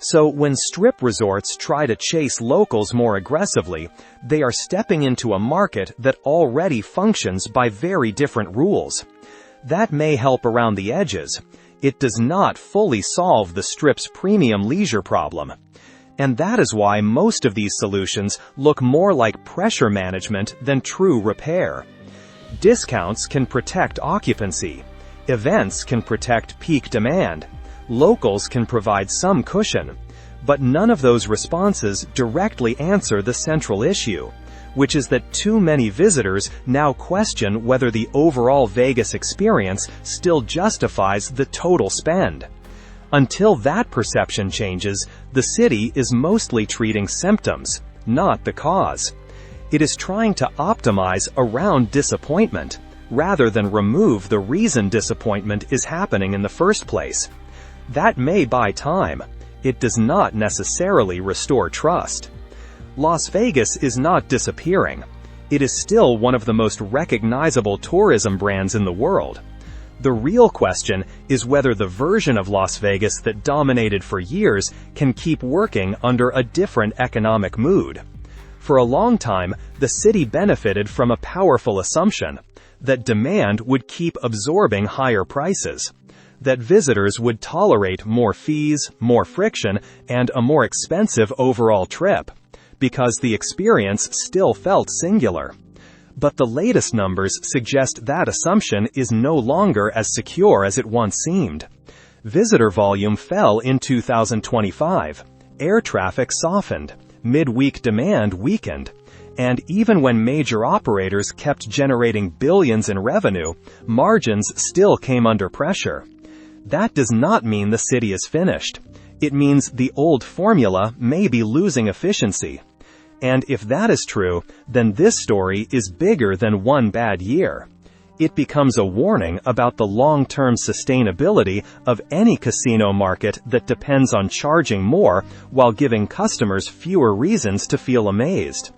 So when strip resorts try to chase locals more aggressively, they are stepping into a market that already functions by very different rules. That may help around the edges. It does not fully solve the strip's premium leisure problem. And that is why most of these solutions look more like pressure management than true repair. Discounts can protect occupancy. Events can protect peak demand. Locals can provide some cushion. But none of those responses directly answer the central issue, which is that too many visitors now question whether the overall Vegas experience still justifies the total spend. Until that perception changes, the city is mostly treating symptoms, not the cause. It is trying to optimize around disappointment, rather than remove the reason disappointment is happening in the first place. That may buy time. It does not necessarily restore trust. Las Vegas is not disappearing. It is still one of the most recognizable tourism brands in the world. The real question is whether the version of Las Vegas that dominated for years can keep working under a different economic mood. For a long time, the city benefited from a powerful assumption that demand would keep absorbing higher prices, that visitors would tolerate more fees, more friction, and a more expensive overall trip, because the experience still felt singular. But the latest numbers suggest that assumption is no longer as secure as it once seemed. Visitor volume fell in 2025. Air traffic softened. Midweek demand weakened. And even when major operators kept generating billions in revenue, margins still came under pressure. That does not mean the city is finished. It means the old formula may be losing efficiency. And if that is true, then this story is bigger than one bad year. It becomes a warning about the long-term sustainability of any casino market that depends on charging more while giving customers fewer reasons to feel amazed.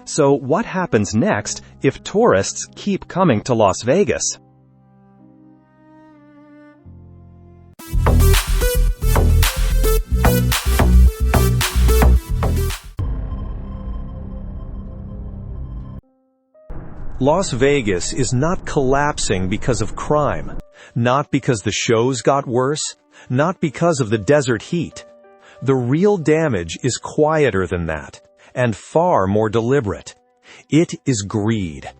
So what happens next if tourists keep coming to Las Vegas? Las Vegas is not collapsing because of crime, not because the shows got worse, not because of the desert heat. The real damage is quieter than that, and far more deliberate. It is greed.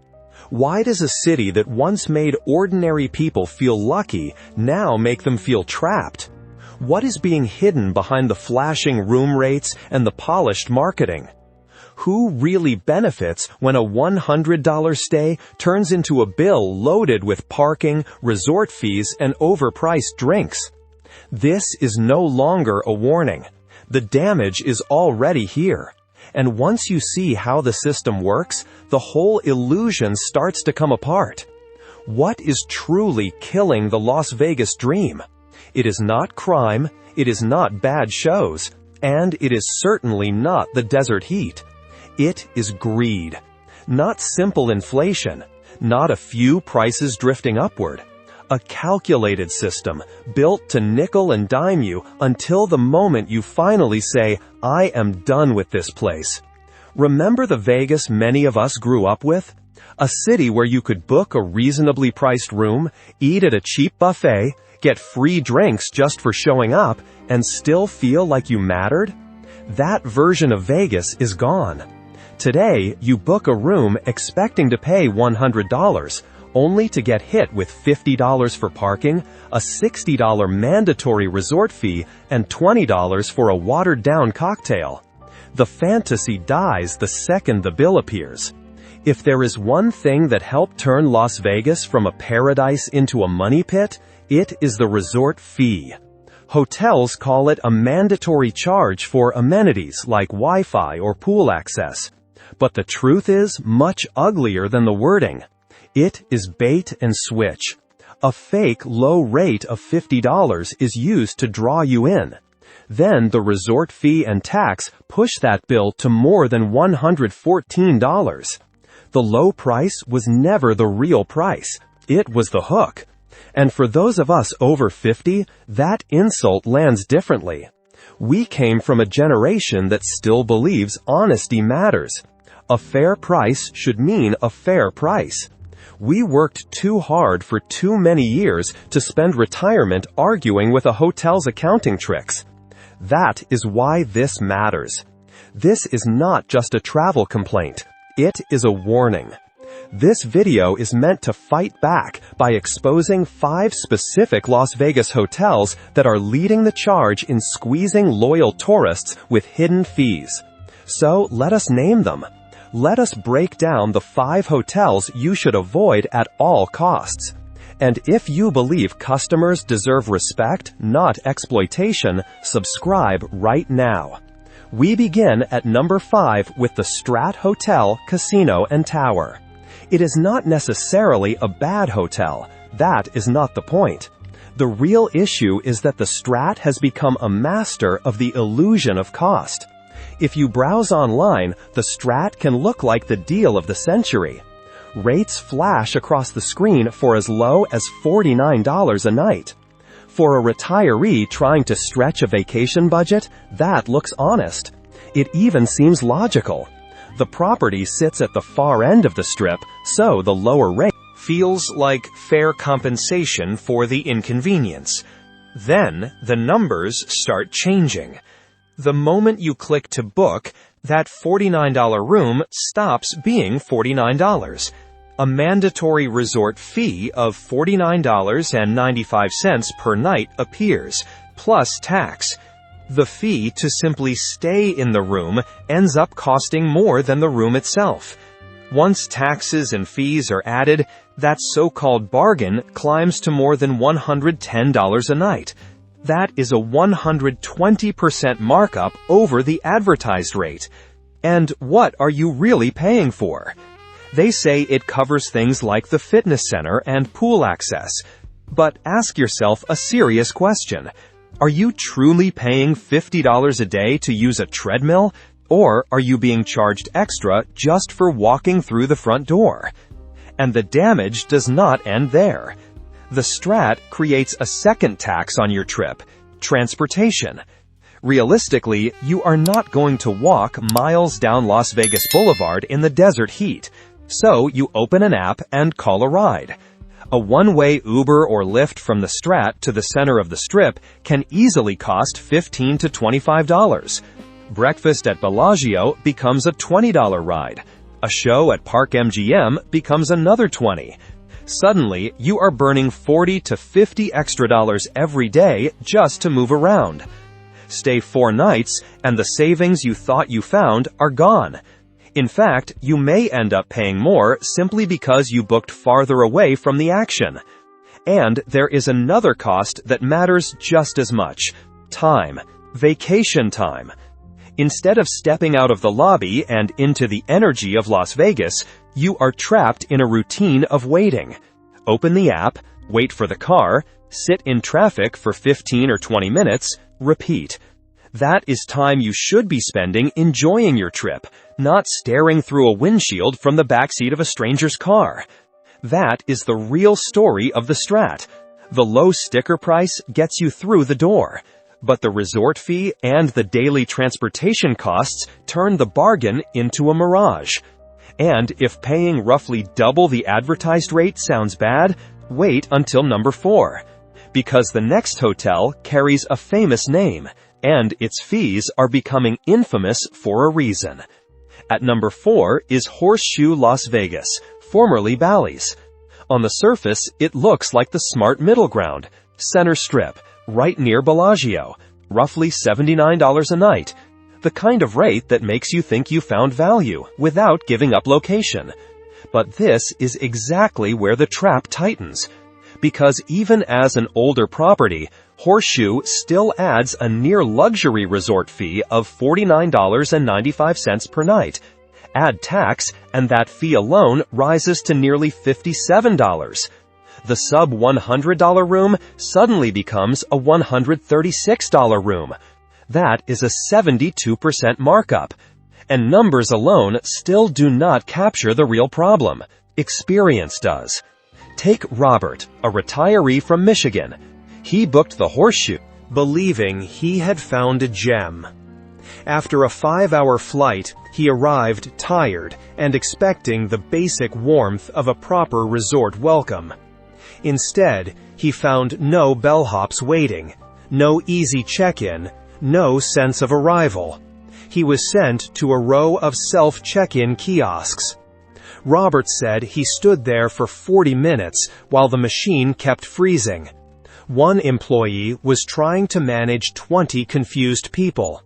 Why does a city that once made ordinary people feel lucky now make them feel trapped? What is being hidden behind the flashing room rates and the polished marketing? Who really benefits when a $100 stay turns into a bill loaded with parking, resort fees, and overpriced drinks? This is no longer a warning. The damage is already here. And once you see how the system works, the whole illusion starts to come apart. What is truly killing the Las Vegas dream? It is not crime, it is not bad shows, and it is certainly not the desert heat. It is greed. Not simple inflation, not a few prices drifting upward. A calculated system built to nickel and dime you until the moment you finally say, I am done with this place. Remember the Vegas many of us grew up with? A city where you could book a reasonably priced room, eat at a cheap buffet, get free drinks just for showing up, and still feel like you mattered? That version of Vegas is gone. Today, you book a room expecting to pay $100, only to get hit with $50 for parking, a $60 mandatory resort fee, and $20 for a watered-down cocktail. The fantasy dies the second the bill appears. If there is one thing that helped turn Las Vegas from a paradise into a money pit, it is the resort fee. Hotels call it a mandatory charge for amenities like Wi-Fi or pool access. But the truth is much uglier than the wording. It is bait and switch. A fake low rate of $50 is used to draw you in. Then the resort fee and tax push that bill to more than $114. The low price was never the real price. It was the hook. And for those of us over 50, that insult lands differently. We came from a generation that still believes honesty matters. A fair price should mean a fair price. We worked too hard for too many years to spend retirement arguing with a hotel's accounting tricks. That is why this matters. This is not just a travel complaint. It is a warning. This video is meant to fight back by exposing 5 specific Las Vegas hotels that are leading the charge in squeezing loyal tourists with hidden fees. So let us name them. Let us break down the 5 hotels you should avoid at all costs. And if you believe customers deserve respect, not exploitation, subscribe right now. We begin at number 5 with the Strat Hotel, Casino and Tower. It is not necessarily a bad hotel. That is not the point. The real issue is that the Strat has become a master of the illusion of cost. If you browse online, the Strat can look like the deal of the century. Rates flash across the screen for as low as $49 a night. For a retiree trying to stretch a vacation budget, that looks honest. It even seems logical. The property sits at the far end of the strip, so the lower rate feels like fair compensation for the inconvenience. Then, the numbers start changing. The moment you click to book, that $49 room stops being $49. A mandatory resort fee of $49.95 per night appears, plus tax. The fee to simply stay in the room ends up costing more than the room itself. Once taxes and fees are added, that so-called bargain climbs to more than $110 a night. That is a 120% markup over the advertised rate. And what are you really paying for? They say it covers things like the fitness center and pool access. But ask yourself a serious question. Are you truly paying $50 a day to use a treadmill? Or are you being charged extra just for walking through the front door? And the damage does not end there. The Strat creates a second tax on your trip: transportation. Realistically, you are not going to walk miles down Las Vegas Boulevard in the desert heat. So you open an app and call a ride. A one-way Uber or Lyft from the Strat to the center of the Strip can easily cost $15 to $25. Breakfast at Bellagio becomes a $20 ride. A show at Park MGM becomes another $20. Suddenly, you are burning $40 to $50 extra every day just to move around. Stay 4 nights, and the savings you thought you found are gone. In fact, you may end up paying more simply because you booked farther away from the action. And there is another cost that matters just as much: time. Vacation time. Instead of stepping out of the lobby and into the energy of Las Vegas, you are trapped in a routine of waiting. Open the app, wait for the car, sit in traffic for 15 or 20 minutes, repeat. That is time you should be spending enjoying your trip, not staring through a windshield from the backseat of a stranger's car. That is the real story of the Strat. The low sticker price gets you through the door, but the resort fee and the daily transportation costs turn the bargain into a mirage. And if paying roughly double the advertised rate sounds bad, wait until number 4. Because the next hotel carries a famous name, and its fees are becoming infamous for a reason. At number 4 is Horseshoe Las Vegas, formerly Bally's. On the surface, it looks like the smart middle ground. Center Strip, right near Bellagio, roughly $79 a night. The kind of rate that makes you think you found value without giving up location. But this is exactly where the trap tightens. Because even as an older property, Horseshoe still adds a near-luxury resort fee of $49.95 per night. Add tax, and that fee alone rises to nearly $57. The sub-$100 room suddenly becomes a $136 room. That is a 72% markup. And numbers alone still do not capture the real problem. Experience does. Take Robert, a retiree from Michigan. He booked the Horseshoe, believing he had found a gem. After a 5-hour flight, he arrived tired and expecting the basic warmth of a proper resort welcome. Instead, he found no bellhops waiting, no easy check-in, no sense of arrival. He was sent to a row of self-check-in kiosks. Robert said he stood there for 40 minutes while the machine kept freezing. One employee was trying to manage 20 confused people.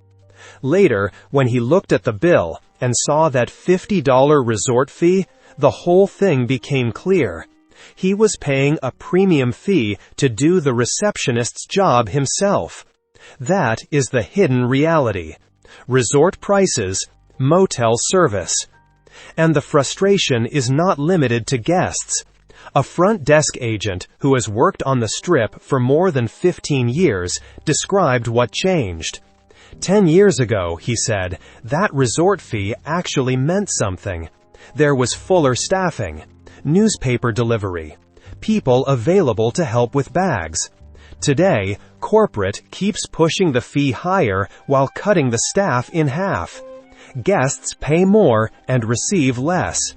Later, when he looked at the bill and saw that $50 resort fee, the whole thing became clear. He was paying a premium fee to do the receptionist's job himself. That is the hidden reality. Resort prices, motel service. And the frustration is not limited to guests. A front desk agent who has worked on the Strip for more than 15 years described what changed. 10 years ago, he said, that resort fee actually meant something. There was fuller staffing, newspaper delivery, people available to help with bags. Today, corporate keeps pushing the fee higher while cutting the staff in half. Guests pay more and receive less.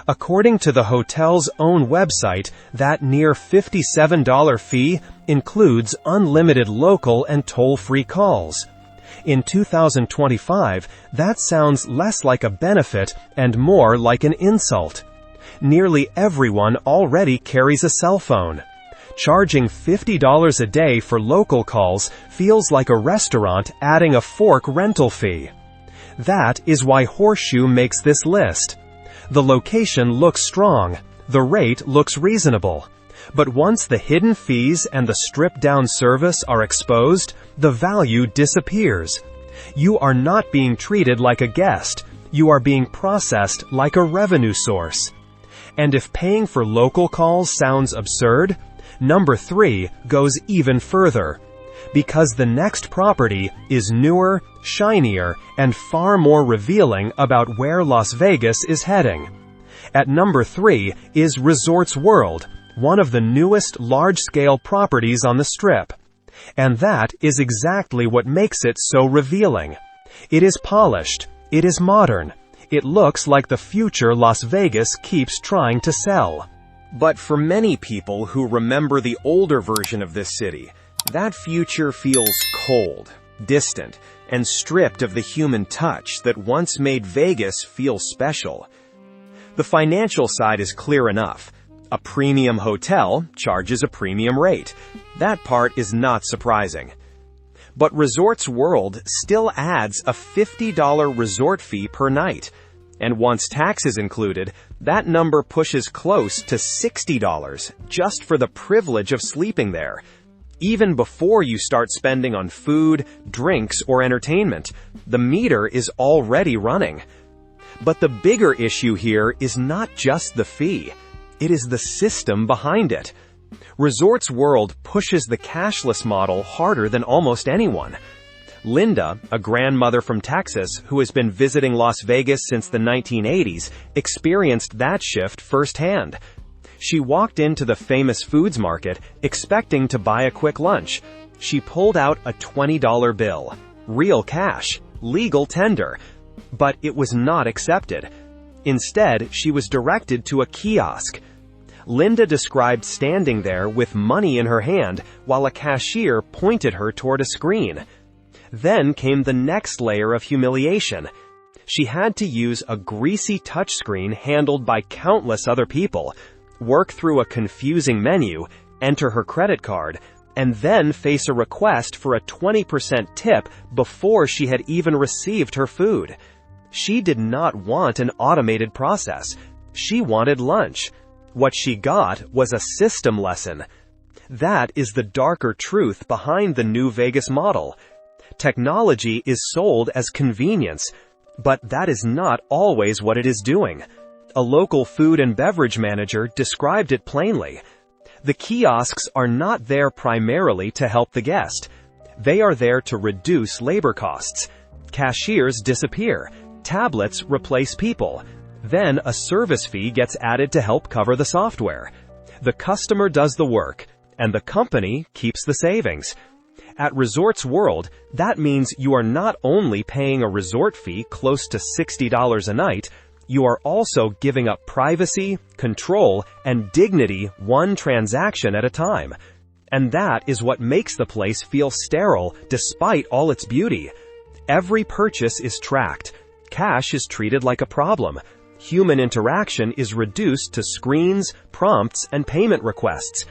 According to the hotel's own website, that near $57 fee includes unlimited local and toll-free calls. In 2025, that sounds less like a benefit and more like an insult. Nearly everyone already carries a cell phone. Charging $50 a day for local calls feels like a restaurant adding a fork rental fee. That is why Horseshoe makes this list. The location looks strong, the rate looks reasonable. But once the hidden fees and the stripped-down service are exposed, the value disappears. You are not being treated like a guest. You are being processed like a revenue source. And if paying for local calls sounds absurd, number 3 goes even further. Because the next property is newer, shinier, and far more revealing about where Las Vegas is heading. At number 3 is Resorts World, one of the newest large-scale properties on the Strip. And that is exactly what makes it so revealing. It is polished. It is modern. It looks like the future Las Vegas keeps trying to sell. But for many people who remember the older version of this city, that future feels cold, distant, and stripped of the human touch that once made Vegas feel special. The financial side is clear enough. A premium hotel charges a premium rate. That part is not surprising. But Resorts World still adds a $50 resort fee per night. And once taxes included, that number pushes close to $60 just for the privilege of sleeping there. Even before you start spending on food, drinks, or entertainment, the meter is already running. But the bigger issue here is not just the fee. It is the system behind it. Resorts World pushes the cashless model harder than almost anyone. Linda, a grandmother from Texas who has been visiting Las Vegas since the 1980s, experienced that shift firsthand. She walked into the famous foods market expecting to buy a quick lunch. She pulled out a $20 bill. Real cash. Legal tender. But it was not accepted. Instead, she was directed to a kiosk. Linda described standing there with money in her hand while a cashier pointed her toward a screen. Then came the next layer of humiliation. She had to use a greasy touchscreen handled by countless other people, work through a confusing menu, enter her credit card, and then face a request for a 20% tip before she had even received her food. She did not want an automated process. She wanted lunch. What she got was a system lesson. That is the darker truth behind the new Vegas model. Technology is sold as convenience, but that is not always what it is doing. A local food and beverage manager described it plainly. The kiosks are not there primarily to help the guest. They are there to reduce labor costs. Cashiers disappear. Tablets replace people. Then a service fee gets added to help cover the software. The customer does the work, and the company keeps the savings. At Resorts World, that means you are not only paying a resort fee close to $60 a night, you are also giving up privacy, control, and dignity one transaction at a time. And that is what makes the place feel sterile despite all its beauty. Every purchase is tracked. Cash is treated like a problem. Human interaction is reduced to screens, prompts, and payment requests.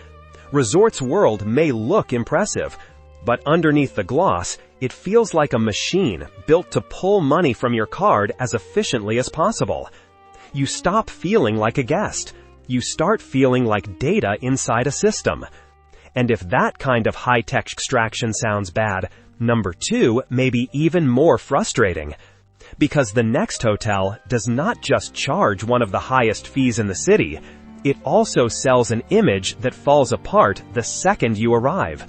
Resorts World may look impressive, but underneath the gloss, it feels like a machine built to pull money from your card as efficiently as possible. You stop feeling like a guest. You start feeling like data inside a system. And if that kind of high-tech extraction sounds bad, number 2 may be even more frustrating. Because the next hotel does not just charge one of the highest fees in the city, it also sells an image that falls apart the second you arrive.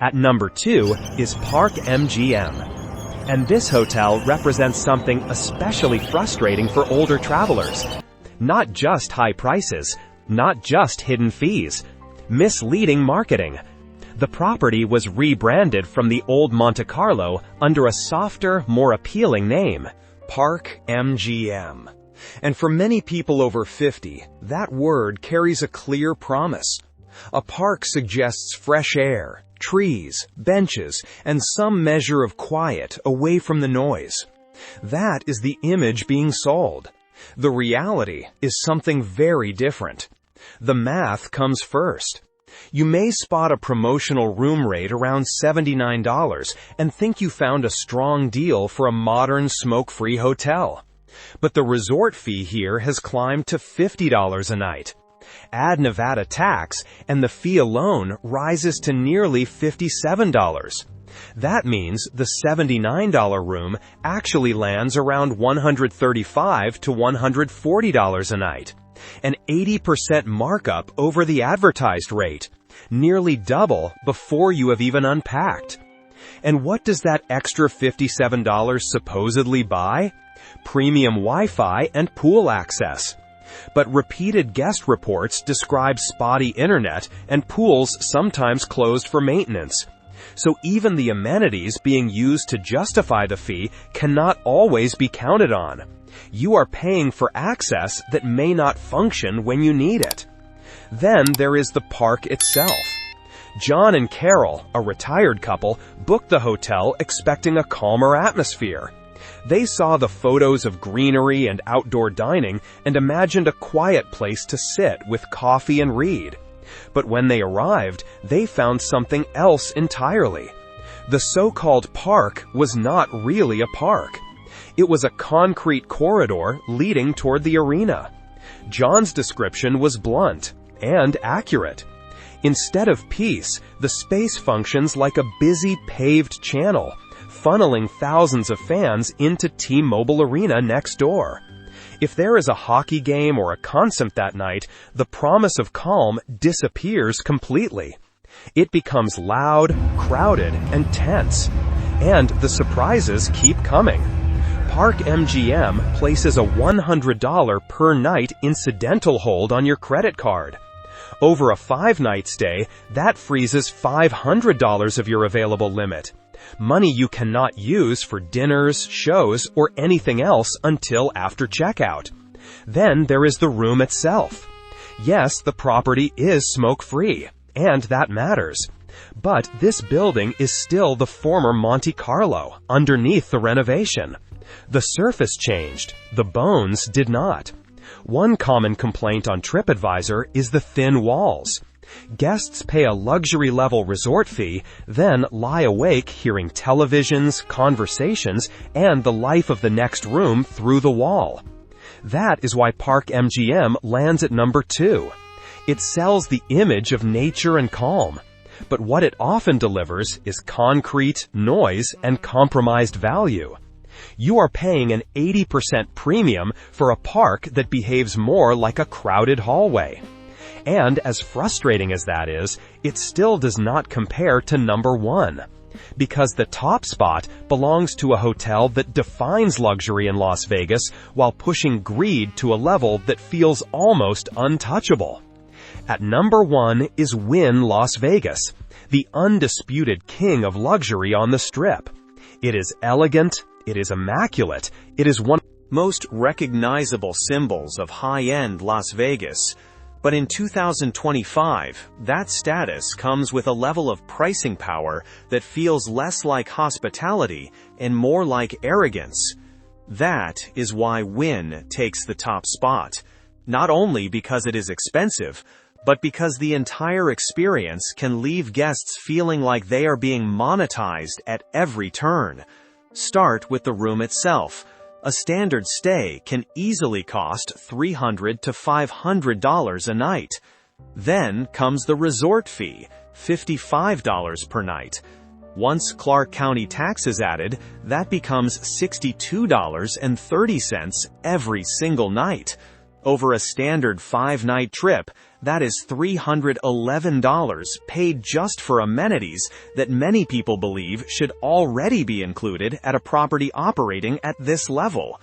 At number 2 is Park MGM. And this hotel represents something especially frustrating for older travelers. Not just high prices, not just hidden fees, misleading marketing. The property was rebranded from the old Monte Carlo under a softer, more appealing name, Park MGM. And for many people over 50, that word carries a clear promise. A park suggests fresh air, trees, benches, and some measure of quiet away from the noise. That is the image being sold. The reality is something very different. The math comes first. You may spot a promotional room rate around $79 and think you found a strong deal for a modern smoke-free hotel. But the resort fee here has climbed to $50 a night. Add Nevada tax, and the fee alone rises to nearly $57. That means the $79 room actually lands around $135 to $140 a night. An 80% markup over the advertised rate, nearly double before you have even unpacked. And what does that extra $57 supposedly buy? Premium Wi-Fi and pool access. But repeated guest reports describe spotty internet and pools sometimes closed for maintenance. So even the amenities being used to justify the fee cannot always be counted on. You are paying for access that may not function when you need it. Then there is the park itself. John and Carol, a retired couple, booked the hotel expecting a calmer atmosphere. They saw the photos of greenery and outdoor dining and imagined a quiet place to sit with coffee and read. But when they arrived, they found something else entirely. The so-called park was not really a park. It was a concrete corridor leading toward the arena. John's description was blunt and accurate. Instead of peace, the space functions like a busy paved channel, funneling thousands of fans into T-Mobile Arena next door. If there is a hockey game or a concert that night, the promise of calm disappears completely. It becomes loud, crowded, and tense. And the surprises keep coming. Park MGM places a $100 per night incidental hold on your credit card. Over a 5-night stay, that freezes $500 of your available limit. Money you cannot use for dinners, shows, or anything else until after checkout. Then there is the room itself. Yes, the property is smoke-free, and that matters. But this building is still the former Monte Carlo, underneath the renovation. The surface changed, the bones did not. One common complaint on TripAdvisor is the thin walls. Guests pay a luxury-level resort fee, then lie awake hearing televisions, conversations, and the life of the next room through the wall. That is why Park MGM lands at number 2. It sells the image of nature and calm. But what it often delivers is concrete, noise, and compromised value. You are paying an 80% premium for a park that behaves more like a crowded hallway. And as frustrating as that is, it still does not compare to number 1. Because the top spot belongs to a hotel that defines luxury in Las Vegas while pushing greed to a level that feels almost untouchable. At number 1 is Wynn Las Vegas, the undisputed king of luxury on the Strip. It is elegant, it is immaculate, it is one of the most recognizable symbols of high-end Las Vegas. But in 2025, that status comes with a level of pricing power that feels less like hospitality and more like arrogance. That is why Wynn takes the top spot, not only because it is expensive, but because the entire experience can leave guests feeling like they are being monetized at every turn. Start with the room itself. A standard stay can easily cost $300 to $500 a night. Then comes the resort fee, $55 per night. Once Clark County tax is added, that becomes $62.30 every single night. Over a standard 5-night trip, that is $311 paid just for amenities that many people believe should already be included at a property operating at this level.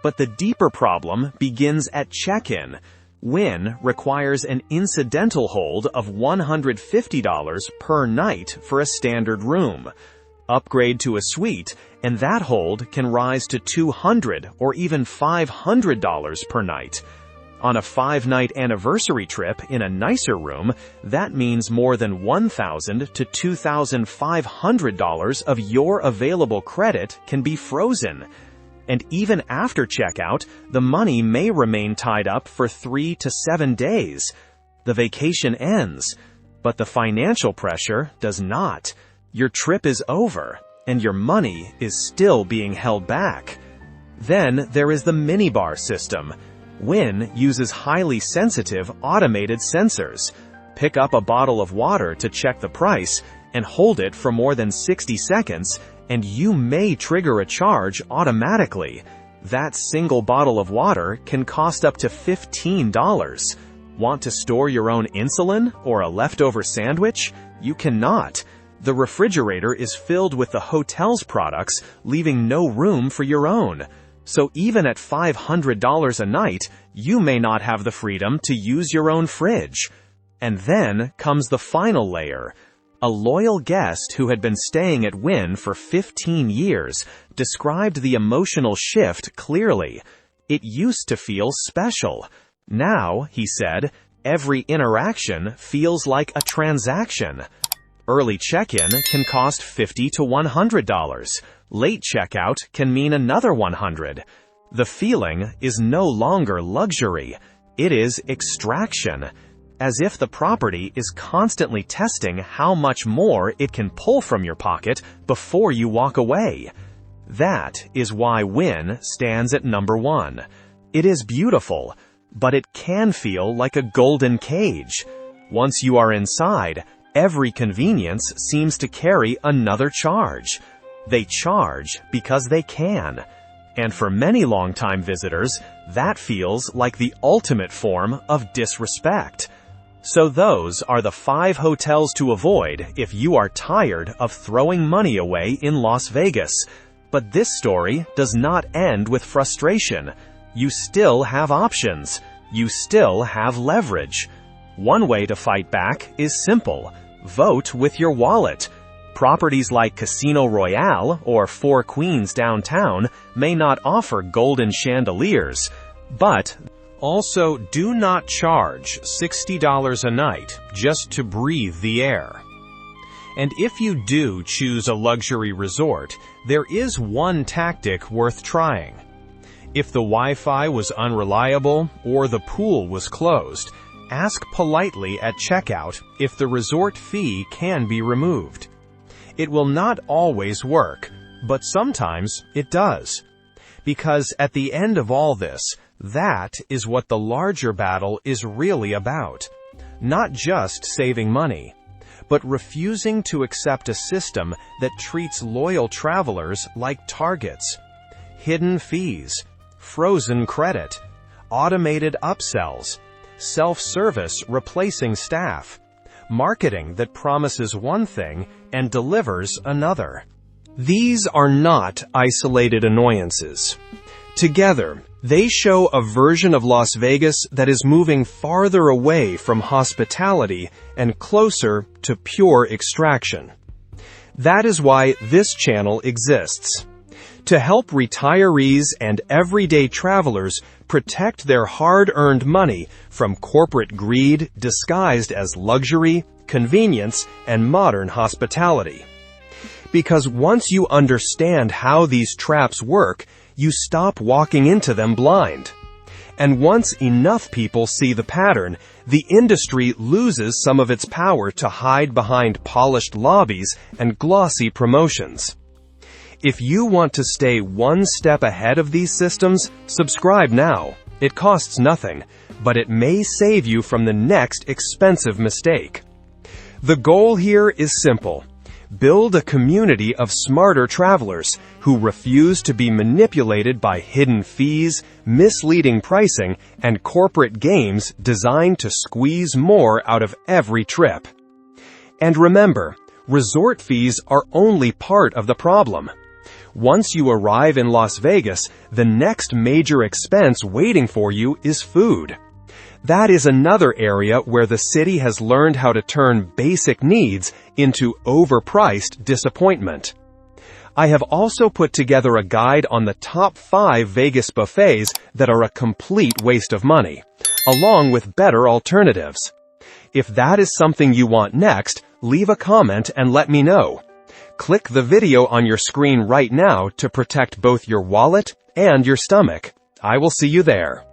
But the deeper problem begins at check-in. Wynn requires an incidental hold of $150 per night for a standard room. Upgrade to a suite, and that hold can rise to $200 or even $500 per night. On a 5-night anniversary trip in a nicer room, that means more than $1,000 to $2,500 of your available credit can be frozen. And even after checkout, the money may remain tied up for 3 to 7 days. The vacation ends, but the financial pressure does not. Your trip is over, and your money is still being held back. Then there is the minibar system. Wynn uses highly sensitive automated sensors. Pick up a bottle of water to check the price and hold it for more than 60 seconds, and you may trigger a charge automatically. That single bottle of water can cost up to $15. Want to store your own insulin or a leftover sandwich? You cannot. The refrigerator is filled with the hotel's products, leaving no room for your own. So even at $500 a night, you may not have the freedom to use your own fridge. And then comes the final layer. A loyal guest who had been staying at Wynn for 15 years described the emotional shift clearly. It used to feel special. Now, he said, every interaction feels like a transaction. Early check-in can cost $50 to $100. Late checkout can mean another $100. The feeling is no longer luxury. It is extraction. As if the property is constantly testing how much more it can pull from your pocket before you walk away. That is why Wynn stands at number 1. It is beautiful, but it can feel like a golden cage. Once you are inside, every convenience seems to carry another charge. They charge because they can. And for many long-time visitors, that feels like the ultimate form of disrespect. So those are the 5 hotels to avoid if you are tired of throwing money away in Las Vegas. But this story does not end with frustration. You still have options. You still have leverage. One way to fight back is simple. Vote with your wallet. Properties like Casino Royale or Four Queens downtown may not offer golden chandeliers, but also do not charge $60 a night just to breathe the air. And if you do choose a luxury resort, there is one tactic worth trying. If the Wi-Fi was unreliable or the pool was closed, ask politely at checkout if the resort fee can be removed. It will not always work, but sometimes it does. Because at the end of all this, that is what the larger battle is really about. Not just saving money, but refusing to accept a system that treats loyal travelers like targets. Hidden fees, frozen credit, automated upsells, self-service replacing staff, marketing that promises one thing and delivers another. These are not isolated annoyances. Together, they show a version of Las Vegas that is moving farther away from hospitality and closer to pure extraction. That is why this channel exists. To help retirees and everyday travelers protect their hard-earned money from corporate greed disguised as luxury, convenience, and modern hospitality. Because once you understand how these traps work, you stop walking into them blind. And once enough people see the pattern, the industry loses some of its power to hide behind polished lobbies and glossy promotions. If you want to stay one step ahead of these systems, subscribe now. It costs nothing, but it may save you from the next expensive mistake. The goal here is simple. Build a community of smarter travelers who refuse to be manipulated by hidden fees, misleading pricing, and corporate games designed to squeeze more out of every trip. And remember, resort fees are only part of the problem. Once you arrive in Las Vegas, the next major expense waiting for you is food. That is another area where the city has learned how to turn basic needs into overpriced disappointment. I have also put together a guide on the top 5 Vegas buffets that are a complete waste of money, along with better alternatives. If that is something you want next, leave a comment and let me know. Click the video on your screen right now to protect both your wallet and your stomach. I will see you there.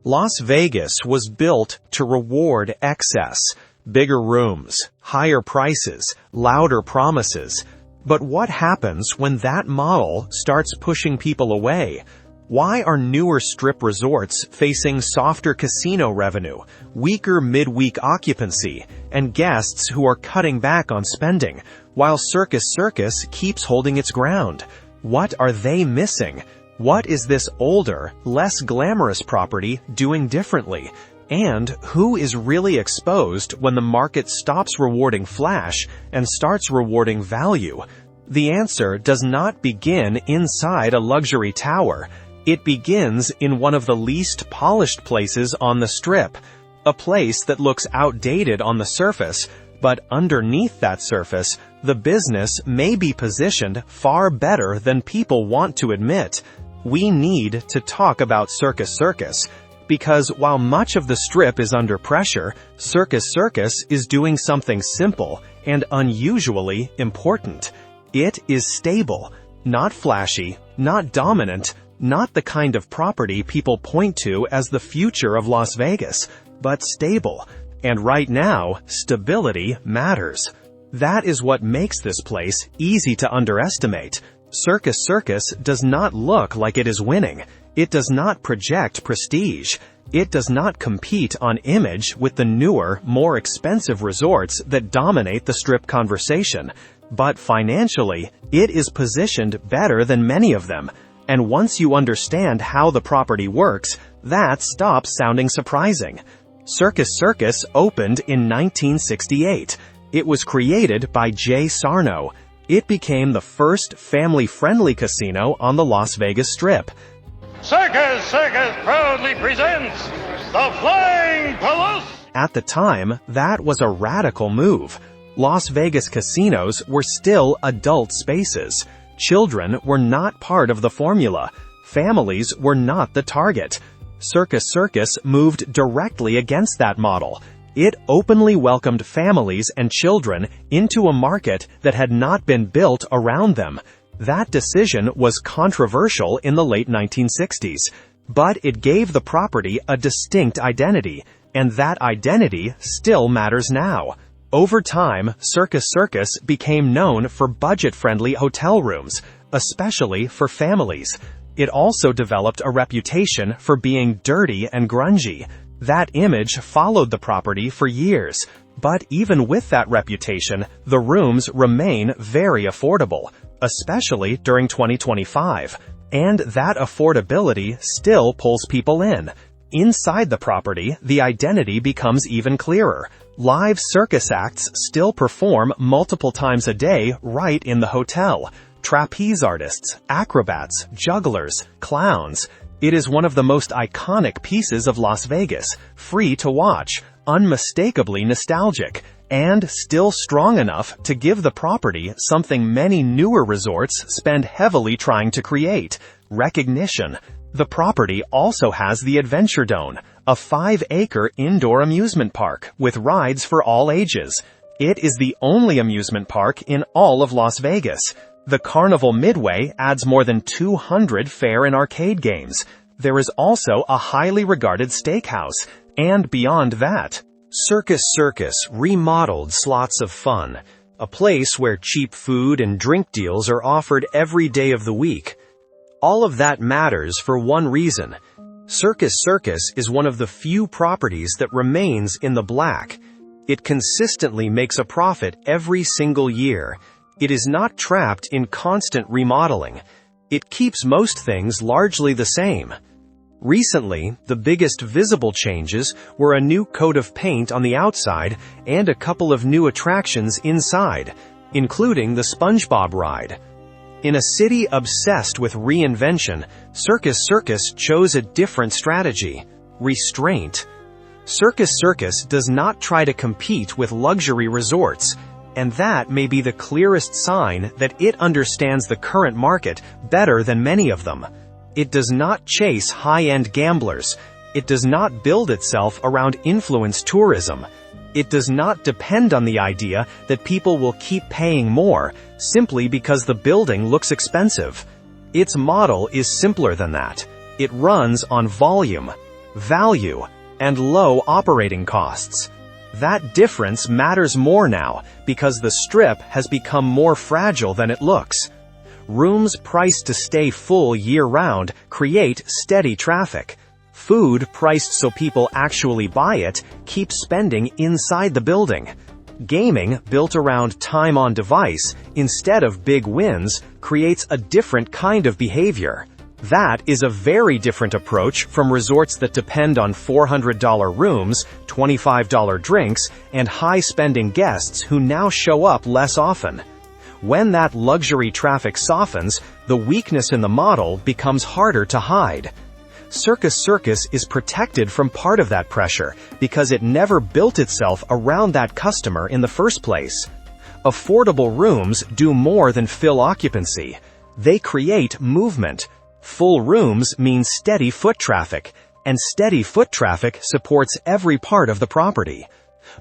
Las Vegas was built to reward excess, bigger rooms, higher prices, louder promises. But what happens when that model starts pushing people away? Why are newer strip resorts facing softer casino revenue, weaker midweek occupancy, and guests who are cutting back on spending, while Circus Circus keeps holding its ground? What are they missing? What is this older, less glamorous property doing differently? And who is really exposed when the market stops rewarding flash and starts rewarding value? The answer does not begin inside a luxury tower. It begins in one of the least polished places on the Strip, a place that looks outdated on the surface, but underneath that surface, the business may be positioned far better than people want to admit. We need to talk about Circus Circus, because while much of the Strip is under pressure, Circus Circus is doing something simple and unusually important. It is stable, not flashy, not dominant, not the kind of property people point to as the future of Las Vegas, but stable. And right now, stability matters. That is what makes this place easy to underestimate. Circus Circus does not look like it is winning. It does not project prestige. It does not compete on image with the newer, more expensive resorts that dominate the Strip conversation. But financially, it is positioned better than many of them. And once you understand how the property works, that stops sounding surprising. Circus Circus opened in 1968. It was created by Jay Sarno. It became the first family-friendly casino on the Las Vegas Strip. Circus Circus proudly presents the Flying Palace! At the time, that was a radical move. Las Vegas casinos were still adult spaces. Children were not part of the formula. Families were not the target. Circus Circus moved directly against that model. It openly welcomed families and children into a market that had not been built around them. That decision was controversial in the late 1960s, but it gave the property a distinct identity, and that identity still matters now. Over time, Circus Circus became known for budget-friendly hotel rooms, especially for families. It also developed a reputation for being dirty and grungy. That image followed the property for years. But even with that reputation, the rooms remain very affordable, especially during 2025. And that affordability still pulls people in. Inside the property, the identity becomes even clearer. Live circus acts still perform multiple times a day right in the hotel. Trapeze artists, acrobats, jugglers, clowns. It is one of the most iconic pieces of Las Vegas, free to watch, unmistakably nostalgic, and still strong enough to give the property something many newer resorts spend heavily trying to create: recognition. The property also has the Adventure Dome, a 5-acre indoor amusement park with rides for all ages. It is the only amusement park in all of Las Vegas. The Carnival Midway adds more than 200 fair and arcade games. There is also a highly regarded steakhouse, and beyond that, Circus Circus remodeled Slots of Fun, a place where cheap food and drink deals are offered every day of the week. All of that matters for one reason. Circus Circus is one of the few properties that remains in the black. It consistently makes a profit every single year. It is not trapped in constant remodeling. It keeps most things largely the same. Recently, the biggest visible changes were a new coat of paint on the outside and a couple of new attractions inside, including the SpongeBob ride. In a city obsessed with reinvention, Circus Circus chose a different strategy: restraint. Circus Circus does not try to compete with luxury resorts, and that may be the clearest sign that it understands the current market better than many of them. It does not chase high-end gamblers. It does not build itself around influence tourism. It does not depend on the idea that people will keep paying more simply because the building looks expensive. Its model is simpler than that. It runs on volume, value, and low operating costs. That difference matters more now because the Strip has become more fragile than it looks. Rooms priced to stay full year-round create steady traffic. Food priced so people actually buy it keeps spending inside the building. Gaming built around time on device instead of big wins creates a different kind of behavior. That is a very different approach from resorts that depend on $400 rooms, $25 drinks, and high-spending guests who now show up less often. When that luxury traffic softens, the weakness in the model becomes harder to hide. Circus Circus is protected from part of that pressure because it never built itself around that customer in the first place. Affordable rooms do more than fill occupancy. They create movement. Full rooms mean steady foot traffic, and steady foot traffic supports every part of the property.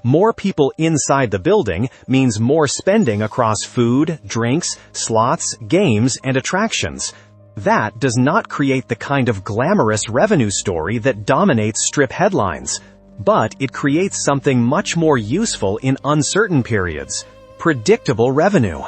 More people inside the building means more spending across food, drinks, slots, games, and attractions. That does not create the kind of glamorous revenue story that dominates Strip headlines, but it creates something much more useful in uncertain periods: predictable revenue.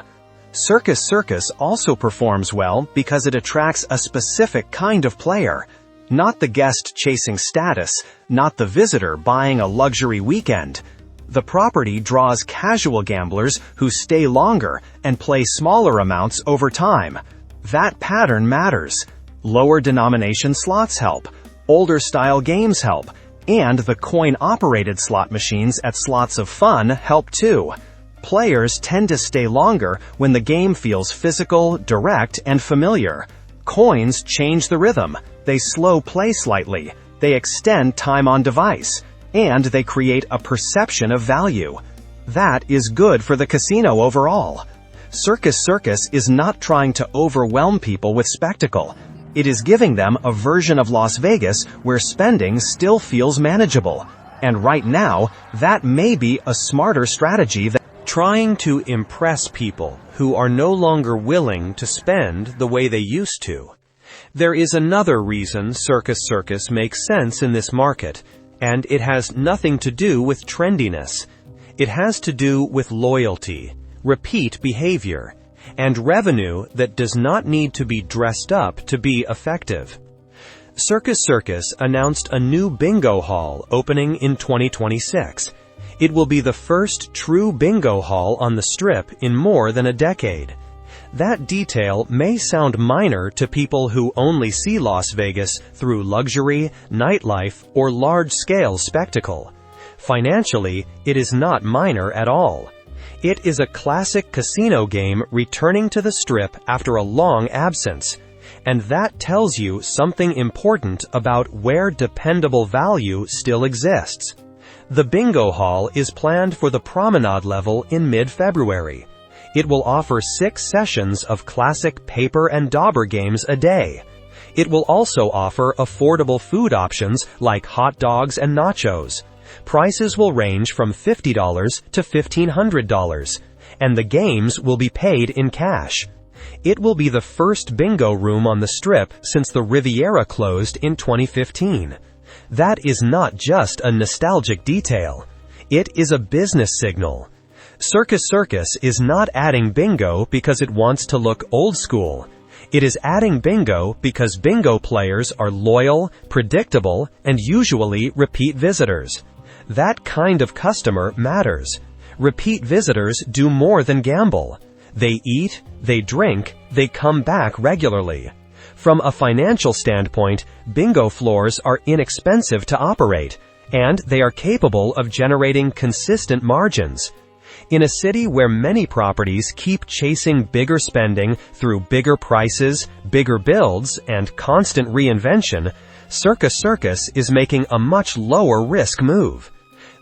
Circus Circus also performs well because it attracts a specific kind of player. Not the guest chasing status, not the visitor buying a luxury weekend. The property draws casual gamblers who stay longer and play smaller amounts over time. That pattern matters. Lower denomination slots help. Older style games help. And the coin-operated slot machines at Slots of Fun help too. Players tend to stay longer when the game feels physical, direct, and familiar. Coins change the rhythm. They slow play slightly. They extend time on device. And they create a perception of value. That is good for the casino overall. Circus Circus is not trying to overwhelm people with spectacle. It is giving them a version of Las Vegas where spending still feels manageable. And right now, that may be a smarter strategy than trying to impress people who are no longer willing to spend the way they used to. There is another reason Circus Circus makes sense in this market, and it has nothing to do with trendiness. It has to do with loyalty, repeat behavior, and revenue that does not need to be dressed up to be effective. Circus Circus announced a new bingo hall opening in 2026. It will be the first true bingo hall on the Strip in more than a decade. That detail may sound minor to people who only see Las Vegas through luxury, nightlife, or large-scale spectacle. Financially, it is not minor at all. It is a classic casino game returning to the Strip after a long absence, and that tells you something important about where dependable value still exists. The bingo hall is planned for the promenade level in mid-February. It will offer 6 sessions of classic paper and dauber games a day. It will also offer affordable food options like hot dogs and nachos. Prices will range from $50 to $1,500, and the games will be paid in cash. It will be the first bingo room on the Strip since the Riviera closed in 2015. That is not just a nostalgic detail. It is a business signal. Circus Circus is not adding bingo because it wants to look old school. It is adding bingo because bingo players are loyal, predictable, and usually repeat visitors. That kind of customer matters. Repeat visitors do more than gamble. They eat, they drink, they come back regularly. From a financial standpoint, bingo floors are inexpensive to operate, and they are capable of generating consistent margins. In a city where many properties keep chasing bigger spending through bigger prices, bigger builds, and constant reinvention, Circus Circus is making a much lower risk move.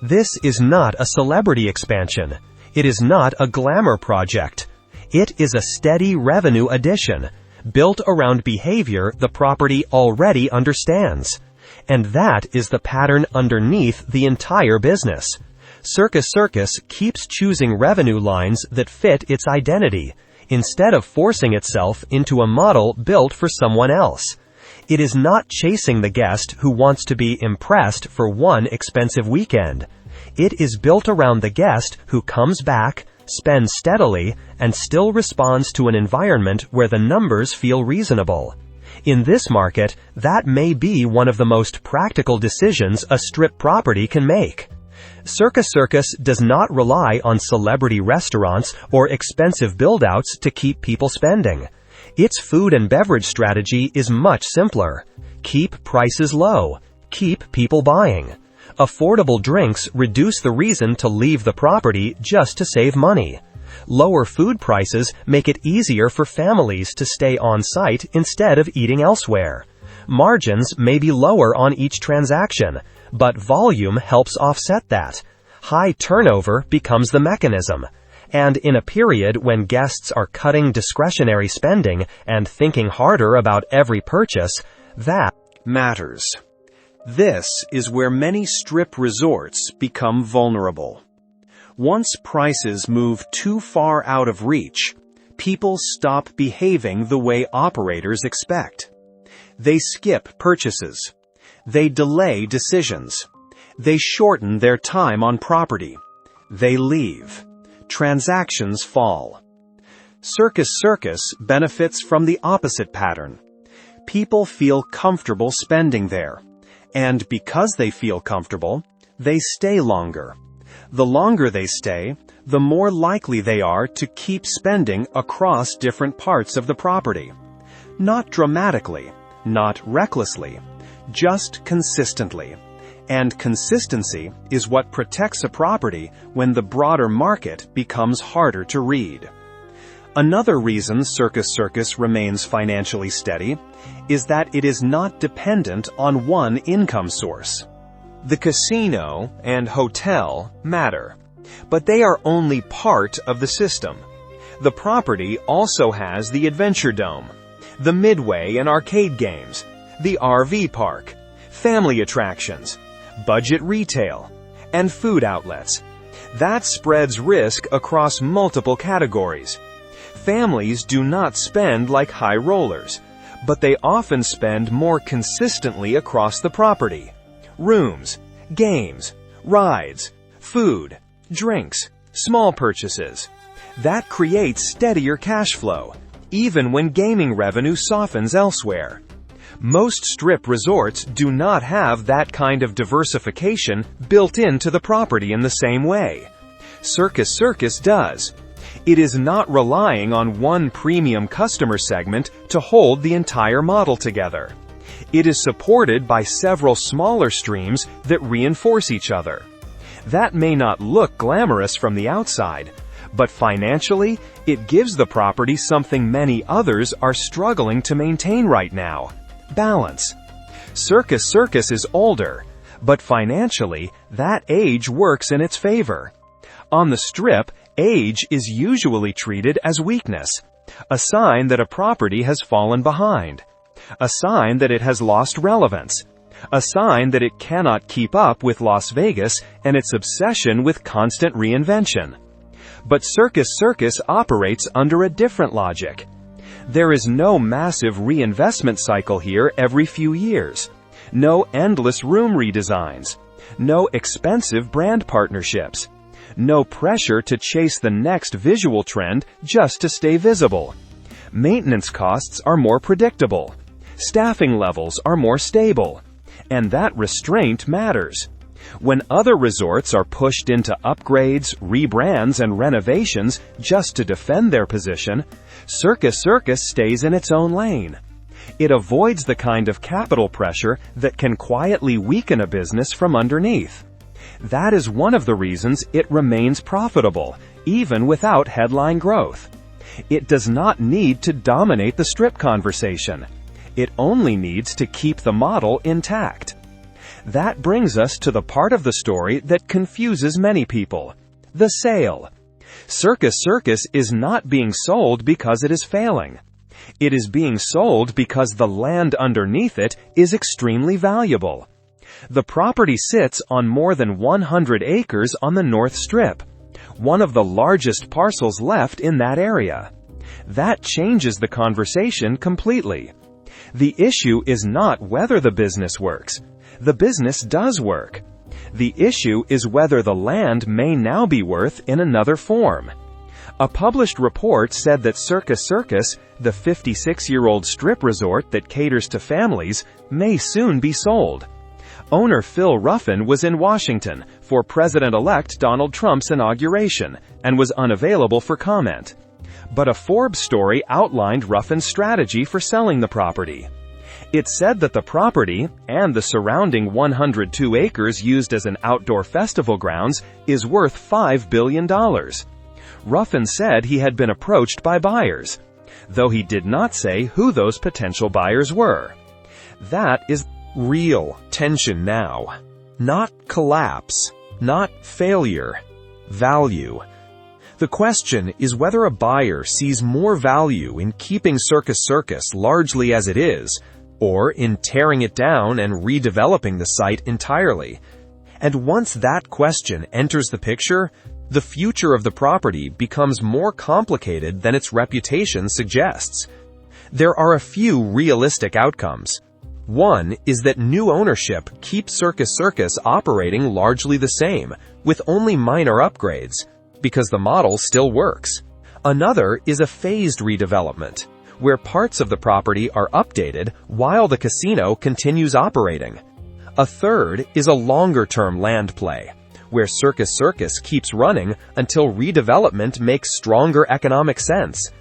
This is not a celebrity expansion. It is not a glamour project. It is a steady revenue addition, built around behavior the property already understands. And that is the pattern underneath the entire business. Circus Circus keeps choosing revenue lines that fit its identity, instead of forcing itself into a model built for someone else. It is not chasing the guest who wants to be impressed for one expensive weekend. It is built around the guest who comes back, spends steadily, and still responds to an environment where the numbers feel reasonable. In this market, that may be one of the most practical decisions a Strip property can make. Circus Circus does not rely on celebrity restaurants or expensive build-outs to keep people spending. Its food and beverage strategy is much simpler. Keep prices low. Keep people buying. Affordable drinks reduce the reason to leave the property just to save money. Lower food prices make it easier for families to stay on site instead of eating elsewhere. Margins may be lower on each transaction, but volume helps offset that. High turnover becomes the mechanism. And in a period when guests are cutting discretionary spending and thinking harder about every purchase, that matters. This is where many Strip resorts become vulnerable. Once prices move too far out of reach, people stop behaving the way operators expect. They skip purchases. They delay decisions. They shorten their time on property. They leave. Transactions fall. Circus Circus benefits from the opposite pattern. People feel comfortable spending there. And because they feel comfortable, they stay longer. The longer they stay, the more likely they are to keep spending across different parts of the property. Not dramatically, not recklessly, just consistently. And consistency is what protects a property when the broader market becomes harder to read. Another reason Circus Circus remains financially steady is that it is not dependent on one income source. The casino and hotel matter, but they are only part of the system. The property also has the Adventure Dome, the Midway and arcade games, the RV park, family attractions, budget retail, and food outlets. That spreads risk across multiple categories. Families do not spend like high rollers, but they often spend more consistently across the property. Rooms, games, rides, food, drinks, small purchases. That creates steadier cash flow, even when gaming revenue softens elsewhere. Most Strip resorts do not have that kind of diversification built into the property in the same way. Circus Circus does. It is not relying on one premium customer segment to hold the entire model together. It is supported by several smaller streams that reinforce each other. That may not look glamorous from the outside, but financially, it gives the property something many others are struggling to maintain right now: balance. Circus Circus is older, but financially, that age works in its favor. On the Strip, age is usually treated as weakness, a sign that a property has fallen behind, a sign that it has lost relevance, a sign that it cannot keep up with Las Vegas and its obsession with constant reinvention. But Circus Circus operates under a different logic. There is no massive reinvestment cycle here every few years, no endless room redesigns, no expensive brand partnerships, no pressure to chase the next visual trend just to stay visible. Maintenance costs are more predictable, staffing levels are more stable, and that restraint matters. When other resorts are pushed into upgrades, rebrands, and renovations just to defend their position, Circus Circus stays in its own lane. It avoids the kind of capital pressure that can quietly weaken a business from underneath. That is one of the reasons it remains profitable, even without headline growth. It does not need to dominate the Strip conversation. It only needs to keep the model intact. That brings us to the part of the story that confuses many people: the sale. Circus Circus is not being sold because it is failing. It is being sold because the land underneath it is extremely valuable. The property sits on more than 100 acres on the North Strip, one of the largest parcels left in that area. That changes the conversation completely. The issue is not whether the business works. The business does work. The issue is whether the land may now be worth in another form. A published report said that Circus Circus, the 56-year-old Strip resort that caters to families, may soon be sold. Owner Phil Ruffin was in Washington for President-elect Donald Trump's inauguration and was unavailable for comment. But a Forbes story outlined Ruffin's strategy for selling the property. It said that the property, and the surrounding 102 acres used as an outdoor festival grounds, is worth $5 billion. Ruffin said he had been approached by buyers, though he did not say who those potential buyers were. That is real tension now. Not collapse, not failure, value. The question is whether a buyer sees more value in keeping Circus Circus largely as it is, or in tearing it down and redeveloping the site entirely. And once that question enters the picture, the future of the property becomes more complicated than its reputation suggests. There are a few realistic outcomes. One is that new ownership keeps Circus Circus operating largely the same, with only minor upgrades, because the model still works. Another is a phased redevelopment, where parts of the property are updated while the casino continues operating. A third is a longer-term land play, where Circus Circus keeps running until redevelopment makes stronger economic sense.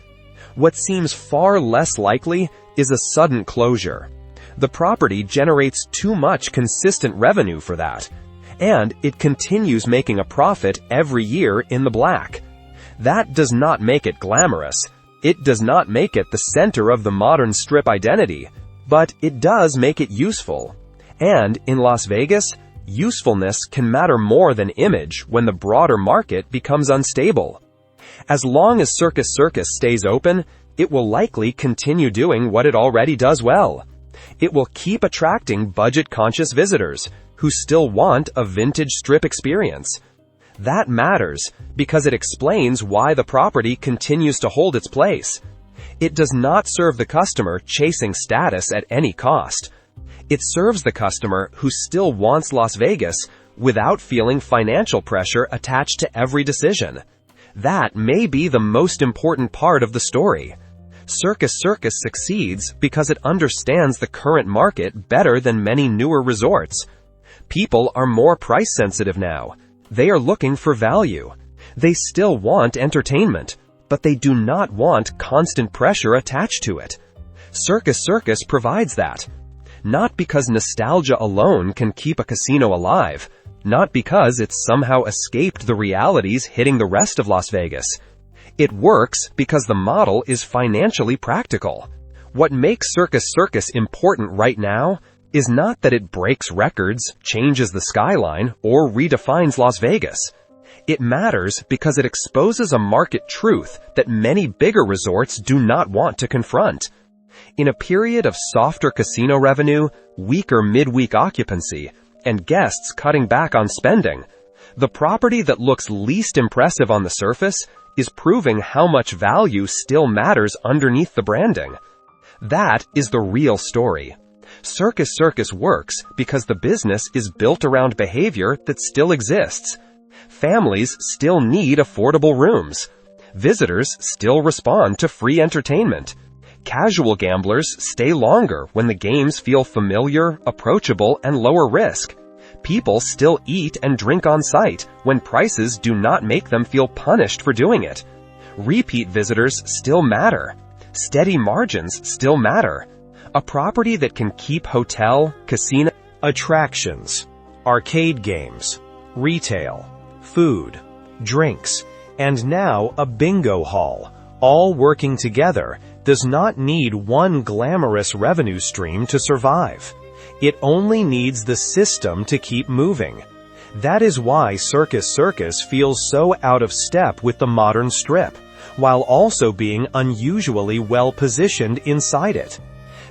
What seems far less likely is a sudden closure. The property generates too much consistent revenue for that, and it continues making a profit every year in the black. That does not make it glamorous. It does not make it the center of the modern Strip identity, but it does make it useful. And in Las Vegas, usefulness can matter more than image when the broader market becomes unstable. As long as Circus Circus stays open, it will likely continue doing what it already does well. It will keep attracting budget-conscious visitors who still want a vintage Strip experience. That matters because it explains why the property continues to hold its place. It does not serve the customer chasing status at any cost. It serves the customer who still wants Las Vegas without feeling financial pressure attached to every decision. That may be the most important part of the story. Circus Circus succeeds because it understands the current market better than many newer resorts. People are more price-sensitive now. They are looking for value. They still want entertainment, but they do not want constant pressure attached to it. Circus Circus provides that. Not because nostalgia alone can keep a casino alive, not because it's somehow escaped the realities hitting the rest of Las Vegas. It works because the model is financially practical. What makes Circus Circus important right now is not that it breaks records, changes the skyline, or redefines Las Vegas. It matters because it exposes a market truth that many bigger resorts do not want to confront. In a period of softer casino revenue, weaker midweek occupancy, and guests cutting back on spending, the property that looks least impressive on the surface is proving how much value still matters underneath the branding. That is the real story. Circus Circus works because the business is built around behavior that still exists. Families still need affordable rooms. Visitors still respond to free entertainment. Casual gamblers stay longer when the games feel familiar, approachable, and lower risk. People still eat and drink on site when prices do not make them feel punished for doing it. Repeat visitors still matter. Steady margins still matter. A property that can keep hotel, casino, Attractions, arcade games, retail, food, drinks, and now a bingo hall, all working together, does not need one glamorous revenue stream to survive. It only needs the system to keep moving. That is why Circus Circus feels so out of step with the modern strip, while also being unusually well positioned inside it.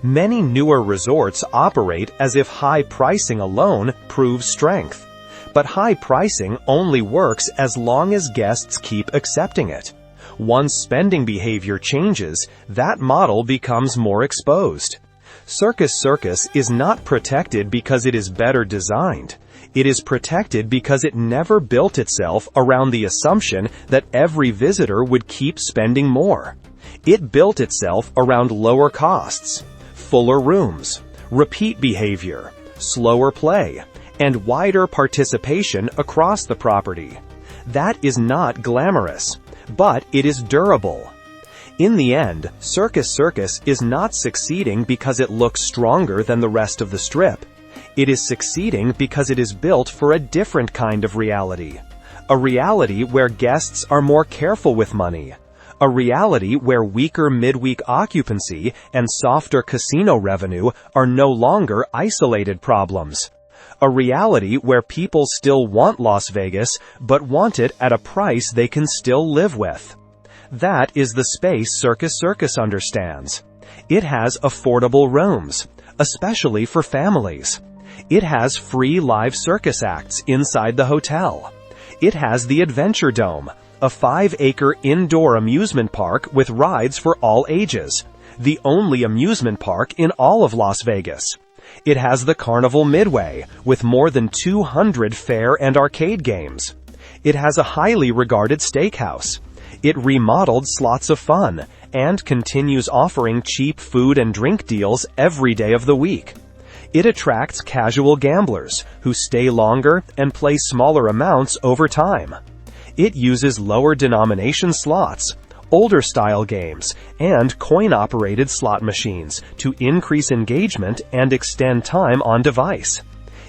Many newer resorts operate as if high pricing alone proves strength. But high pricing only works as long as guests keep accepting it. Once spending behavior changes, that model becomes more exposed. Circus Circus is not protected because it is better designed. It is protected because it never built itself around the assumption that every visitor would keep spending more. It built itself around lower costs, fuller rooms, repeat behavior, slower play, and wider participation across the property. That is not glamorous, but it is durable. In the end, Circus Circus is not succeeding because it looks stronger than the rest of the strip. It is succeeding because it is built for a different kind of reality. A reality where guests are more careful with money. A reality where weaker midweek occupancy and softer casino revenue are no longer isolated problems. A reality where people still want Las Vegas, but want it at a price they can still live with. That is the space Circus Circus understands. It has affordable rooms, especially for families. It has free live circus acts inside the hotel. It has the Adventure Dome, a 5-acre indoor amusement park with rides for all ages, the only amusement park in all of Las Vegas. It has the Carnival Midway, with more than 200 fair and arcade games. It has a highly regarded steakhouse. It remodeled Slots of Fun, and continues offering cheap food and drink deals every day of the week. It attracts casual gamblers, who stay longer and play smaller amounts over time. It uses lower denomination slots, older style games, and coin-operated slot machines to increase engagement and extend time on device.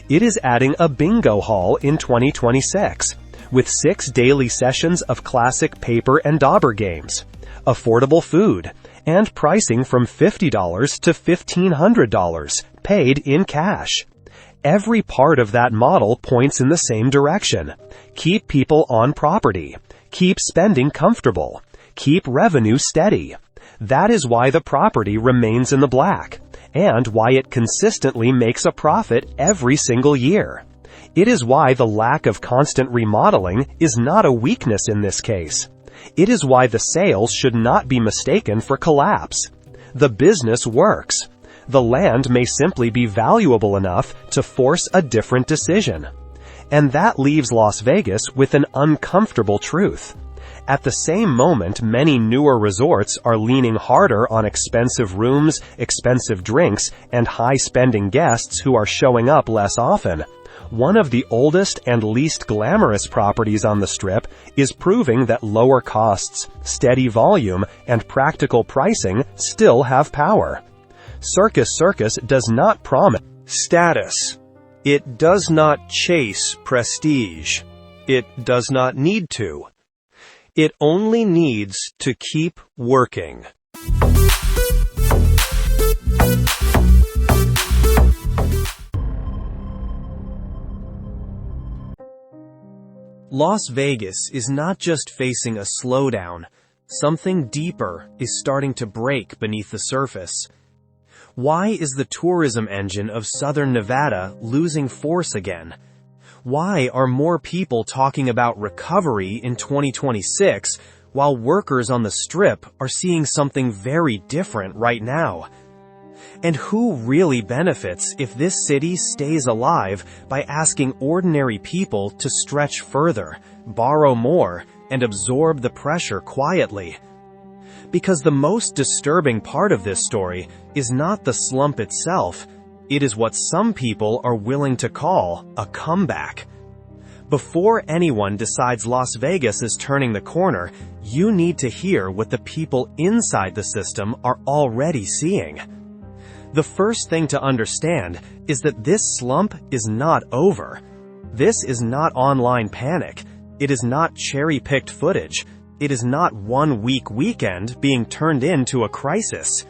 It is adding a bingo hall in 2026, with 6 daily sessions of classic paper and dauber games, affordable food, and pricing from $50 to $1,500, paid in cash. Every part of that model points in the same direction. Keep people on property. Keep spending comfortable. Keep revenue steady. That is why the property remains in the black, and why it consistently makes a profit every single year. It is why the lack of constant remodeling is not a weakness in this case. It is why the sales should not be mistaken for collapse. The business works. The land may simply be valuable enough to force a different decision. And that leaves Las Vegas with an uncomfortable truth. At the same moment, many newer resorts are leaning harder on expensive rooms, expensive drinks, and high-spending guests who are showing up less often. One of the oldest and least glamorous properties on the Strip is proving that lower costs, steady volume, and practical pricing still have power. Circus Circus does not promise status, It does not chase prestige. It does not need to. It only needs to keep working. Las Vegas is not just facing a slowdown. Something deeper is starting to break beneath the surface. Why is the tourism engine of Southern Nevada losing force again? Why are more people talking about recovery in 2026 while workers on the Strip are seeing something very different right now? And who really benefits if this city stays alive by asking ordinary people to stretch further, borrow more, and absorb the pressure quietly? Because the most disturbing part of this story is not the slump itself, it is what some people are willing to call a comeback. Before anyone decides Las Vegas is turning the corner, you need to hear what the people inside the system are already seeing. The first thing to understand is that this slump is not over. This is not online panic. It is not cherry-picked footage. It is not one-week weekend being turned into a crisis.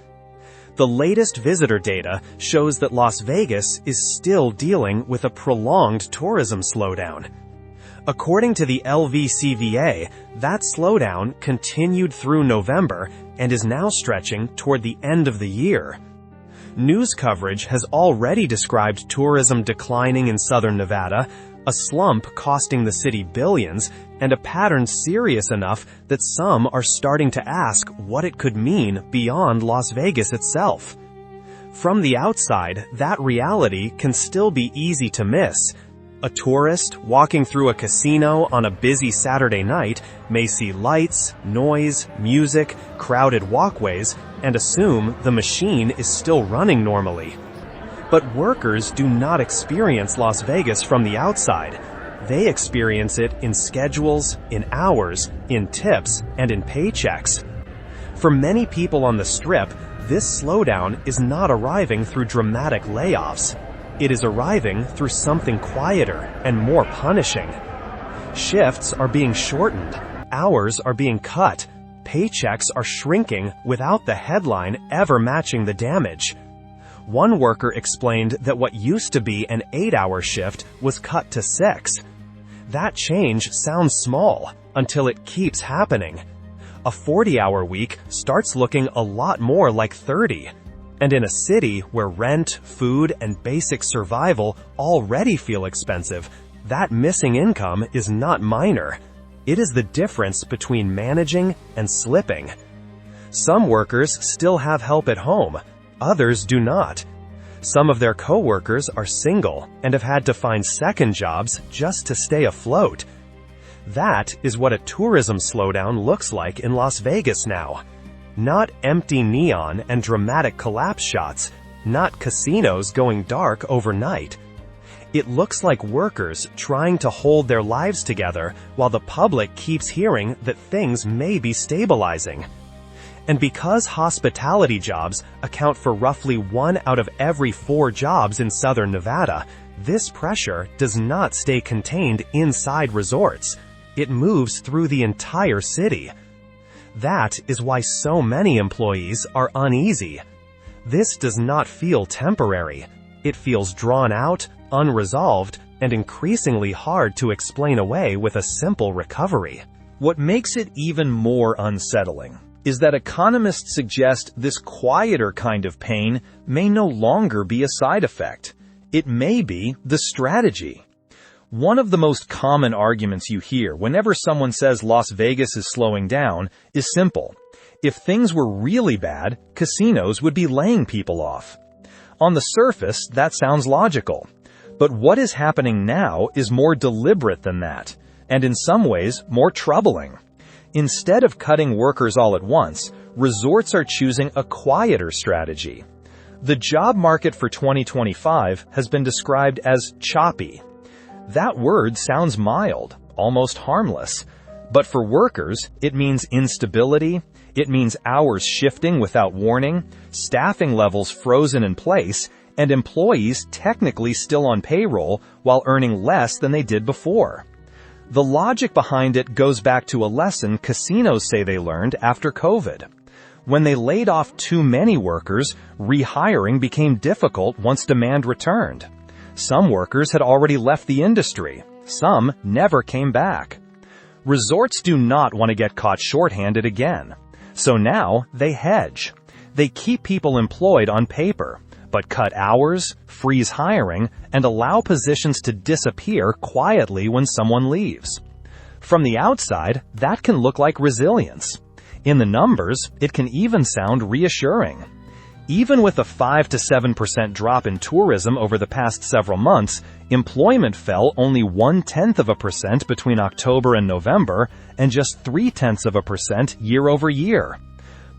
The latest visitor data shows that Las Vegas is still dealing with a prolonged tourism slowdown. According to the LVCVA, that slowdown continued through November and is now stretching toward the end of the year. News coverage has already described tourism declining in Southern Nevada, a slump costing the city billions, and a pattern serious enough that some are starting to ask what it could mean beyond Las Vegas itself. From the outside, that reality can still be easy to miss. A tourist walking through a casino on a busy Saturday night may see lights, noise, music, crowded walkways, and assume the machine is still running normally. But workers do not experience Las Vegas from the outside. They experience it in schedules, in hours, in tips, and in paychecks. For many people on the Strip, this slowdown is not arriving through dramatic layoffs. It is arriving through something quieter and more punishing. Shifts are being shortened, hours are being cut, paychecks are shrinking without the headline ever matching the damage. One worker explained that what used to be an 8-hour shift was cut to 6. That change sounds small until it keeps happening. A 40-hour week starts looking a lot more like 30. And in a city where rent, food, and basic survival already feel expensive, that missing income is not minor. It is the difference between managing and slipping. Some workers still have help at home, others do not. Some of their coworkers are single and have had to find second jobs just to stay afloat. That is what a tourism slowdown looks like in Las Vegas now. Not empty neon and dramatic collapse shots, not casinos going dark overnight. It looks like workers trying to hold their lives together while the public keeps hearing that things may be stabilizing. And because hospitality jobs account for roughly 1 out of every 4 jobs in Southern Nevada, this pressure does not stay contained inside resorts. It moves through the entire city. That is why so many employees are uneasy. This does not feel temporary. It feels drawn out, unresolved, and increasingly hard to explain away with a simple recovery. What makes it even more unsettling is that economists suggest this quieter kind of pain may no longer be a side effect. It may be the strategy. One of the most common arguments you hear whenever someone says Las Vegas is slowing down is simple. If things were really bad, casinos would be laying people off. On the surface, that sounds logical. But what is happening now is more deliberate than that, and in some ways more troubling. Instead of cutting workers all at once, resorts are choosing a quieter strategy. The job market for 2025 has been described as choppy. That word sounds mild, almost harmless. But for workers, it means instability, it means hours shifting without warning, staffing levels frozen in place, and employees technically still on payroll while earning less than they did before. The logic behind it goes back to a lesson casinos say they learned after COVID. When they laid off too many workers, rehiring became difficult once demand returned. Some workers had already left the industry. Some never came back. Resorts do not want to get caught short-handed again. So now they hedge. They keep people employed on paper, but cut hours, freeze hiring, and allow positions to disappear quietly when someone leaves. From the outside, that can look like resilience. In the numbers, it can even sound reassuring. Even with a 5 to 7% drop in tourism over the past several months, employment fell only 0.1% between October and November, and just 0.3% year over year.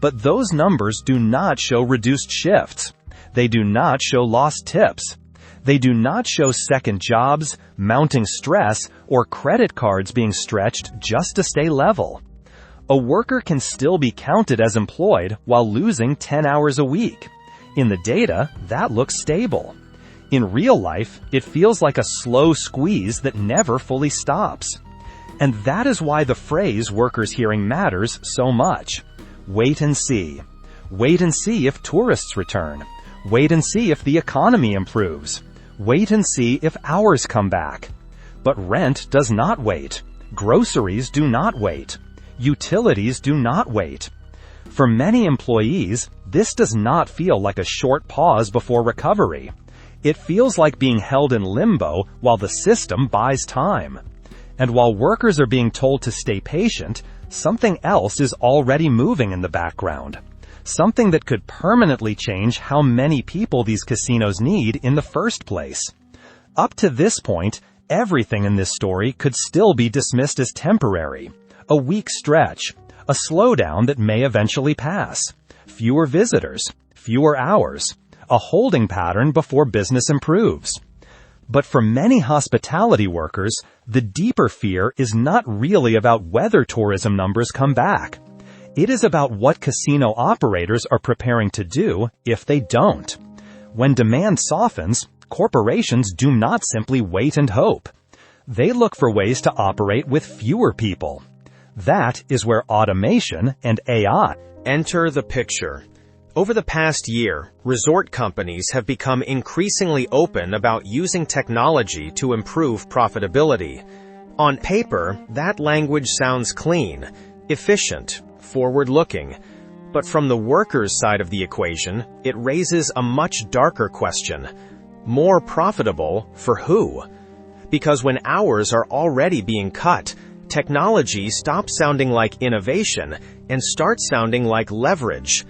But those numbers do not show reduced shifts. They do not show lost tips. They do not show second jobs, mounting stress, or credit cards being stretched just to stay level. A worker can still be counted as employed while losing 10 hours a week. In the data, that looks stable. In real life, it feels like a slow squeeze that never fully stops. And that is why the phrase workers hearing matters so much. Wait and see. Wait and see if tourists return. Wait and see if the economy improves. Wait and see if hours come back. But rent does not wait. Groceries do not wait. Utilities do not wait. For many employees, this does not feel like a short pause before recovery. It feels like being held in limbo while the system buys time. And while workers are being told to stay patient, something else is already moving in the background. Something that could permanently change how many people these casinos need in the first place. Up to this point, everything in this story could still be dismissed as temporary. A weak stretch, a slowdown that may eventually pass, fewer visitors, fewer hours, a holding pattern before business improves. But for many hospitality workers, the deeper fear is not really about whether tourism numbers come back. It is about what casino operators are preparing to do if they don't. When demand softens, corporations do not simply wait and hope. They look for ways to operate with fewer people. That is where automation and AI enter the picture. Over the past year, resort companies have become increasingly open about using technology to improve profitability. On paper, that language sounds clean, efficient, forward-looking. But from the workers' side of the equation, it raises a much darker question. More profitable for who? Because when hours are already being cut, technology stops sounding like innovation and starts sounding like leverage.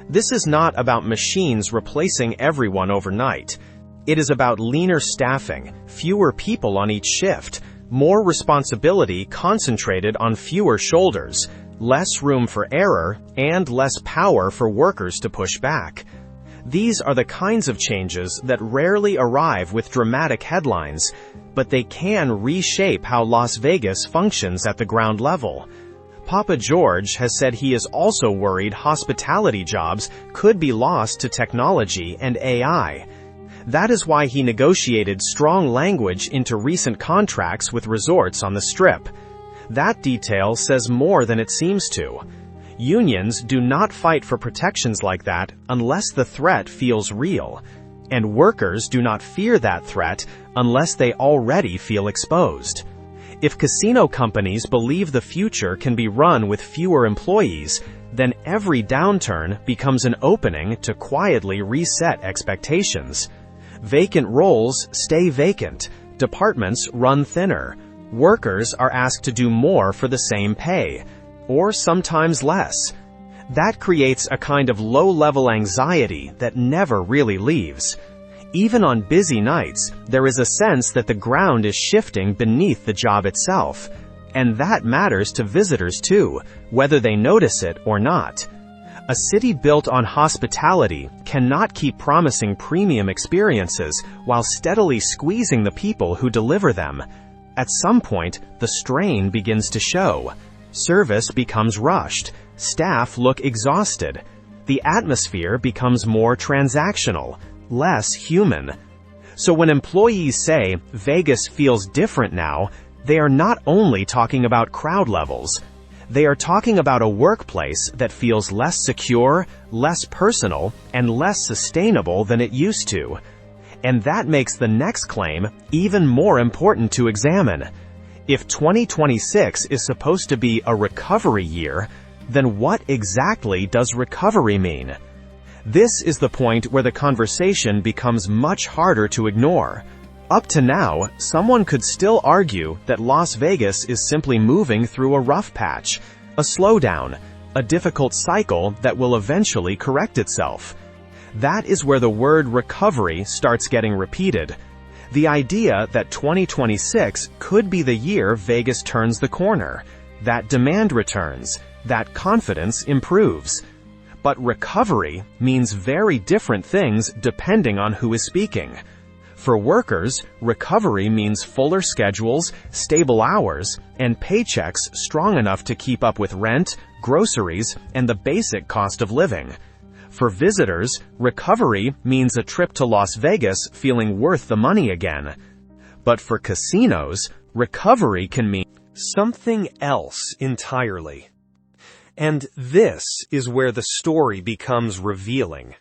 This is not about machines replacing everyone overnight. It is about leaner staffing, fewer people on each shift, more responsibility concentrated on fewer shoulders, less room for error, and less power for workers to push back. These are the kinds of changes that rarely arrive with dramatic headlines, but they can reshape how Las Vegas functions at the ground level. Papa George has said he is also worried hospitality jobs could be lost to technology and AI. That is why he negotiated strong language into recent contracts with resorts on the Strip. That detail says more than it seems to. Unions do not fight for protections like that unless the threat feels real. And workers do not fear that threat unless they already feel exposed. If casino companies believe the future can be run with fewer employees, then every downturn becomes an opening to quietly reset expectations. Vacant roles stay vacant. Departments run thinner. Workers are asked to do more for the same pay, or sometimes less. That creates a kind of low-level anxiety that never really leaves. Even on busy nights, there is a sense that the ground is shifting beneath the job itself. And that matters to visitors too, whether they notice it or not. A city built on hospitality cannot keep promising premium experiences while steadily squeezing the people who deliver them. At some point, the strain begins to show. Service becomes rushed. Staff look exhausted. The atmosphere becomes more transactional. less human. So when employees say Vegas feels different now, they are not only talking about crowd levels. They are talking about a workplace that feels less secure, less personal, and less sustainable than it used to. And that makes the next claim even more important to examine. If 2026 is supposed to be a recovery year, then what exactly does recovery mean? This is the point where the conversation becomes much harder to ignore. Up to now, someone could still argue that Las Vegas is simply moving through a rough patch, a slowdown, a difficult cycle that will eventually correct itself. That is where the word recovery starts getting repeated. The idea that 2026 could be the year Vegas turns the corner, that demand returns, that confidence improves. But recovery means very different things depending on who is speaking. For workers, recovery means fuller schedules, stable hours, and paychecks strong enough to keep up with rent, groceries, and the basic cost of living. For visitors, recovery means a trip to Las Vegas feeling worth the money again. But for casinos, recovery can mean something else entirely. And this is where the story becomes revealing.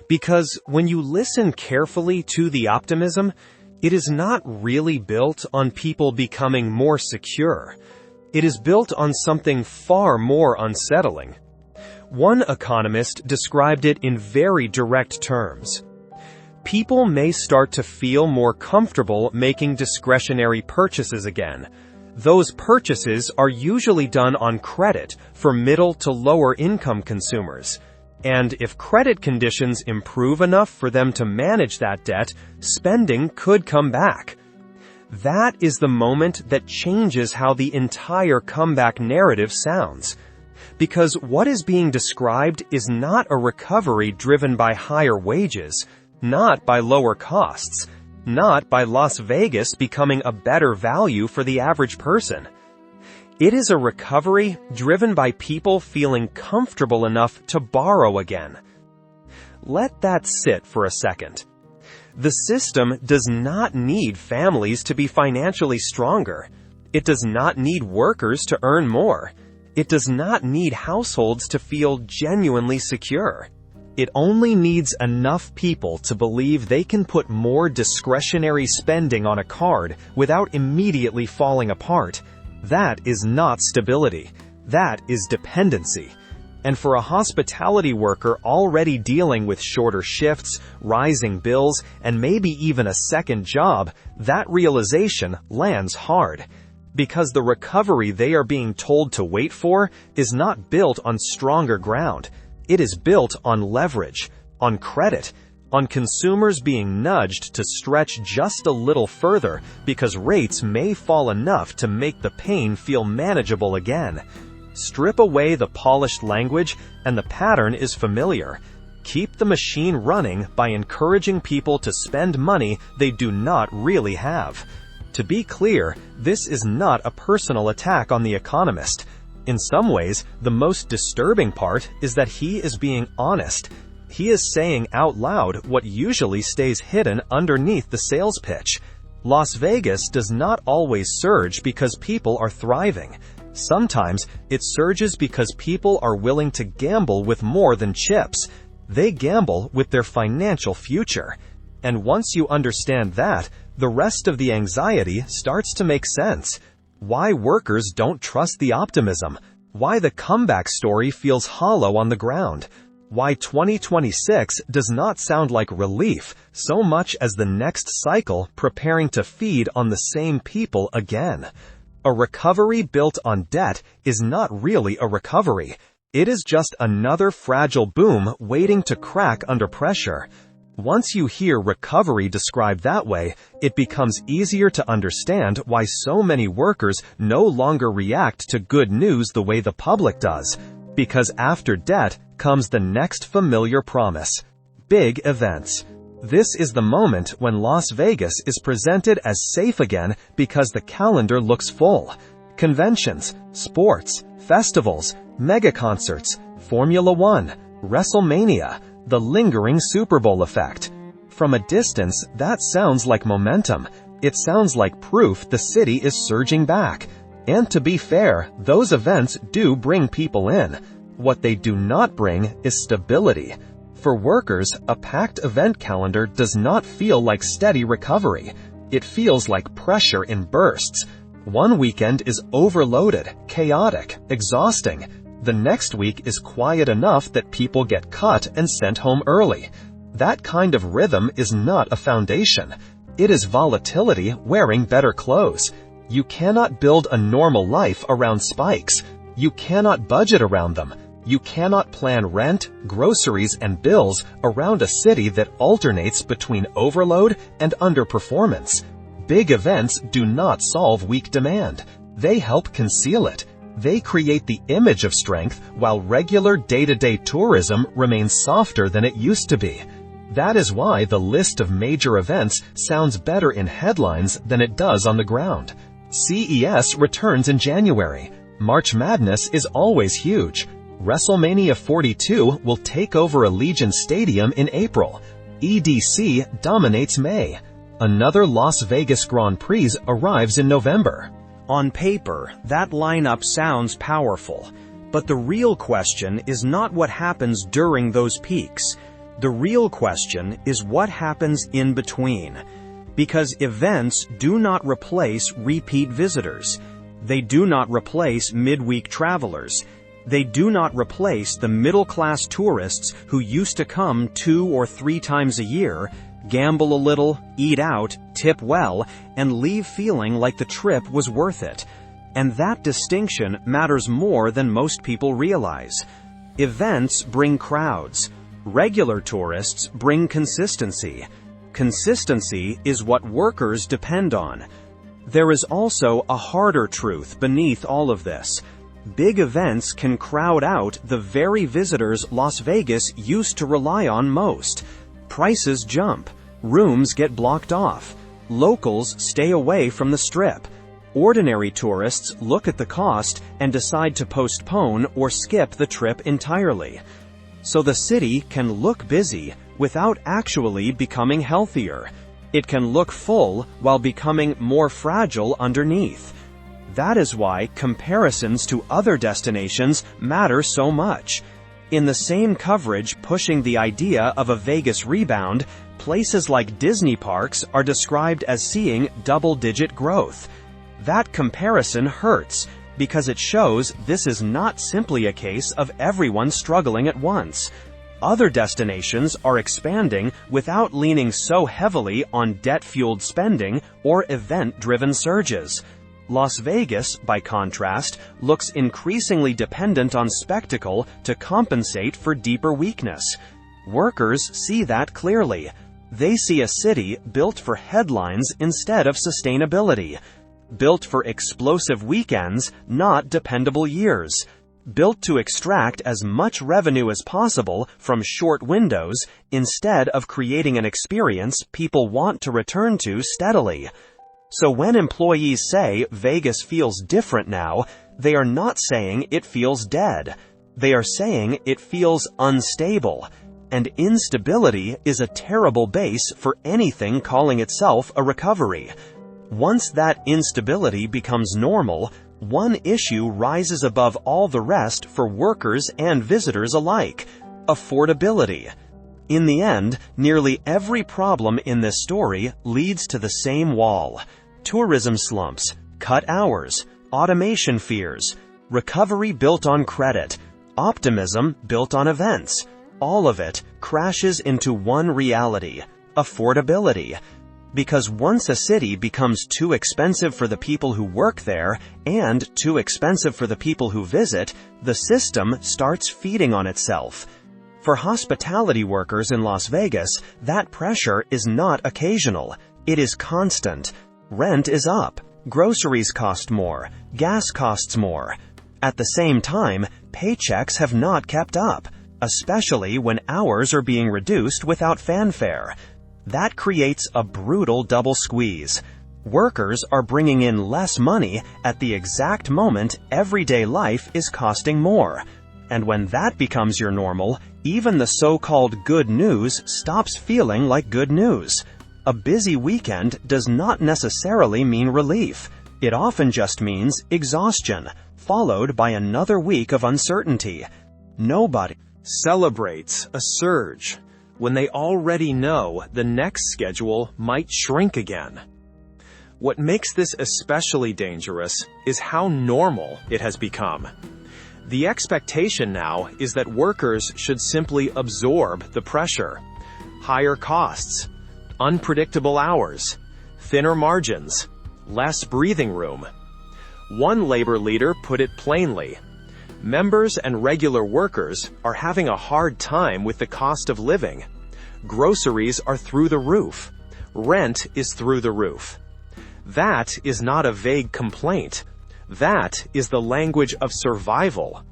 Because when you listen carefully to the optimism, it is not really built on people becoming more secure. It is built on something far more unsettling. One economist described it in very direct terms. People may start to feel more comfortable making discretionary purchases again. Those purchases are usually done on credit for middle to lower income consumers. And if credit conditions improve enough for them to manage that debt, spending could come back. That is the moment that changes how the entire comeback narrative sounds. Because what is being described is not a recovery driven by higher wages, not by lower costs, not by Las Vegas becoming a better value for the average person. It is a recovery driven by people feeling comfortable enough to borrow again. Let that sit for a second. The system does not need families to be financially stronger. It does not need workers to earn more. It does not need households to feel genuinely secure. It only needs enough people to believe they can put more discretionary spending on a card without immediately falling apart. That is not stability. That is dependency. And for a hospitality worker already dealing with shorter shifts, rising bills, and maybe even a second job, that realization lands hard. Because the recovery they are being told to wait for is not built on stronger ground. It is built on leverage, on credit, on consumers being nudged to stretch just a little further because rates may fall enough to make the pain feel manageable again. Strip away the polished language and the pattern is familiar. Keep the machine running by encouraging people to spend money they do not really have. To be clear, this is not a personal attack on the economist. In some ways, the most disturbing part is that he is being honest. He is saying out loud what usually stays hidden underneath the sales pitch. Las Vegas does not always surge because people are thriving. Sometimes it surges because people are willing to gamble with more than chips. They gamble with their financial future. And once you understand that, the rest of the anxiety starts to make sense. Why workers don't trust the optimism. Why the comeback story feels hollow on the ground. Why 2026 does not sound like relief so much as the next cycle preparing to feed on the same people again. A recovery built on debt is not really a recovery. It is just another fragile boom waiting to crack under pressure. Once you hear recovery described that way, it becomes easier to understand why so many workers no longer react to good news the way the public does. Because after debt comes the next familiar promise: big events. This is the moment when Las Vegas is presented as safe again because the calendar looks full. Conventions, sports, festivals, mega concerts, Formula One, WrestleMania, the lingering Super Bowl effect. From a distance, that sounds like momentum. It sounds like proof the city is surging back. And to be fair, those events do bring people in. What they do not bring is stability. For workers, a packed event calendar does not feel like steady recovery. It feels like pressure in bursts. One weekend is overloaded, chaotic, exhausting. The next week is quiet enough that people get cut and sent home early. That kind of rhythm is not a foundation. It is volatility wearing better clothes. You cannot build a normal life around spikes. You cannot budget around them. You cannot plan rent, groceries, and bills around a city that alternates between overload and underperformance. Big events do not solve weak demand. They help conceal it. They create the image of strength while regular day-to-day tourism remains softer than it used to be. That is why the list of major events sounds better in headlines than it does on the ground. CES returns in January. March Madness is always huge. WrestleMania 42 will take over Allegiant Stadium in April. EDC dominates May. Another Las Vegas Grand Prix arrives in November. On paper, that lineup sounds powerful. But the real question is not what happens during those peaks. The real question is what happens in between. Because events do not replace repeat visitors. They do not replace midweek travelers. They do not replace the middle-class tourists who used to come 2 or 3 times a year, gamble a little, eat out, tip well, and leave feeling like the trip was worth it. And that distinction matters more than most people realize. Events bring crowds. Regular tourists bring consistency. Consistency is what workers depend on. There is also a harder truth beneath all of this. Big events can crowd out the very visitors Las Vegas used to rely on most. Prices jump. Rooms get blocked off. Locals stay away from the Strip. Ordinary tourists look at the cost and decide to postpone or skip the trip entirely. So the city can look busy without actually becoming healthier. It can look full while becoming more fragile underneath. That is why comparisons to other destinations matter so much. In the same coverage pushing the idea of a Vegas rebound, places like Disney parks are described as seeing double-digit growth. That comparison hurts, because it shows this is not simply a case of everyone struggling at once. Other destinations are expanding without leaning so heavily on debt-fueled spending or event-driven surges. Las Vegas, by contrast, looks increasingly dependent on spectacle to compensate for deeper weakness. Workers see that clearly. They see a city built for headlines instead of sustainability. Built for explosive weekends, not dependable years. Built to extract as much revenue as possible from short windows instead of creating an experience people want to return to steadily. So when employees say Vegas feels different now, they are not saying it feels dead. They are saying it feels unstable. And instability is a terrible base for anything calling itself a recovery. Once that instability becomes normal, one issue rises above all the rest for workers and visitors alike: affordability. In the end, nearly every problem in this story leads to the same wall: tourism slumps, cut hours, automation fears, recovery built on credit, optimism built on events. All of it crashes into one reality: affordability. Because once a city becomes too expensive for the people who work there and too expensive for the people who visit, the system starts feeding on itself. For hospitality workers in Las Vegas, that pressure is not occasional. It is constant. Rent is up. Groceries cost more. Gas costs more. At the same time, paychecks have not kept up, especially when hours are being reduced without fanfare. That creates a brutal double squeeze. Workers are bringing in less money at the exact moment everyday life is costing more. And when that becomes your normal, even the so-called good news stops feeling like good news. A busy weekend does not necessarily mean relief. It often just means exhaustion, followed by another week of uncertainty. Nobody celebrates a surge when they already know the next schedule might shrink again. What makes this especially dangerous is how normal it has become. The expectation now is that workers should simply absorb the pressure. Higher costs, unpredictable hours, thinner margins, less breathing room. One labor leader put it plainly: members and regular workers are having a hard time with the cost of living. Groceries are through the roof. Rent is through the roof. That is not a vague complaint. That is the language of survival.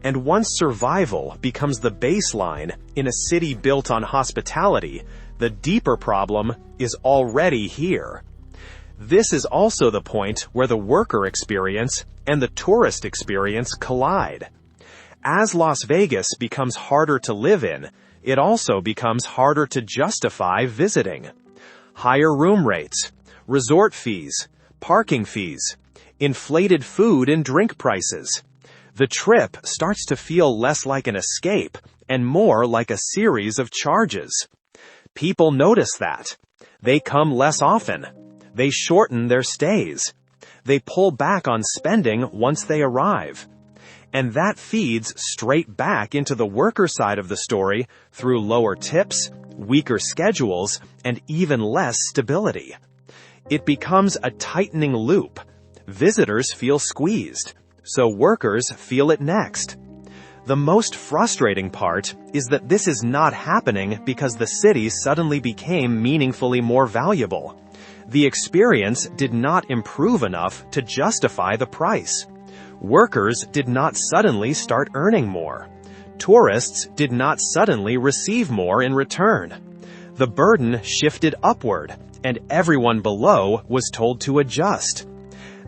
And once survival becomes the baseline in a city built on hospitality, the deeper problem is already here. This is also the point where the worker experience and the tourist experience collide. As Las Vegas becomes harder to live in, it also becomes harder to justify visiting. Higher room rates, resort fees, parking fees, inflated food and drink prices. The trip starts to feel less like an escape and more like a series of charges. People notice that. They come less often. They shorten their stays. They pull back on spending once they arrive. And that feeds straight back into the worker side of the story through lower tips, weaker schedules, and even less stability. It becomes a tightening loop. Visitors feel squeezed, so workers feel it next. The most frustrating part is that this is not happening because the city suddenly became meaningfully more valuable. The experience did not improve enough to justify the price. Workers did not suddenly start earning more. Tourists did not suddenly receive more in return. The burden shifted upward, and everyone below was told to adjust.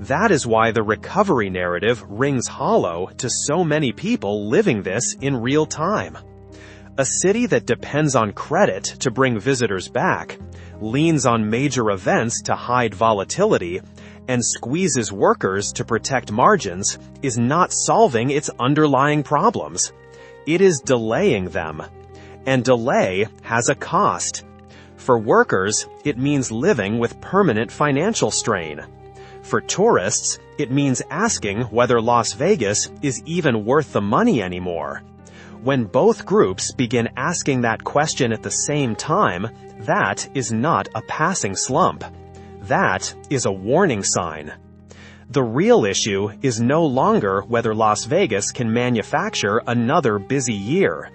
That is why the recovery narrative rings hollow to so many people living this in real time. A city that depends on credit to bring visitors back, leans on major events to hide volatility, and squeezes workers to protect margins is not solving its underlying problems. It is delaying them. And delay has a cost. For workers, it means living with permanent financial strain. For tourists, it means asking whether Las Vegas is even worth the money anymore. When both groups begin asking that question at the same time, that is not a passing slump. That is a warning sign. The real issue is no longer whether Las Vegas can manufacture another busy year.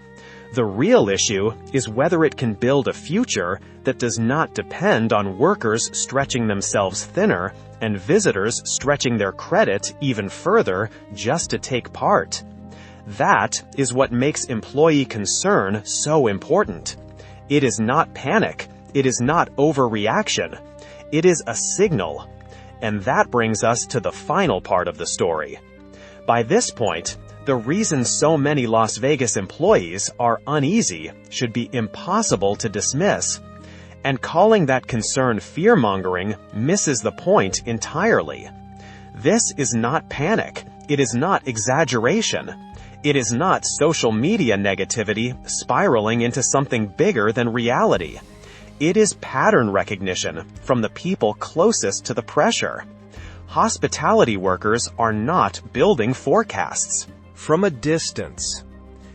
The real issue is whether it can build a future that does not depend on workers stretching themselves thinner and visitors stretching their credit even further just to take part. That is what makes employee concern so important. It is not panic. It is not overreaction. It is a signal. And that brings us to the final part of the story. By this point, the reason so many Las Vegas employees are uneasy should be impossible to dismiss. And calling that concern fear-mongering misses the point entirely. This is not panic. It is not exaggeration. It is not social media negativity spiraling into something bigger than reality. It is pattern recognition from the people closest to the pressure. Hospitality workers are not building forecasts. From a distance,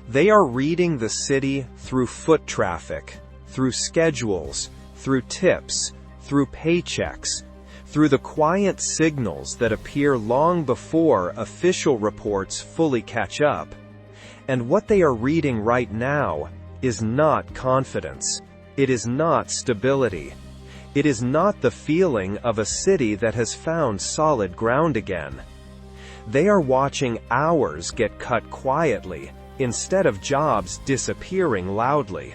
they are reading the city through foot traffic, through schedules, through tips, through paychecks, through the quiet signals that appear long before official reports fully catch up. And what they are reading right now is not confidence. It is not stability. It is not the feeling of a city that has found solid ground again. They are watching hours get cut quietly, instead of jobs disappearing loudly.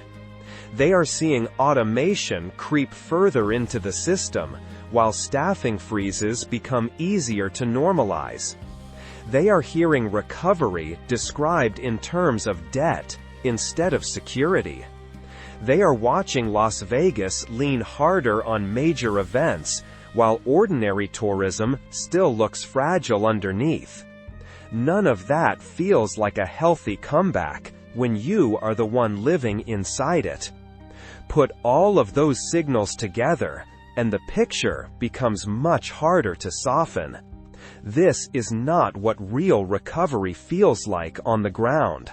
They are seeing automation creep further into the system, while staffing freezes become easier to normalize. They are hearing recovery described in terms of debt instead of security. They are watching Las Vegas lean harder on major events, while ordinary tourism still looks fragile underneath. None of that feels like a healthy comeback when you are the one living inside it. Put all of those signals together, and the picture becomes much harder to soften. This is not what real recovery feels like on the ground.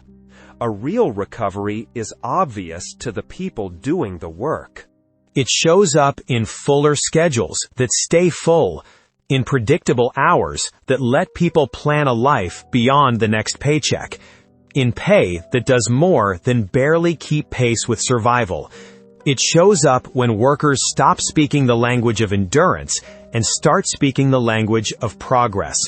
A real recovery is obvious to the people doing the work. It shows up in fuller schedules that stay full, in predictable hours that let people plan a life beyond the next paycheck, in pay that does more than barely keep pace with survival. It shows up when workers stop speaking the language of endurance and start speaking the language of progress,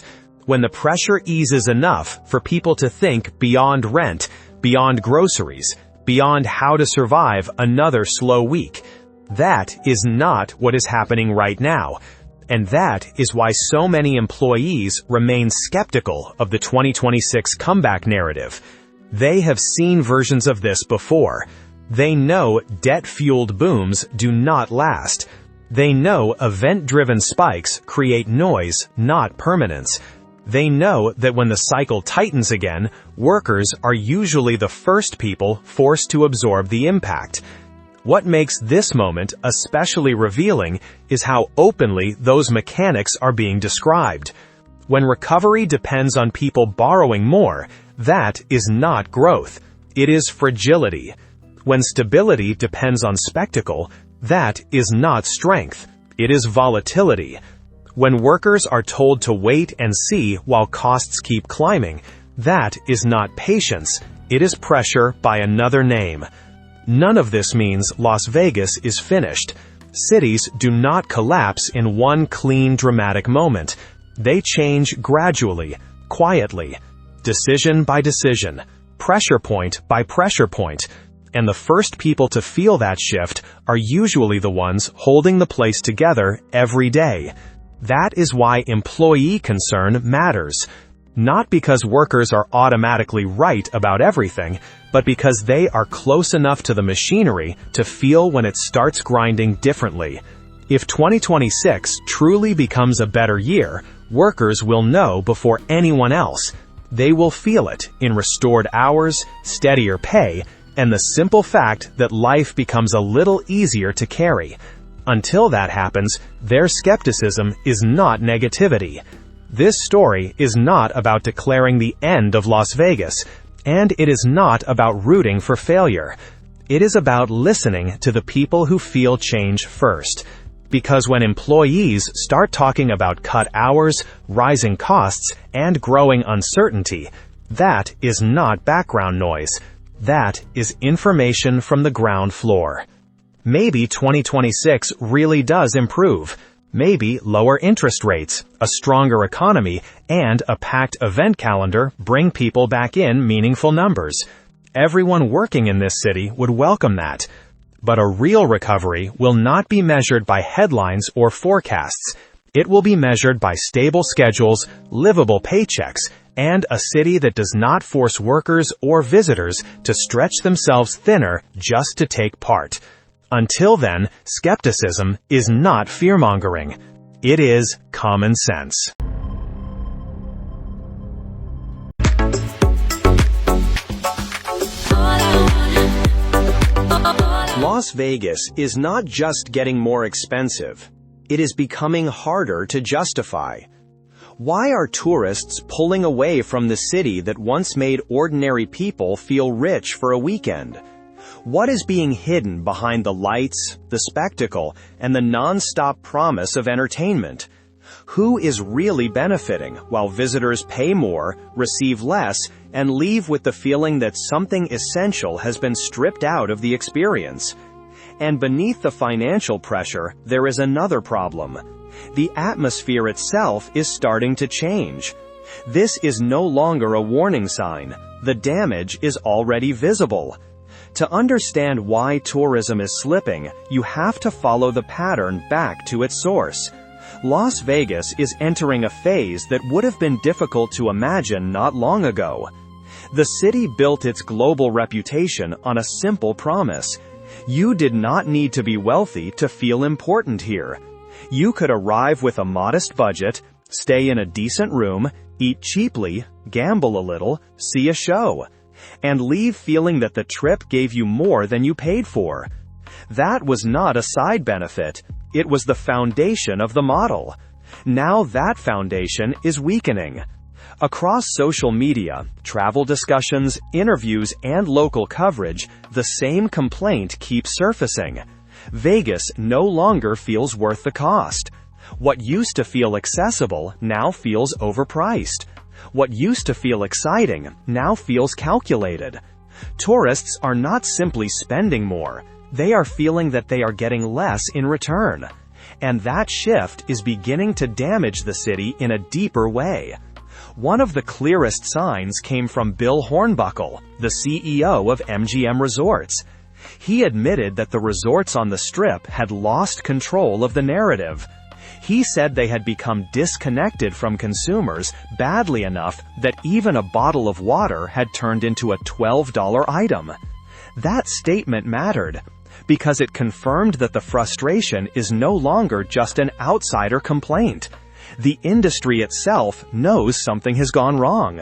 when the pressure eases enough for people to think beyond rent, beyond groceries, beyond how to survive another slow week. That is not what is happening right now, and that is why so many employees remain skeptical of the 2026 comeback narrative. They have seen versions of this before. They know debt-fueled booms do not last. They know event-driven spikes create noise, not permanence. They know that when the cycle tightens again, workers are usually the first people forced to absorb the impact. What makes this moment especially revealing is how openly those mechanics are being described. When recovery depends on people borrowing more, that is not growth. It is fragility. When stability depends on spectacle, that is not strength. It is volatility. When workers are told to wait and see while costs keep climbing, that is not patience. It is pressure by another name. None of this means Las Vegas is finished. Cities do not collapse in one clean, dramatic moment. They change gradually, quietly, decision by decision, pressure point by pressure point. And the first people to feel that shift are usually the ones holding the place together every day. That is why employee concern matters. Not because workers are automatically right about everything, but because they are close enough to the machinery to feel when it starts grinding differently. If 2026 truly becomes a better year, workers will know before anyone else. They will feel it in restored hours, steadier pay, and the simple fact that life becomes a little easier to carry. Until that happens, their skepticism is not negativity. This story is not about declaring the end of Las Vegas, and it is not about rooting for failure. It is about listening to the people who feel change first. Because when employees start talking about cut hours, rising costs, and growing uncertainty, that is not background noise. That is information from the ground floor. Maybe 2026 really does improve. Maybe lower interest rates, a stronger economy, and a packed event calendar bring people back in meaningful numbers. Everyone working in this city would welcome that. But a real recovery will not be measured by headlines or forecasts. It will be measured by stable schedules, livable paychecks, and a city that does not force workers or visitors to stretch themselves thinner just to take part. Until then, skepticism is not fear-mongering. It is common sense. Las Vegas is not just getting more expensive. It is becoming harder to justify. Why are tourists pulling away from the city that once made ordinary people feel rich for a weekend? What is being hidden behind the lights, the spectacle, and the non-stop promise of entertainment? Who is really benefiting while visitors pay more, receive less, and leave with the feeling that something essential has been stripped out of the experience? And beneath the financial pressure, there is another problem. The atmosphere itself is starting to change. This is no longer a warning sign. The damage is already visible. To understand why tourism is slipping, you have to follow the pattern back to its source. Las Vegas is entering a phase that would have been difficult to imagine not long ago. The city built its global reputation on a simple promise. You did not need to be wealthy to feel important here. You could arrive with a modest budget, stay in a decent room, eat cheaply, gamble a little, see a show, and leave feeling that the trip gave you more than you paid for. That was not a side benefit. It was the foundation of the model. Now that foundation is weakening. Across social media, travel discussions, interviews, and local coverage, the same complaint keeps surfacing. Vegas no longer feels worth the cost. What used to feel accessible now feels overpriced. What used to feel exciting now feels calculated. Tourists are not simply spending more. They are feeling that they are getting less in return. And that shift is beginning to damage the city in a deeper way. One of the clearest signs came from Bill Hornbuckle, the CEO of MGM Resorts. He admitted that the resorts on the Strip had lost control of the narrative. He said they had become disconnected from consumers badly enough that even a bottle of water had turned into a $12 item. That statement mattered, because it confirmed that the frustration is no longer just an outsider complaint. The industry itself knows something has gone wrong.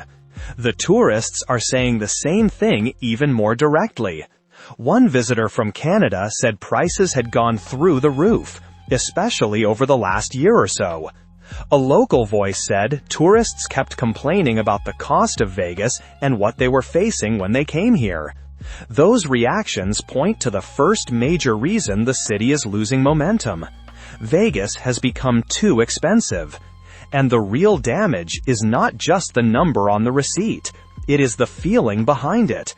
The tourists are saying the same thing even more directly. One visitor from Canada said prices had gone through the roof, especially over the last year or so. A local voice said tourists kept complaining about the cost of Vegas and what they were facing when they came here. Those reactions point to the first major reason the city is losing momentum. Vegas has become too expensive. And the real damage is not just the number on the receipt. It is the feeling behind it.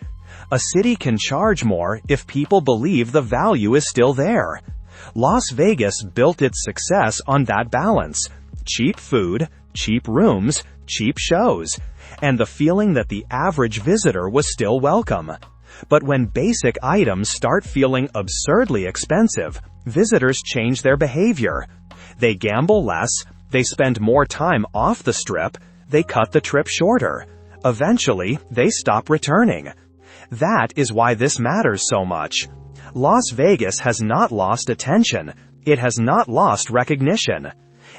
A city can charge more if people believe the value is still there. Las Vegas built its success on that balance. Cheap food, cheap rooms, cheap shows, and the feeling that the average visitor was still welcome. But when basic items start feeling absurdly expensive, visitors change their behavior. They gamble less, they spend more time off the Strip, they cut the trip shorter. Eventually, they stop returning. That is why this matters so much. Las Vegas has not lost attention. It has not lost recognition.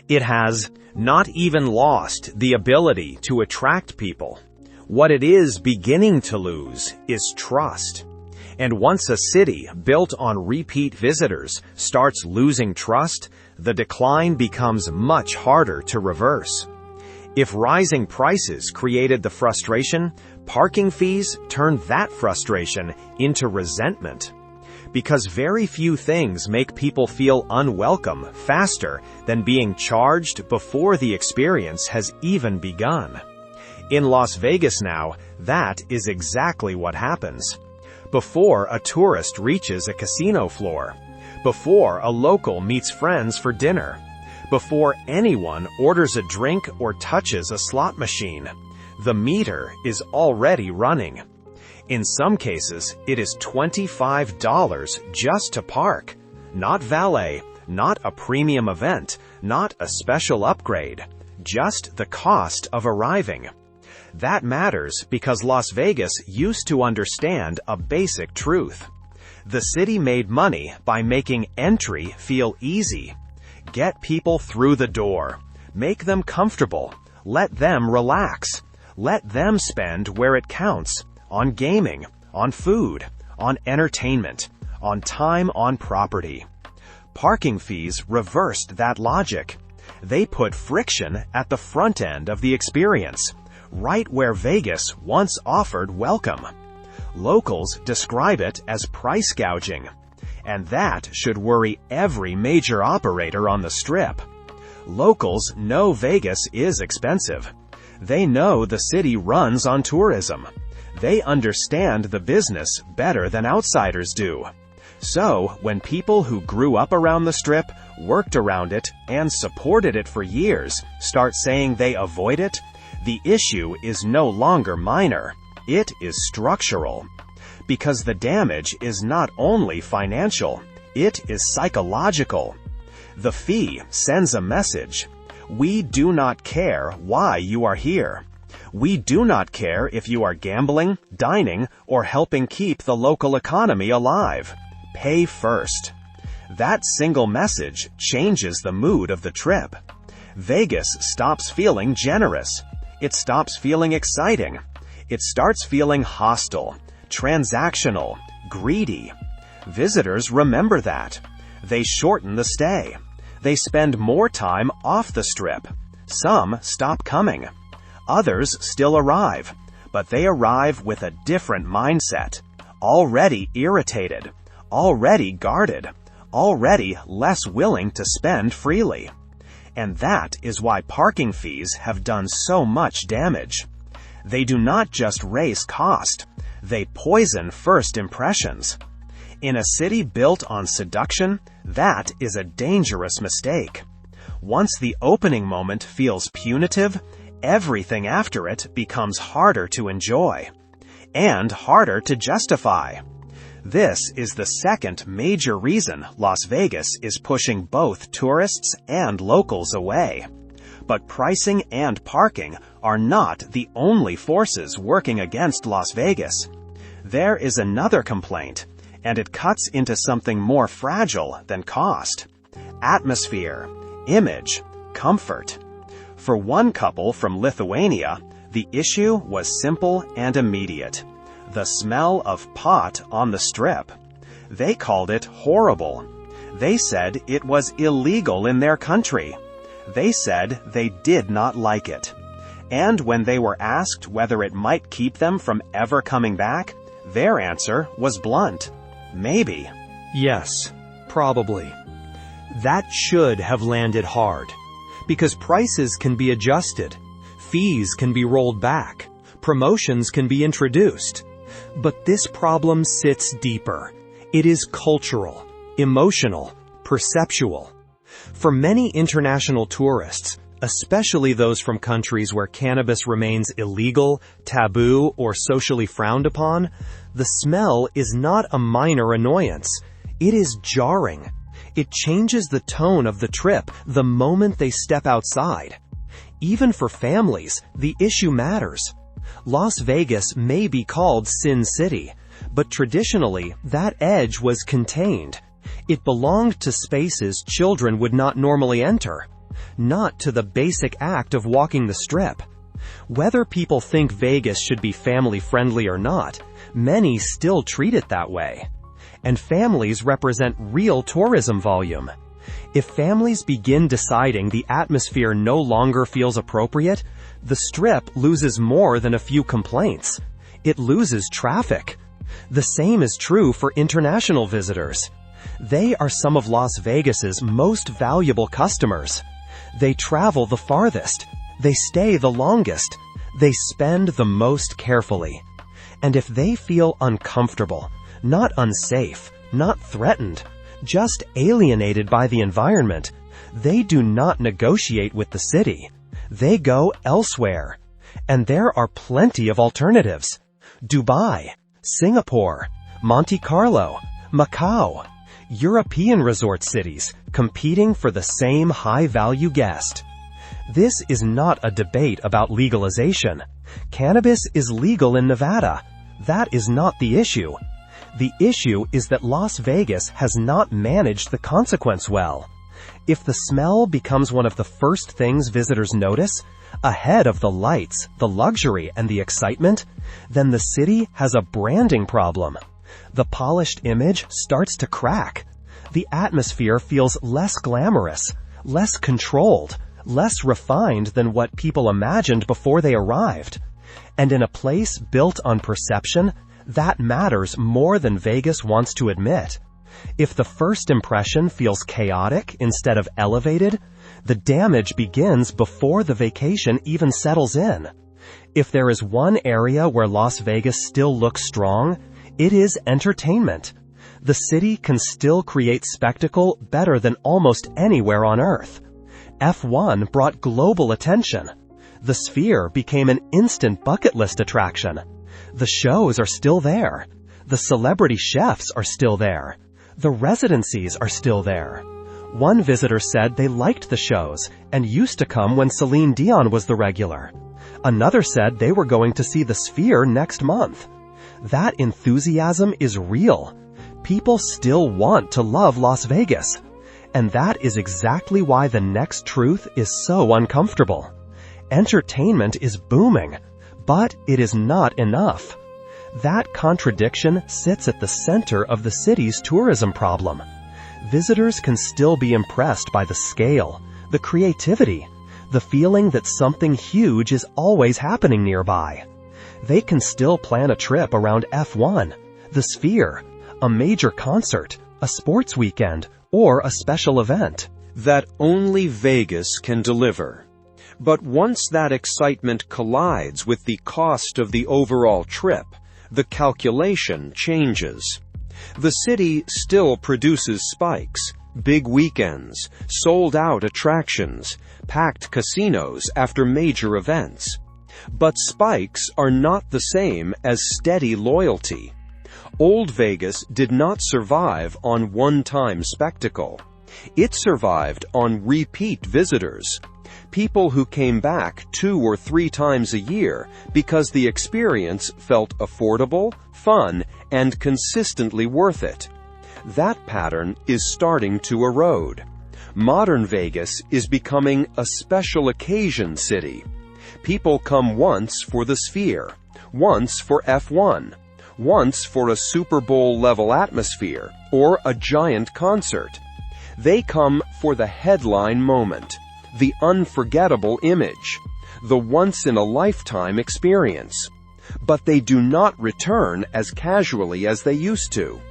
It has not even lost the ability to attract people. What it is beginning to lose is trust. And once a city built on repeat visitors starts losing trust, the decline becomes much harder to reverse. If rising prices created the frustration, parking fees turned that frustration into resentment. Because very few things make people feel unwelcome faster than being charged before the experience has even begun. In Las Vegas now, that is exactly what happens. Before a tourist reaches a casino floor, before a local meets friends for dinner, before anyone orders a drink or touches a slot machine, the meter is already running. In some cases, it is $25 just to park. Not valet, not a premium event, not a special upgrade, just the cost of arriving. That matters because Las Vegas used to understand a basic truth. The city made money by making entry feel easy. Get people through the door. Make them comfortable. Let them relax. Let them spend where it counts. On gaming, on food, on entertainment, on time on property. Parking fees reversed that logic. They put friction at the front end of the experience, right where Vegas once offered welcome. Locals describe it as price gouging, and that should worry every major operator on the Strip. Locals know Vegas is expensive. They know the city runs on tourism. They understand the business better than outsiders do. So, when people who grew up around the Strip, worked around it, and supported it for years start saying they avoid it, the issue is no longer minor. It is structural. Because the damage is not only financial, it is psychological. The fee sends a message. We do not care why you are here. We do not care if you are gambling, dining, or helping keep the local economy alive. Pay first. That single message changes the mood of the trip. Vegas stops feeling generous. It stops feeling exciting. It starts feeling hostile, transactional, greedy. Visitors remember that. They shorten the stay. They spend more time off the Strip. Some stop coming. Others still arrive, but they arrive with a different mindset. Already irritated. Already guarded. Already less willing to spend freely. And that is why parking fees have done so much damage. They do not just raise cost. They poison first impressions. In a city built on seduction, that is a dangerous mistake. Once the opening moment feels punitive, everything after it becomes harder to enjoy. And harder to justify. This is the second major reason Las Vegas is pushing both tourists and locals away. But pricing and parking are not the only forces working against Las Vegas. There is another complaint, and it cuts into something more fragile than cost. Atmosphere, image, comfort. For one couple from Lithuania, the issue was simple and immediate. The smell of pot on the Strip. They called it horrible. They said it was illegal in their country. They said they did not like it. And when they were asked whether it might keep them from ever coming back, their answer was blunt. Maybe. Yes, probably. That should have landed hard. Because prices can be adjusted. Fees can be rolled back. Promotions can be introduced. But this problem sits deeper. It is cultural, emotional, perceptual. For many international tourists, especially those from countries where cannabis remains illegal, taboo, or socially frowned upon, the smell is not a minor annoyance. It is jarring. It changes the tone of the trip the moment they step outside. Even for families, the issue matters. Las Vegas may be called Sin City, but traditionally, that edge was contained. It belonged to spaces children would not normally enter, not to the basic act of walking the Strip. Whether people think Vegas should be family-friendly or not, many still treat it that way. And families represent real tourism volume. If families begin deciding the atmosphere no longer feels appropriate, the Strip loses more than a few complaints. It loses traffic. The same is true for international visitors. They are some of Las Vegas's most valuable customers. They travel the farthest. They stay the longest. They spend the most carefully. And if they feel uncomfortable, not unsafe, not threatened, just alienated by the environment, they do not negotiate with the city. They go elsewhere. And there are plenty of alternatives. Dubai, Singapore, Monte Carlo, Macau, European resort cities competing for the same high-value guest. This is not a debate about legalization. Cannabis is legal in Nevada. That is not the issue. The issue is that Las Vegas has not managed the consequence well. If the smell becomes one of the first things visitors notice, ahead of the lights, the luxury, and the excitement, then the city has a branding problem. The polished image starts to crack. The atmosphere feels less glamorous, less controlled, less refined than what people imagined before they arrived. And in a place built on perception, that matters more than Vegas wants to admit. If the first impression feels chaotic instead of elevated, the damage begins before the vacation even settles in. If there is one area where Las Vegas still looks strong, it is entertainment. The city can still create spectacle better than almost anywhere on Earth. F1 brought global attention. The Sphere became an instant bucket list attraction. The shows are still there. The celebrity chefs are still there. The residencies are still there. One visitor said they liked the shows and used to come when Celine Dion was the regular. Another said they were going to see the Sphere next month. That enthusiasm is real. People still want to love Las Vegas. And that is exactly why the next truth is so uncomfortable. Entertainment is booming, but it is not enough. That contradiction sits at the center of the city's tourism problem. Visitors can still be impressed by the scale, the creativity, the feeling that something huge is always happening nearby. They can still plan a trip around F1, the Sphere, a major concert, a sports weekend, or a special event. That only Vegas can deliver. But once that excitement collides with the cost of the overall trip, the calculation changes. The city still produces spikes, big weekends, sold-out attractions, packed casinos after major events. But spikes are not the same as steady loyalty. Old Vegas did not survive on one-time spectacle. It survived on repeat visitors. People who came back 2 or 3 times a year because the experience felt affordable, fun, and consistently worth it. That pattern is starting to erode. Modern Vegas is becoming a special occasion city. People come once for the Sphere, once for F1, once for a Super Bowl-level atmosphere or a giant concert. They come for the headline moment, the unforgettable image, the once-in-a-lifetime experience. But they do not return as casually as they used to.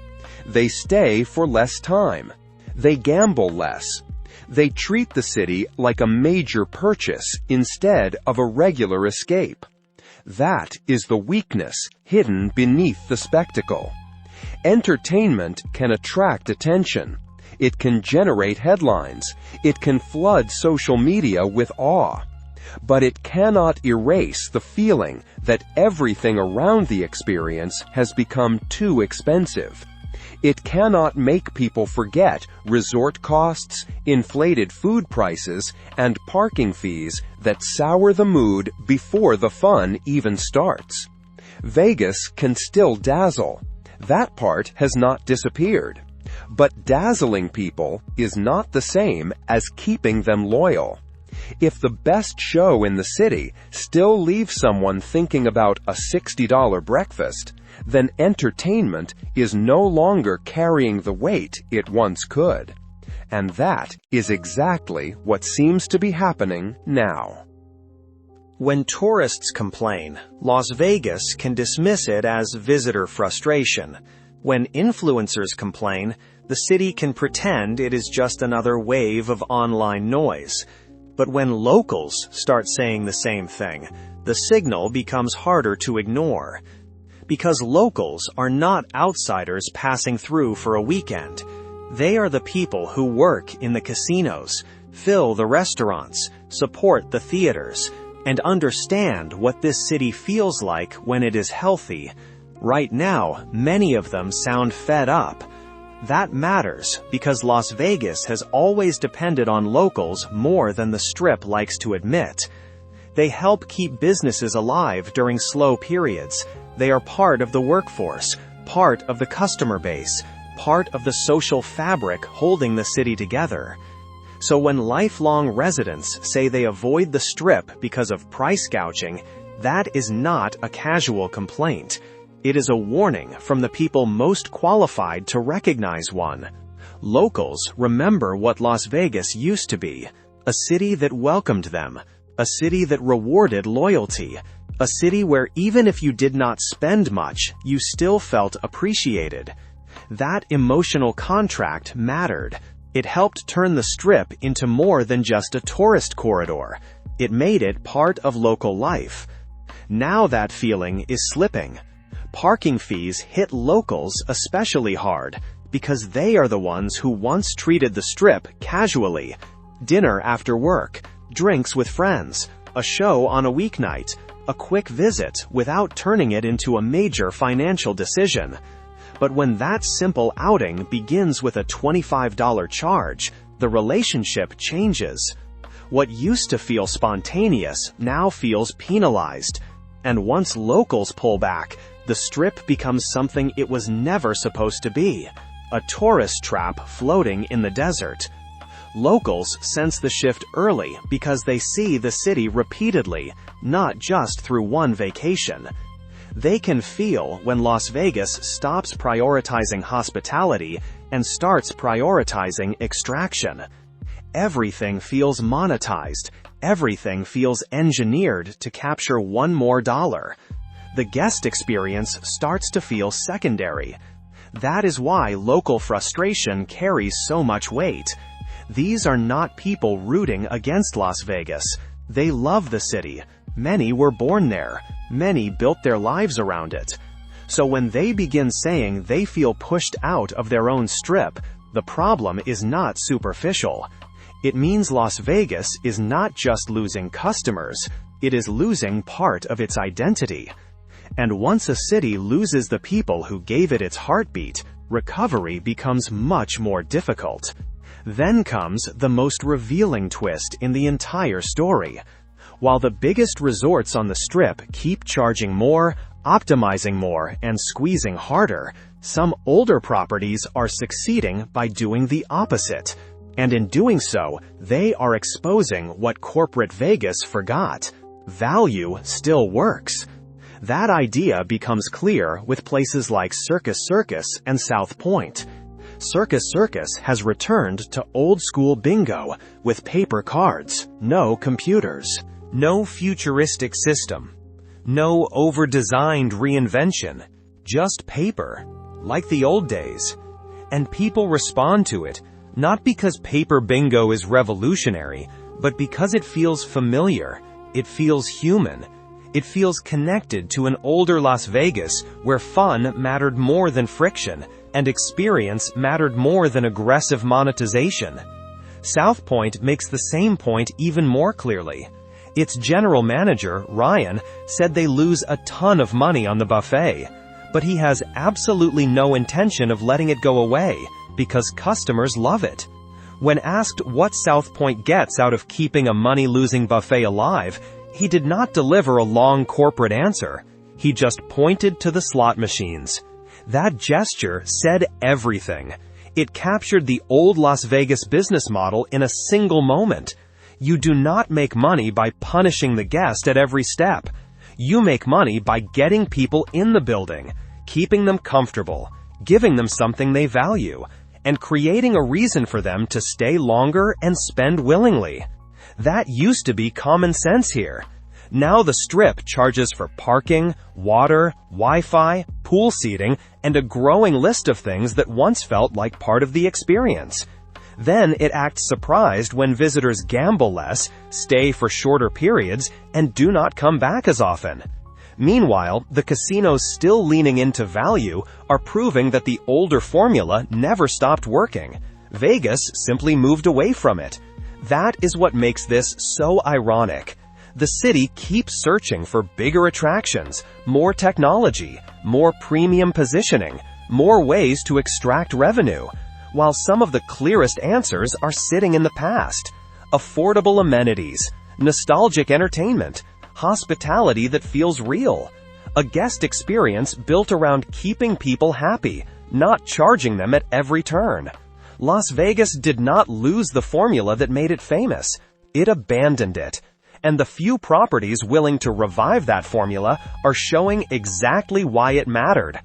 They stay for less time. They gamble less. They treat the city like a major purchase instead of a regular escape. That is the weakness hidden beneath the spectacle. Entertainment can attract attention. It can generate headlines. It can flood social media with awe. But it cannot erase the feeling that everything around the experience has become too expensive. It cannot make people forget resort costs, inflated food prices, and parking fees that sour the mood before the fun even starts. Vegas can still dazzle. That part has not disappeared. But dazzling people is not the same as keeping them loyal. If the best show in the city still leaves someone thinking about a $60 breakfast, then entertainment is no longer carrying the weight it once could. And that is exactly what seems to be happening now. When tourists complain, Las Vegas can dismiss it as visitor frustration. When influencers complain, the city can pretend it is just another wave of online noise. But when locals start saying the same thing, the signal becomes harder to ignore. Because locals are not outsiders passing through for a weekend. They are the people who work in the casinos, fill the restaurants, support the theaters, and understand what this city feels like when it is healthy. Right now, many of them sound fed up. That matters because Las Vegas has always depended on locals more than the Strip likes to admit. They help keep businesses alive during slow periods. They are part of the workforce, part of the customer base, part of the social fabric holding the city together. So when lifelong residents say they avoid the Strip because of price gouging, that is not a casual complaint. It is a warning from the people most qualified to recognize one. Locals remember what Las Vegas used to be, a city that welcomed them, a city that rewarded loyalty, a city where even if you did not spend much, you still felt appreciated. That emotional contract mattered. It helped turn the Strip into more than just a tourist corridor. It made it part of local life. Now that feeling is slipping. Parking fees hit locals especially hard because they are the ones who once treated the Strip casually. Dinner after work, drinks with friends, a show on a weeknight, a quick visit without turning it into a major financial decision. But when that simple outing begins with a $25 charge, the relationship changes. What used to feel spontaneous now feels penalized. And once locals pull back, the Strip becomes something it was never supposed to be. A tourist trap floating in the desert. Locals sense the shift early because they see the city repeatedly, not just through one vacation. They can feel when Las Vegas stops prioritizing hospitality and starts prioritizing extraction. Everything feels monetized. Everything feels engineered to capture one more dollar. The guest experience starts to feel secondary. That is why local frustration carries so much weight. These are not people rooting against Las Vegas. They love the city. Many were born there. Many built their lives around it. So when they begin saying they feel pushed out of their own Strip, the problem is not superficial. It means Las Vegas is not just losing customers, it is losing part of its identity. And once a city loses the people who gave it its heartbeat, recovery becomes much more difficult. Then comes the most revealing twist in the entire story. While the biggest resorts on the Strip keep charging more, optimizing more, and squeezing harder, some older properties are succeeding by doing the opposite. And in doing so, they are exposing what corporate Vegas forgot. Value still works. That idea becomes clear with places like Circus Circus and South Point. Circus Circus has returned to old-school bingo with paper cards, no computers. No futuristic system. No over-designed reinvention. Just paper. Like the old days. And people respond to it, not because paper bingo is revolutionary, but because it feels familiar. It feels human. It feels connected to an older Las Vegas where fun mattered more than friction, and experience mattered more than aggressive monetization. South Point makes the same point even more clearly. Its general manager, Ryan, said they lose a ton of money on the buffet, but he has absolutely no intention of letting it go away, because customers love it. When asked what South Point gets out of keeping a money-losing buffet alive, he did not deliver a long corporate answer. He just pointed to the slot machines. That gesture said everything. It captured the old Las Vegas business model in a single moment. You do not make money by punishing the guest at every step. You make money by getting people in the building, keeping them comfortable, giving them something they value, and creating a reason for them to stay longer and spend willingly. That used to be common sense here. Now the Strip charges for parking, water, Wi-Fi, pool seating, and a growing list of things that once felt like part of the experience. Then it acts surprised when visitors gamble less, stay for shorter periods, and do not come back as often. Meanwhile, the casinos still leaning into value are proving that the older formula never stopped working. Vegas simply moved away from it. That is what makes this so ironic. The city keeps searching for bigger attractions, more technology, more premium positioning, more ways to extract revenue, while some of the clearest answers are sitting in the past. Affordable amenities, nostalgic entertainment, hospitality that feels real. A guest experience built around keeping people happy, not charging them at every turn. Las Vegas did not lose the formula that made it famous. It abandoned it. And the few properties willing to revive that formula are showing exactly why it mattered.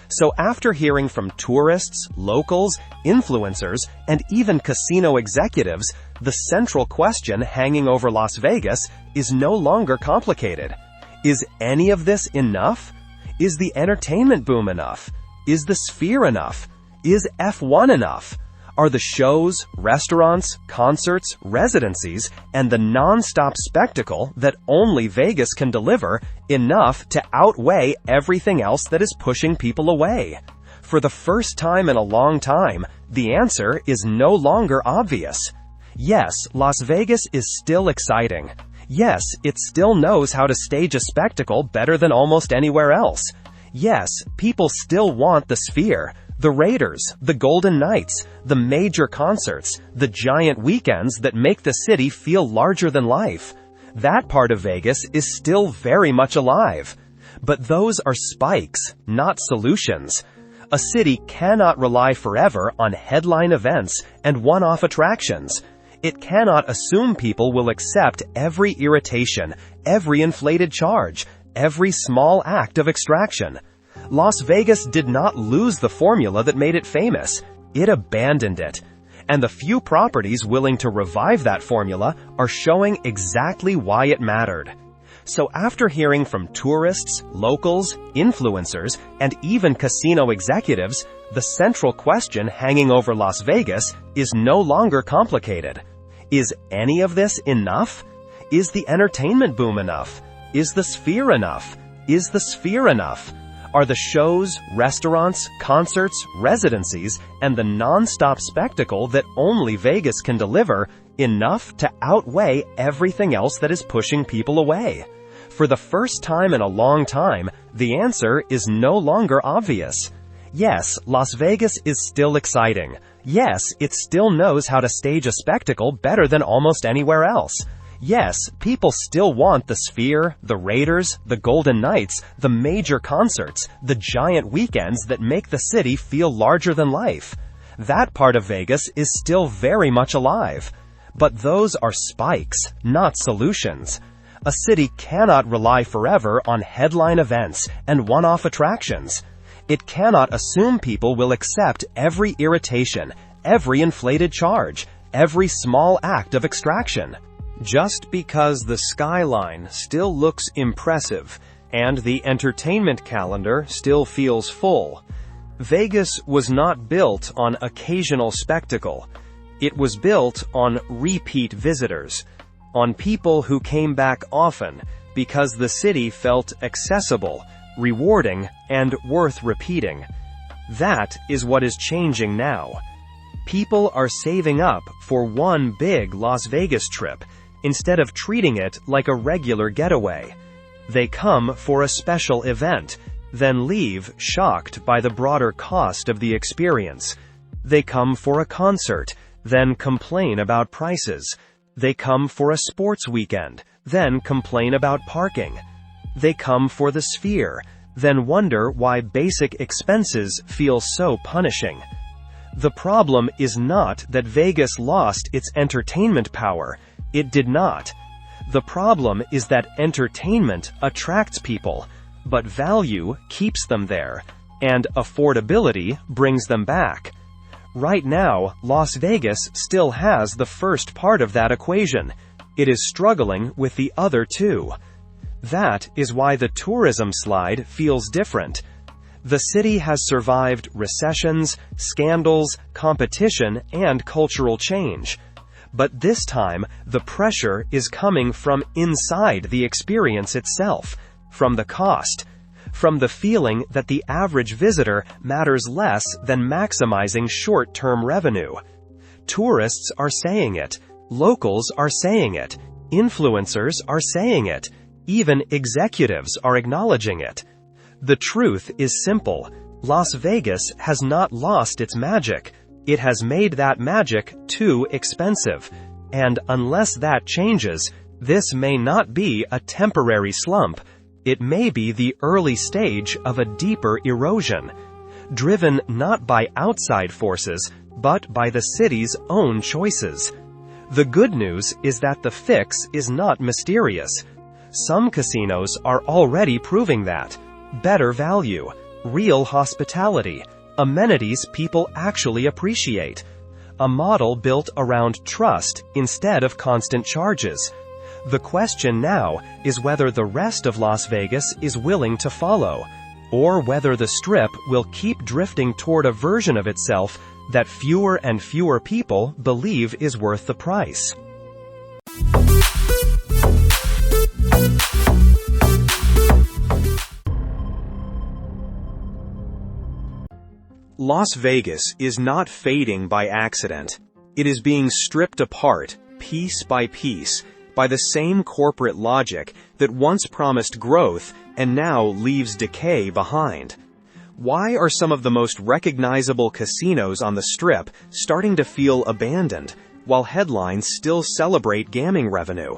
So after hearing from tourists, locals, influencers, and even casino executives, the central question hanging over Las Vegas is no longer complicated. Is any of this enough? Is the entertainment boom enough? Is the Sphere enough? Is F1 enough? Are the shows, restaurants, concerts, residencies, and the non-stop spectacle that only Vegas can deliver enough to outweigh everything else that is pushing people away? For the first time in a long time, the answer is no longer obvious. Yes, Las Vegas is still exciting. Yes, it still knows how to stage a spectacle better than almost anywhere else. Yes, people still want the Sphere, The Raiders, the Golden Knights, the major concerts, the giant weekends that make the city feel larger than life. That part of Vegas is still very much alive. But those are spikes, not solutions. A city cannot rely forever on headline events and one-off attractions. It cannot assume people will accept every irritation, every inflated charge, every small act of extraction. Las Vegas did not lose the formula that made it famous. It abandoned it. And the few properties willing to revive that formula are showing exactly why it mattered. So after hearing from tourists, locals, influencers, and even casino executives, the central question hanging over Las Vegas is no longer complicated. Is any of this enough? Is the entertainment boom enough? Is the Sphere enough? Is the Sphere enough? Are the shows, restaurants, concerts, residencies, and the non-stop spectacle that only Vegas can deliver enough to outweigh everything else that is pushing people away? For the first time in a long time, the answer is no longer obvious. Yes, Las Vegas is still exciting. Yes, it still knows how to stage a spectacle better than almost anywhere else. Yes, people still want the Sphere, the Raiders, the Golden Knights, the major concerts, the giant weekends that make the city feel larger than life. That part of Vegas is still very much alive. But those are spikes, not solutions. A city cannot rely forever on headline events and one-off attractions. It cannot assume people will accept every irritation, every inflated charge, every small act of extraction. Just because the skyline still looks impressive and the entertainment calendar still feels full, Vegas was not built on occasional spectacle. It was built on repeat visitors, on people who came back often because the city felt accessible, rewarding, and worth repeating. That is what is changing now. People are saving up for one big Las Vegas trip, instead of treating it like a regular getaway. They come for a special event, then leave shocked by the broader cost of the experience. They come for a concert, then complain about prices. They come for a sports weekend, then complain about parking. They come for the Sphere, then wonder why basic expenses feel so punishing. The problem is not that Vegas lost its entertainment power. It did not. The problem is that entertainment attracts people, but value keeps them there, and affordability brings them back. Right now, Las Vegas still has the first part of that equation. It is struggling with the other two. That is why the tourism slide feels different. The city has survived recessions, scandals, competition, and cultural change. But this time, the pressure is coming from inside the experience itself, from the cost, from the feeling that the average visitor matters less than maximizing short-term revenue. Tourists are saying it, locals are saying it, influencers are saying it, even executives are acknowledging it. The truth is simple. Las Vegas has not lost its magic. It has made that magic too expensive. And unless that changes, this may not be a temporary slump. It may be the early stage of a deeper erosion, driven not by outside forces, but by the city's own choices. The good news is that the fix is not mysterious. Some casinos are already proving that. Better value, real hospitality, amenities people actually appreciate. A model built around trust instead of constant charges. The question now is whether the rest of Las Vegas is willing to follow, or whether the Strip will keep drifting toward a version of itself that fewer and fewer people believe is worth the price. Las Vegas is not fading by accident. It is being stripped apart, piece by piece, by the same corporate logic that once promised growth and now leaves decay behind. Why are some of the most recognizable casinos on the Strip starting to feel abandoned, while headlines still celebrate gaming revenue?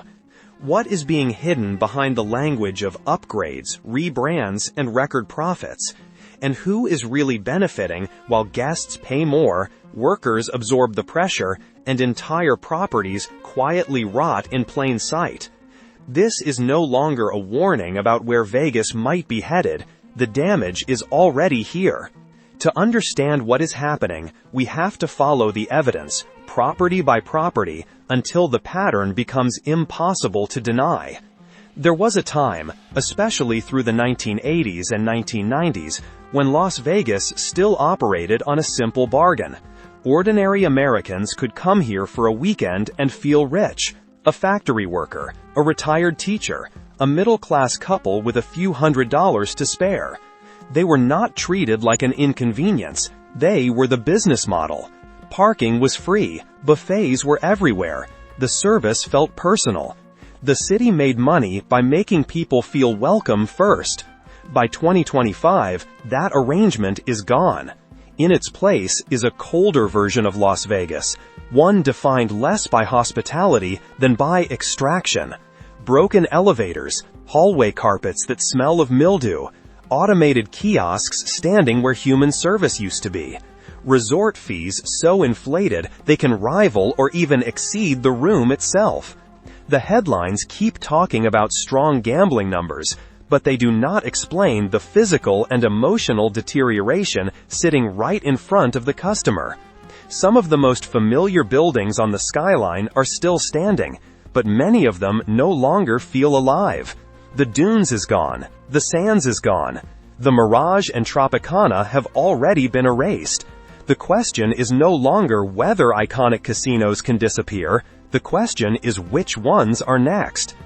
What is being hidden behind the language of upgrades, rebrands, and record profits? And who is really benefiting while guests pay more, workers absorb the pressure, and entire properties quietly rot in plain sight? This is no longer a warning about where Vegas might be headed. The damage is already here. To understand what is happening, we have to follow the evidence, property by property, until the pattern becomes impossible to deny. There was a time, especially through the 1980s and 1990s, when Las Vegas still operated on a simple bargain. Ordinary Americans could come here for a weekend and feel rich. A factory worker, a retired teacher, a middle-class couple with a few $100s to spare. They were not treated like an inconvenience. They were the business model. Parking was free. Buffets were everywhere. The service felt personal. The city made money by making people feel welcome first. By 2025, that arrangement is gone. In its place is a colder version of Las Vegas, one defined less by hospitality than by extraction. Broken elevators, hallway carpets that smell of mildew, automated kiosks standing where human service used to be. Resort fees so inflated they can rival or even exceed the room itself. The headlines keep talking about strong gambling numbers, but they do not explain the physical and emotional deterioration sitting right in front of the customer. Some of the most familiar buildings on the skyline are still standing, but many of them no longer feel alive. The Dunes is gone. The Sands is gone. The Mirage and Tropicana have already been erased. The question is no longer whether iconic casinos can disappear. The question is which ones are next.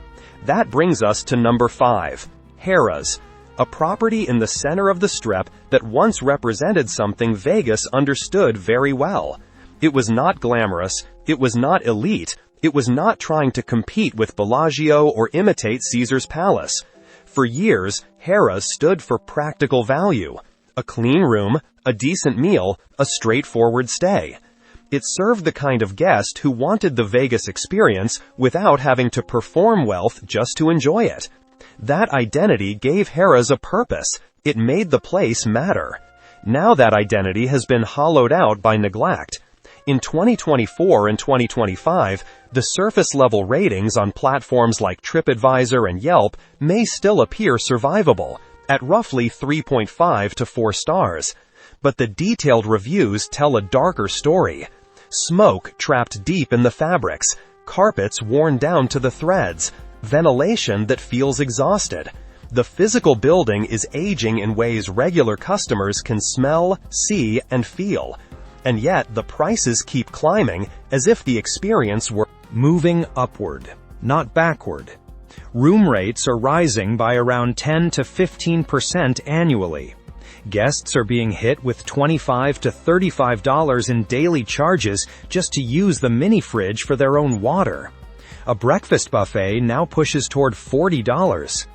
That brings us to number 5, Harrah's, a property in the center of the Strip that once represented something Vegas understood very well. It was not glamorous. It was not elite. It was not trying to compete with Bellagio or imitate Caesar's Palace. For years, Harrah's stood for practical value. A clean room, a decent meal, a straightforward stay. It served the kind of guest who wanted the Vegas experience without having to perform wealth just to enjoy it. That identity gave Harrah's a purpose. It made the place matter. Now that identity has been hollowed out by neglect. In 2024 and 2025, the surface-level ratings on platforms like TripAdvisor and Yelp may still appear survivable, at roughly 3.5 to 4 stars. But the detailed reviews tell a darker story. Smoke trapped deep in the fabrics, carpets worn down to the threads, ventilation that feels exhausted. The physical building is aging in ways regular customers can smell, see, and feel. And yet, the prices keep climbing as if the experience were moving upward, not backward. Room rates are rising by around 10 to 15% annually. Guests are being hit with $25 to $35 in daily charges just to use the mini fridge for their own water. A breakfast buffet now pushes toward $40.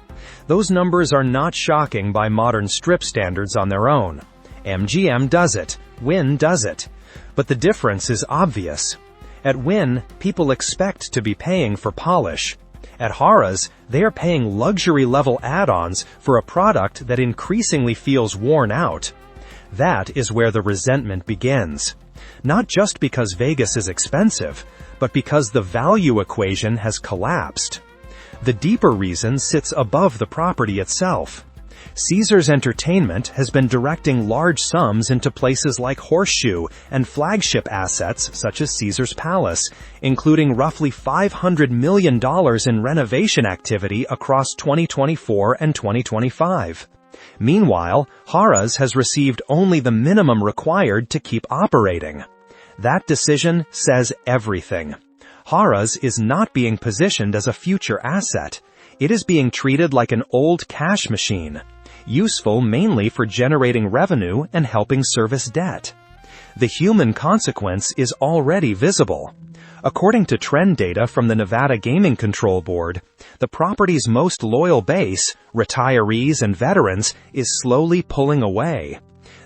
Those numbers are not shocking by modern Strip standards on their own. MGM does it. Wynn does it. But the difference is obvious. At Wynn, people expect to be paying for polish. At Harrah's, they are paying luxury-level add-ons for a product that increasingly feels worn out. That is where the resentment begins. Not just because Vegas is expensive, but because the value equation has collapsed. The deeper reason sits above the property itself. Caesars Entertainment has been directing large sums into places like Horseshoe and flagship assets such as Caesar's Palace, including roughly $500 million in renovation activity across 2024 and 2025. Meanwhile, Harrah's has received only the minimum required to keep operating. That decision says everything. Harrah's is not being positioned as a future asset. It is being treated like an old cash machine, useful mainly for generating revenue and helping service debt. The human consequence is already visible. According to trend data from the Nevada Gaming Control Board, the property's most loyal base, retirees and veterans, is slowly pulling away.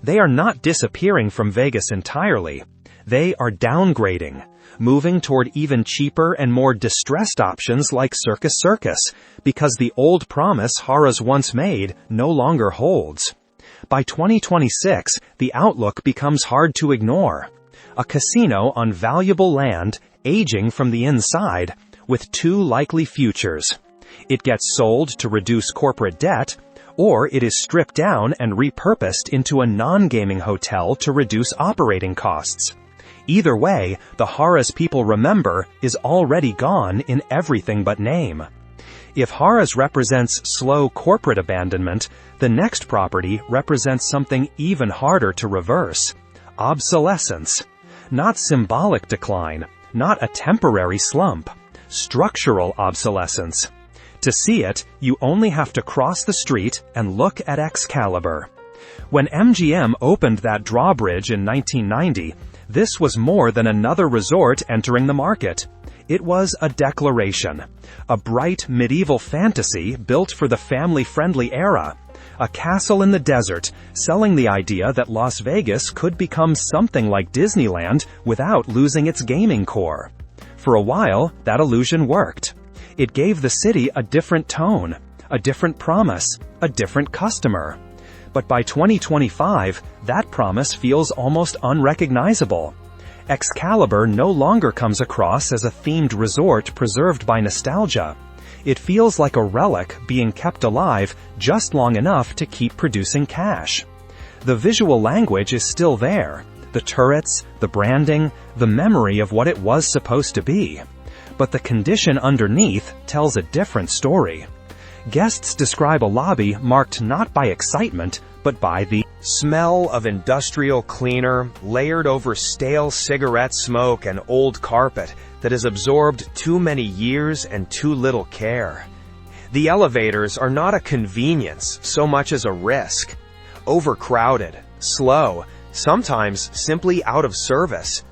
They are not disappearing from Vegas entirely. They are downgrading, moving toward even cheaper and more distressed options like Circus Circus, because the old promise Harrah's once made no longer holds. By 2026, the outlook becomes hard to ignore. A casino on valuable land, aging from the inside, with two likely futures. It gets sold to reduce corporate debt, or it is stripped down and repurposed into a non-gaming hotel to reduce operating costs. Either way, the Harrah's people remember is already gone in everything but name. If Harrah's represents slow corporate abandonment, the next property represents something even harder to reverse. Obsolescence. Not symbolic decline, not a temporary slump. Structural obsolescence. To see it, you only have to cross the street and look at Excalibur. When MGM opened that drawbridge in 1990, this was more than another resort entering the market. It was a declaration, a bright medieval fantasy built for the family-friendly era, a castle in the desert selling the idea that Las Vegas could become something like Disneyland without losing its gaming core. For a while, that illusion worked. It gave the city a different tone, a different promise, a different customer. But by 2025, that promise feels almost unrecognizable. Excalibur no longer comes across as a themed resort preserved by nostalgia. It feels like a relic being kept alive just long enough to keep producing cash. The visual language is still there. The turrets, the branding, the memory of what it was supposed to be. But the condition underneath tells a different story. Guests describe a lobby marked not by excitement, but by the smell of industrial cleaner layered over stale cigarette smoke and old carpet that has absorbed too many years and too little care. The elevators are not a convenience so much as a risk. Overcrowded, slow, sometimes simply out of service.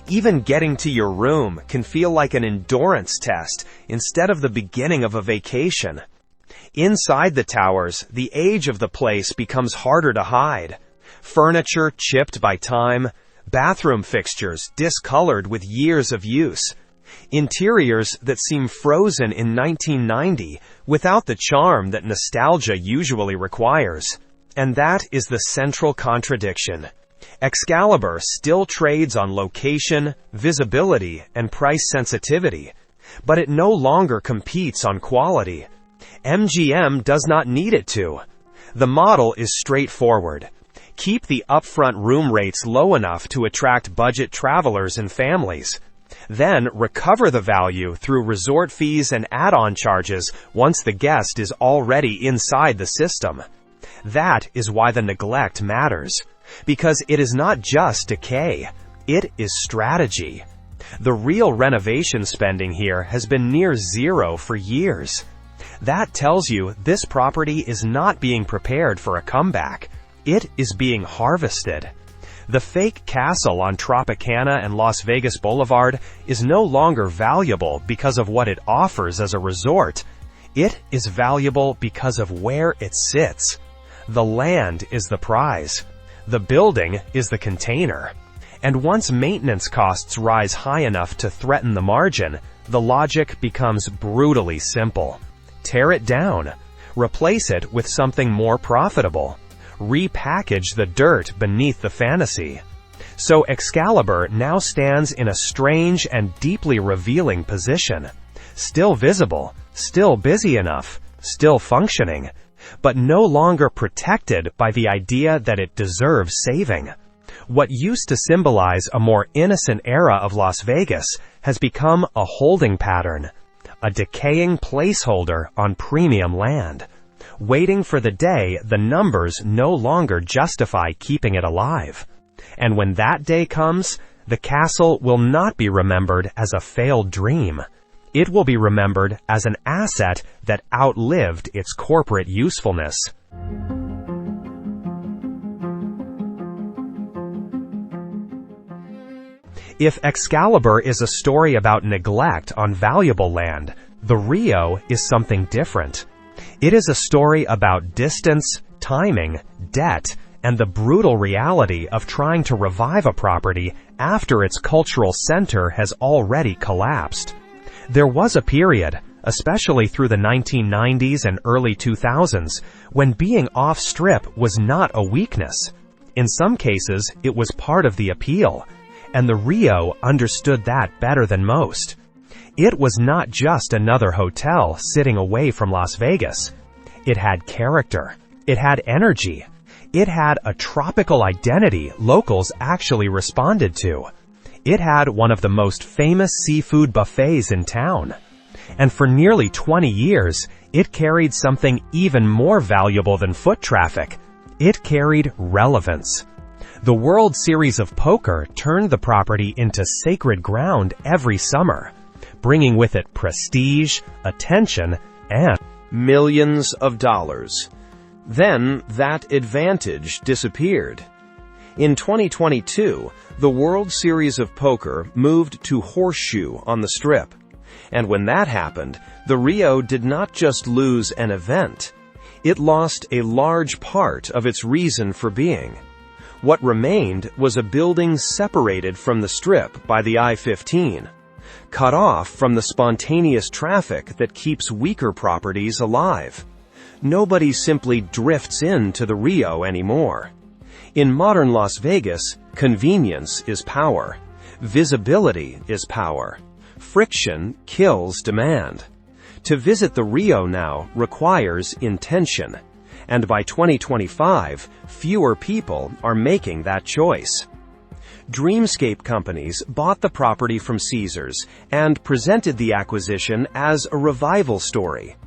Even getting to your room can feel like an endurance test instead of the beginning of a vacation. Inside the towers, the age of the place becomes harder to hide. Furniture chipped by time, bathroom fixtures discolored with years of use. Interiors that seem frozen in 1990 without the charm that nostalgia usually requires. And that is the central contradiction. Excalibur still trades on location, visibility, and price sensitivity, but it no longer competes on quality. MGM does not need it to. The model is straightforward. Keep the upfront room rates low enough to attract budget travelers and families. Then recover the value through resort fees and add-on charges once the guest is already inside the system. That is why the neglect matters. Because it is not just decay, it is strategy. The real renovation spending here has been near zero for years. That tells you this property is not being prepared for a comeback. It is being harvested. The fake castle on Tropicana and Las Vegas Boulevard is no longer valuable because of what it offers as a resort. It is valuable because of where it sits. The land is the prize. The building is the container. And once maintenance costs rise high enough to threaten the margin, the logic becomes brutally simple. Tear it down. Replace it with something more profitable. Repackage the dirt beneath the fantasy. So Excalibur now stands in a strange and deeply revealing position. Still visible, still busy enough, still functioning, but no longer protected by the idea that it deserves saving. What used to symbolize a more innocent era of Las Vegas has become a holding pattern, a decaying placeholder on premium land, waiting for the day the numbers no longer justify keeping it alive. And when that day comes, the castle will not be remembered as a failed dream. It will be remembered as an asset that outlived its corporate usefulness. If Excalibur is a story about neglect on valuable land, the Rio is something different. It is a story about distance, timing, debt, and the brutal reality of trying to revive a property after its cultural center has already collapsed. There was a period, especially through the 1990s and early 2000s, when being off-strip was not a weakness. In some cases, it was part of the appeal, and the Rio understood that better than most. It was not just another hotel sitting away from Las Vegas. It had character. It had energy. It had a tropical identity locals actually responded to. It had one of the most famous seafood buffets in town. And for nearly 20 years, it carried something even more valuable than foot traffic. It carried relevance. The World Series of Poker turned the property into sacred ground every summer, bringing with it prestige, attention, and millions of dollars. Then that advantage disappeared. In 2022, the World Series of Poker moved to Horseshoe on the Strip. And when that happened, the Rio did not just lose an event. It lost a large part of its reason for being. What remained was a building separated from the Strip by the I-15, cut off from the spontaneous traffic that keeps weaker properties alive. Nobody simply drifts into the Rio anymore. In modern Las Vegas, convenience is power. Visibility is power. Friction kills demand. To visit the Rio now requires intention. And by 2025, fewer people are making that choice. Dreamscape companies bought the property from Caesars and presented the acquisition as a revival story.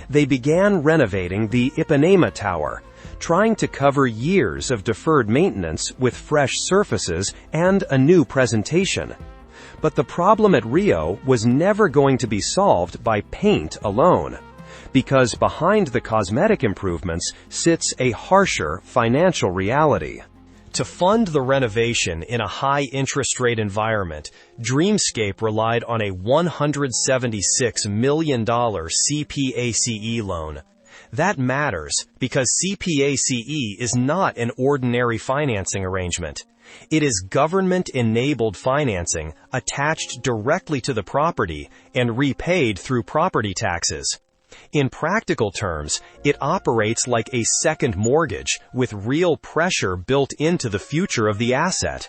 They began renovating the Ipanema Tower, trying to cover years of deferred maintenance with fresh surfaces and a new presentation. But the problem at Rio was never going to be solved by paint alone, because behind the cosmetic improvements sits a harsher financial reality. To fund the renovation in a high-interest rate environment, Dreamscape relied on a $176 million CPACE loan. That matters because CPACE is not an ordinary financing arrangement. It is government-enabled financing attached directly to the property and repaid through property taxes. In practical terms, it operates like a second mortgage with real pressure built into the future of the asset.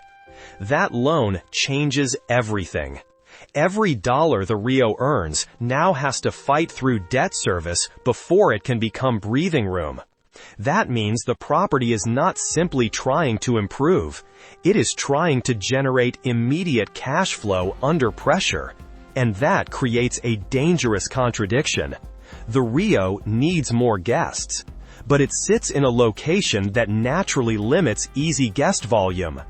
That loan changes everything. Every dollar the Rio earns now has to fight through debt service before it can become breathing room. That means the property is not simply trying to improve. It is trying to generate immediate cash flow under pressure. And that creates a dangerous contradiction. The Rio needs more guests, but it sits in a location that naturally limits easy guest volume.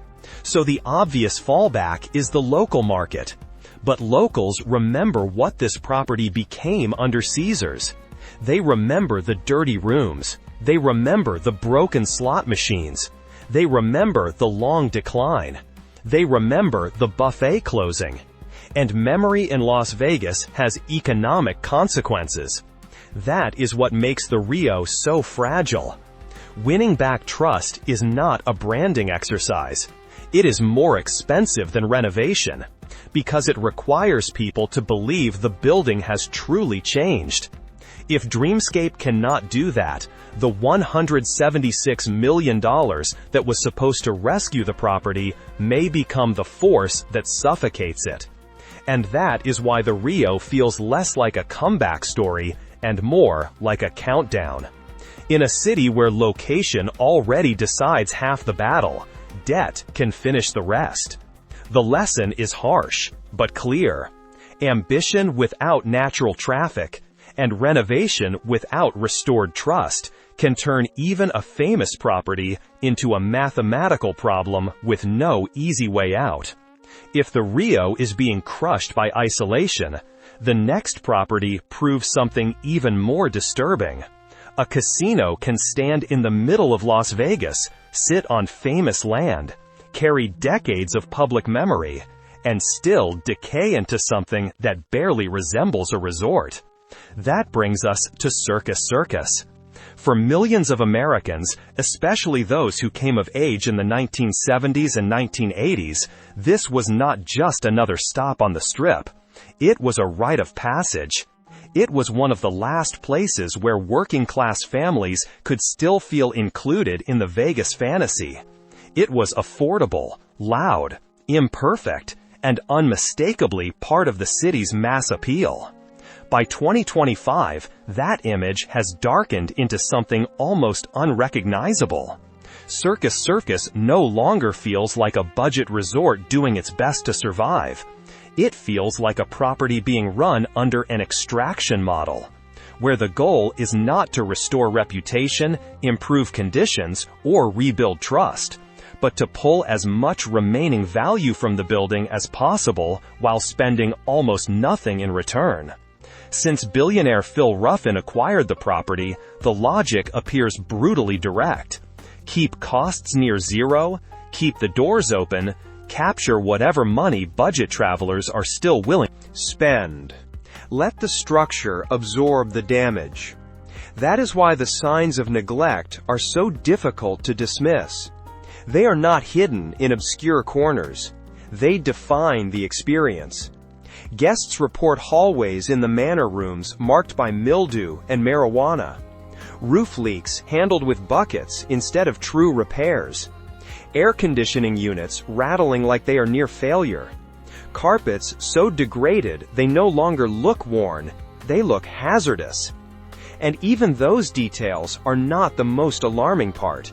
So the obvious fallback is the local market. But locals remember what this property became under Caesars. They remember the dirty rooms. They remember the broken slot machines. They remember the long decline. They remember the buffet closing. And memory in Las Vegas has economic consequences. That is what makes the Rio so fragile. Winning back trust is not a branding exercise. It is more expensive than renovation, because it requires people to believe the building has truly changed. If Dreamscape cannot do that, the $176 million that was supposed to rescue the property may become the force that suffocates it. And that is why the Rio feels less like a comeback story and more like a countdown. In a city where location already decides half the battle, debt can finish the rest. The lesson is harsh, but clear. Ambition without natural traffic and renovation without restored trust can turn even a famous property into a mathematical problem with no easy way out. If the Rio is being crushed by isolation, the next property proves something even more disturbing. A casino can stand in the middle of Las Vegas, sit on famous land, carry decades of public memory, and still decay into something that barely resembles a resort. That brings us to Circus Circus. For millions of Americans, especially those who came of age in the 1970s and 1980s, this was not just another stop on the Strip. It was a rite of passage. It was one of the last places where working-class families could still feel included in the Vegas fantasy. It was affordable, loud, imperfect, and unmistakably part of the city's mass appeal. By 2025, that image has darkened into something almost unrecognizable. Circus Circus no longer feels like a budget resort doing its best to survive. It feels like a property being run under an extraction model, where the goal is not to restore reputation, improve conditions, or rebuild trust, but to pull as much remaining value from the building as possible while spending almost nothing in return. Since billionaire Phil Ruffin acquired the property, the logic appears brutally direct. Keep costs near zero, keep the doors open, capture whatever money budget travelers are still willing to Spend. Let the structure absorb the damage. That is why the signs of neglect are so difficult to dismiss. They are not hidden in obscure corners. They define the experience. Guests report hallways in the manor rooms marked by mildew and marijuana. Roof leaks handled with buckets instead of true repairs. Air conditioning units rattling like they are near failure. Carpets so degraded they no longer look worn, they look hazardous. And even those details are not the most alarming part,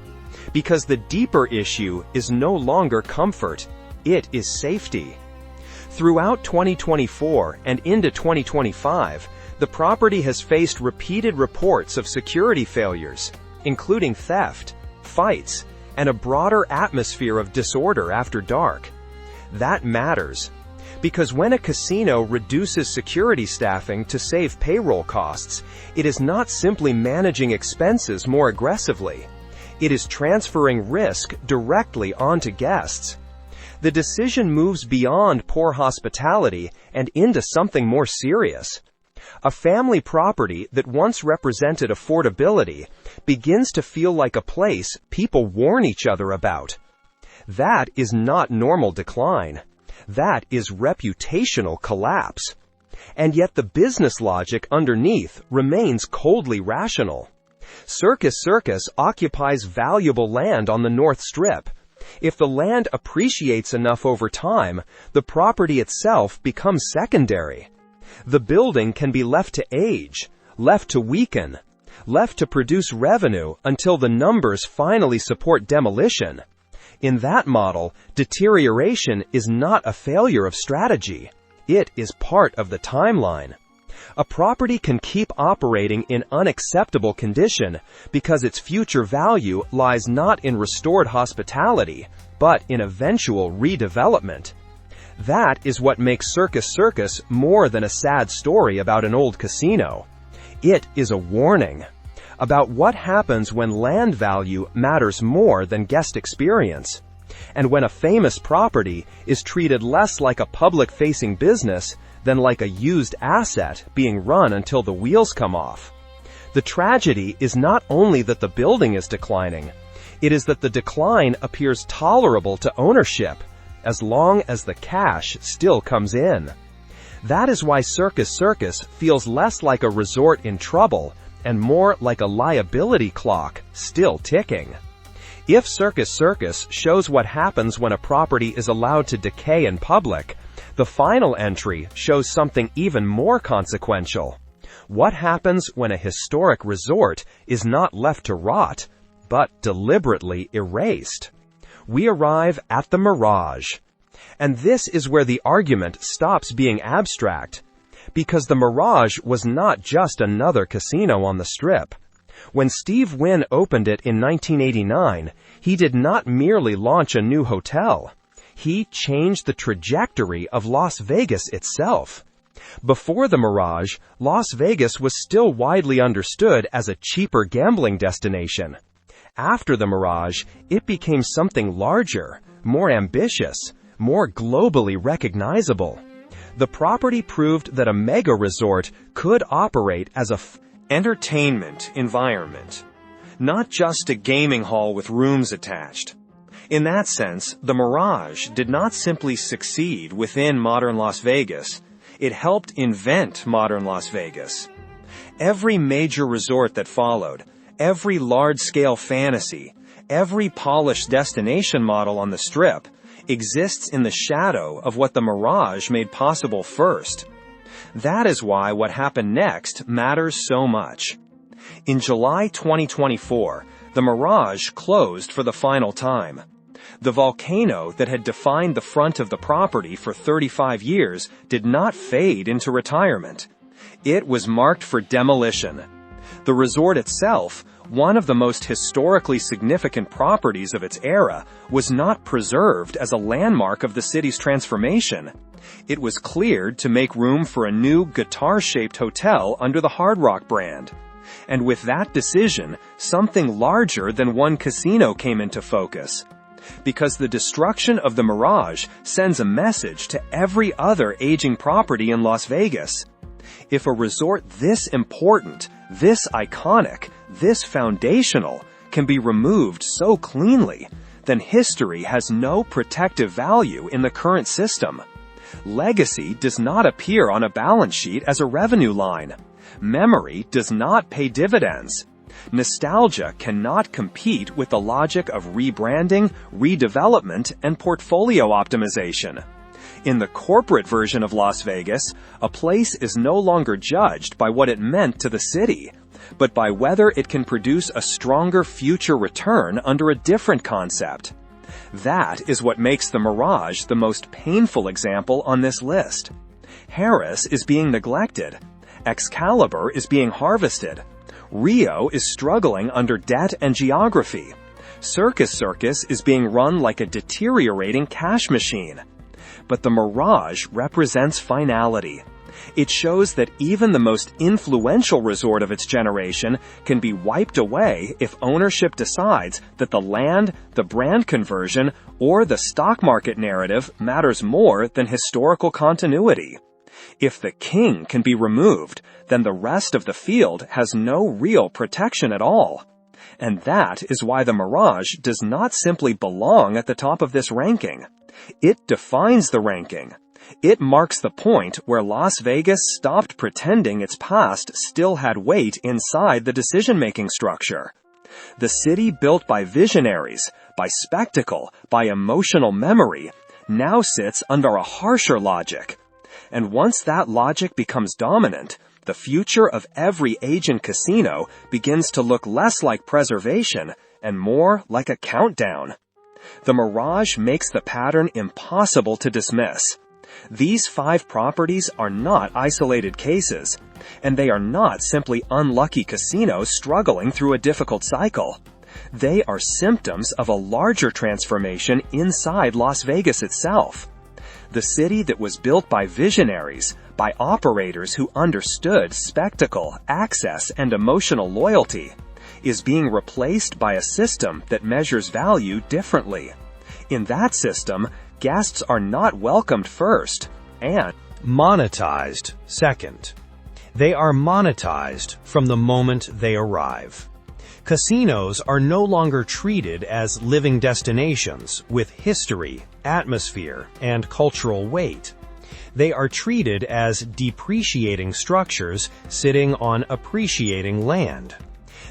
because the deeper issue is no longer comfort, it is safety. Throughout 2024 and into 2025, the property has faced repeated reports of security failures, including theft, fights, and a broader atmosphere of disorder after dark. That matters, because when a casino reduces security staffing to save payroll costs, it is not simply managing expenses more aggressively. It is transferring risk directly onto guests. The decision moves beyond poor hospitality and into something more serious. A family property that once represented affordability begins to feel like a place people warn each other about. That is not normal decline. That is reputational collapse. And yet the business logic underneath remains coldly rational. Circus Circus occupies valuable land on the North Strip. If the land appreciates enough over time, the property itself becomes secondary. The building can be left to age, left to weaken, left to produce revenue until the numbers finally support demolition. In that model, deterioration is not a failure of strategy. It is part of the timeline. A property can keep operating in unacceptable condition because its future value lies not in restored hospitality, but in eventual redevelopment. That is what makes Circus Circus more than a sad story about an old casino. It is a warning about what happens when land value matters more than guest experience, and when a famous property is treated less like a public-facing business than like a used asset being run until the wheels come off. The tragedy is not only that the building is declining, it is that the decline appears tolerable to ownership, as long as the cash still comes in. That is why Circus Circus feels less like a resort in trouble and more like a liability clock still ticking. If Circus Circus shows what happens when a property is allowed to decay in public, the final entry shows something even more consequential. What happens when a historic resort is not left to rot, but deliberately erased? We arrive at the Mirage. And this is where the argument stops being abstract, because the Mirage was not just another casino on the Strip. When Steve Wynn opened it in 1989, he did not merely launch a new hotel. He changed the trajectory of Las Vegas itself. Before the Mirage, Las Vegas was still widely understood as a cheaper gambling destination. After the Mirage, it became something larger, more ambitious, more globally recognizable. The property proved that a mega resort could operate as Entertainment environment. Not just a gaming hall with rooms attached. In that sense, the Mirage did not simply succeed within modern Las Vegas, it helped invent modern Las Vegas. Every major resort that followed, every large-scale fantasy, every polished destination model on the Strip exists in the shadow of what the Mirage made possible first. That is why what happened next matters so much. In July 2024, the Mirage closed for the final time. The volcano that had defined the front of the property for 35 years did not fade into retirement. It was marked for demolition. The resort itself, one of the most historically significant properties of its era, was not preserved as a landmark of the city's transformation. It was cleared to make room for a new guitar-shaped hotel under the Hard Rock brand. And with that decision, something larger than one casino came into focus. Because the destruction of the Mirage sends a message to every other aging property in Las Vegas. If a resort this important, this iconic, this foundational can be removed so cleanly, then history has no protective value in the current system. Legacy does not appear on a balance sheet as a revenue line. Memory does not pay dividends. Nostalgia cannot compete with the logic of rebranding, redevelopment, and portfolio optimization. In the corporate version of Las Vegas, a place is no longer judged by what it meant to the city, but by whether it can produce a stronger future return under a different concept. That is what makes the Mirage the most painful example on this list. Harris is being neglected. Excalibur is being harvested. Rio is struggling under debt and geography. Circus is being run like a deteriorating cash machine. But the Mirage represents finality. It shows that even the most influential resort of its generation can be wiped away if ownership decides that the land, the brand conversion, or the stock market narrative matters more than historical continuity. If the king can be removed, then the rest of the field has no real protection at all. And that is why the Mirage does not simply belong at the top of this ranking. It defines the ranking. It marks the point where Las Vegas stopped pretending its past still had weight inside the decision-making structure. The city built by visionaries, by spectacle, by emotional memory, now sits under a harsher logic. And once that logic becomes dominant, the future of every aging casino begins to look less like preservation and more like a countdown. The Mirage makes the pattern impossible to dismiss. These 5 properties are not isolated cases, and they are not simply unlucky casinos struggling through a difficult cycle. They are symptoms of a larger transformation inside Las Vegas itself. The city that was built by visionaries, by operators who understood spectacle, access, and emotional loyalty, is being replaced by a system that measures value differently. In that system, guests are not welcomed first, and monetized second. They are monetized from the moment they arrive. Casinos are no longer treated as living destinations with history, atmosphere, and cultural weight. They are treated as depreciating structures sitting on appreciating land.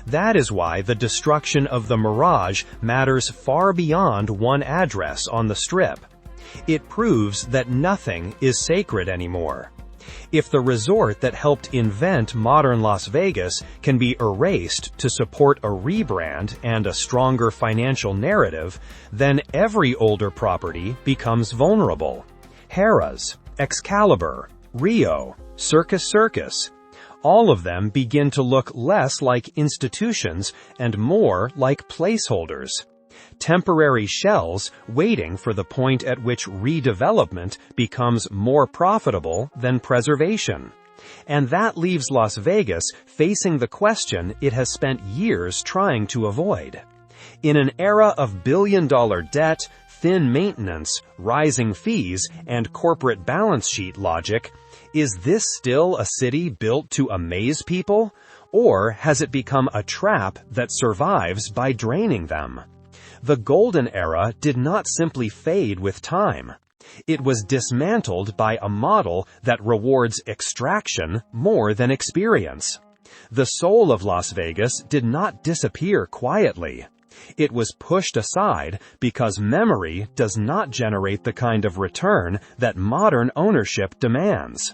That is why the destruction of the Mirage matters far beyond one address on the Strip. It proves that nothing is sacred anymore. If the resort that helped invent modern Las Vegas can be erased to support a rebrand and a stronger financial narrative, then every older property becomes vulnerable. Harrah's, Excalibur, Rio, Circus, all of them begin to look less like institutions and more like placeholders. Temporary shells waiting for the point at which redevelopment becomes more profitable than preservation. And that leaves Las Vegas facing the question it has spent years trying to avoid. In an era of billion-dollar debt, thin maintenance, rising fees, and corporate balance sheet logic, is this still a city built to amaze people? Or has it become a trap that survives by draining them? The golden era did not simply fade with time. It was dismantled by a model that rewards extraction more than experience. The soul of Las Vegas did not disappear quietly. It was pushed aside because memory does not generate the kind of return that modern ownership demands.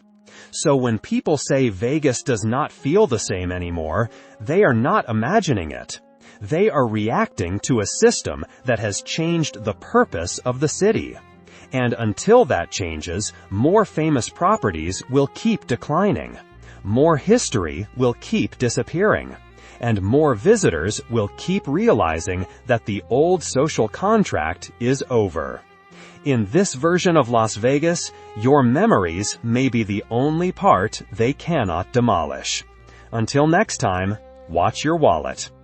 So when people say Vegas does not feel the same anymore, they are not imagining it. They are reacting to a system that has changed the purpose of the city. And until that changes, more famous properties will keep declining. More history will keep disappearing. And more visitors will keep realizing that the old social contract is over. In this version of Las Vegas, your memories may be the only part they cannot demolish. Until next time, watch your wallet.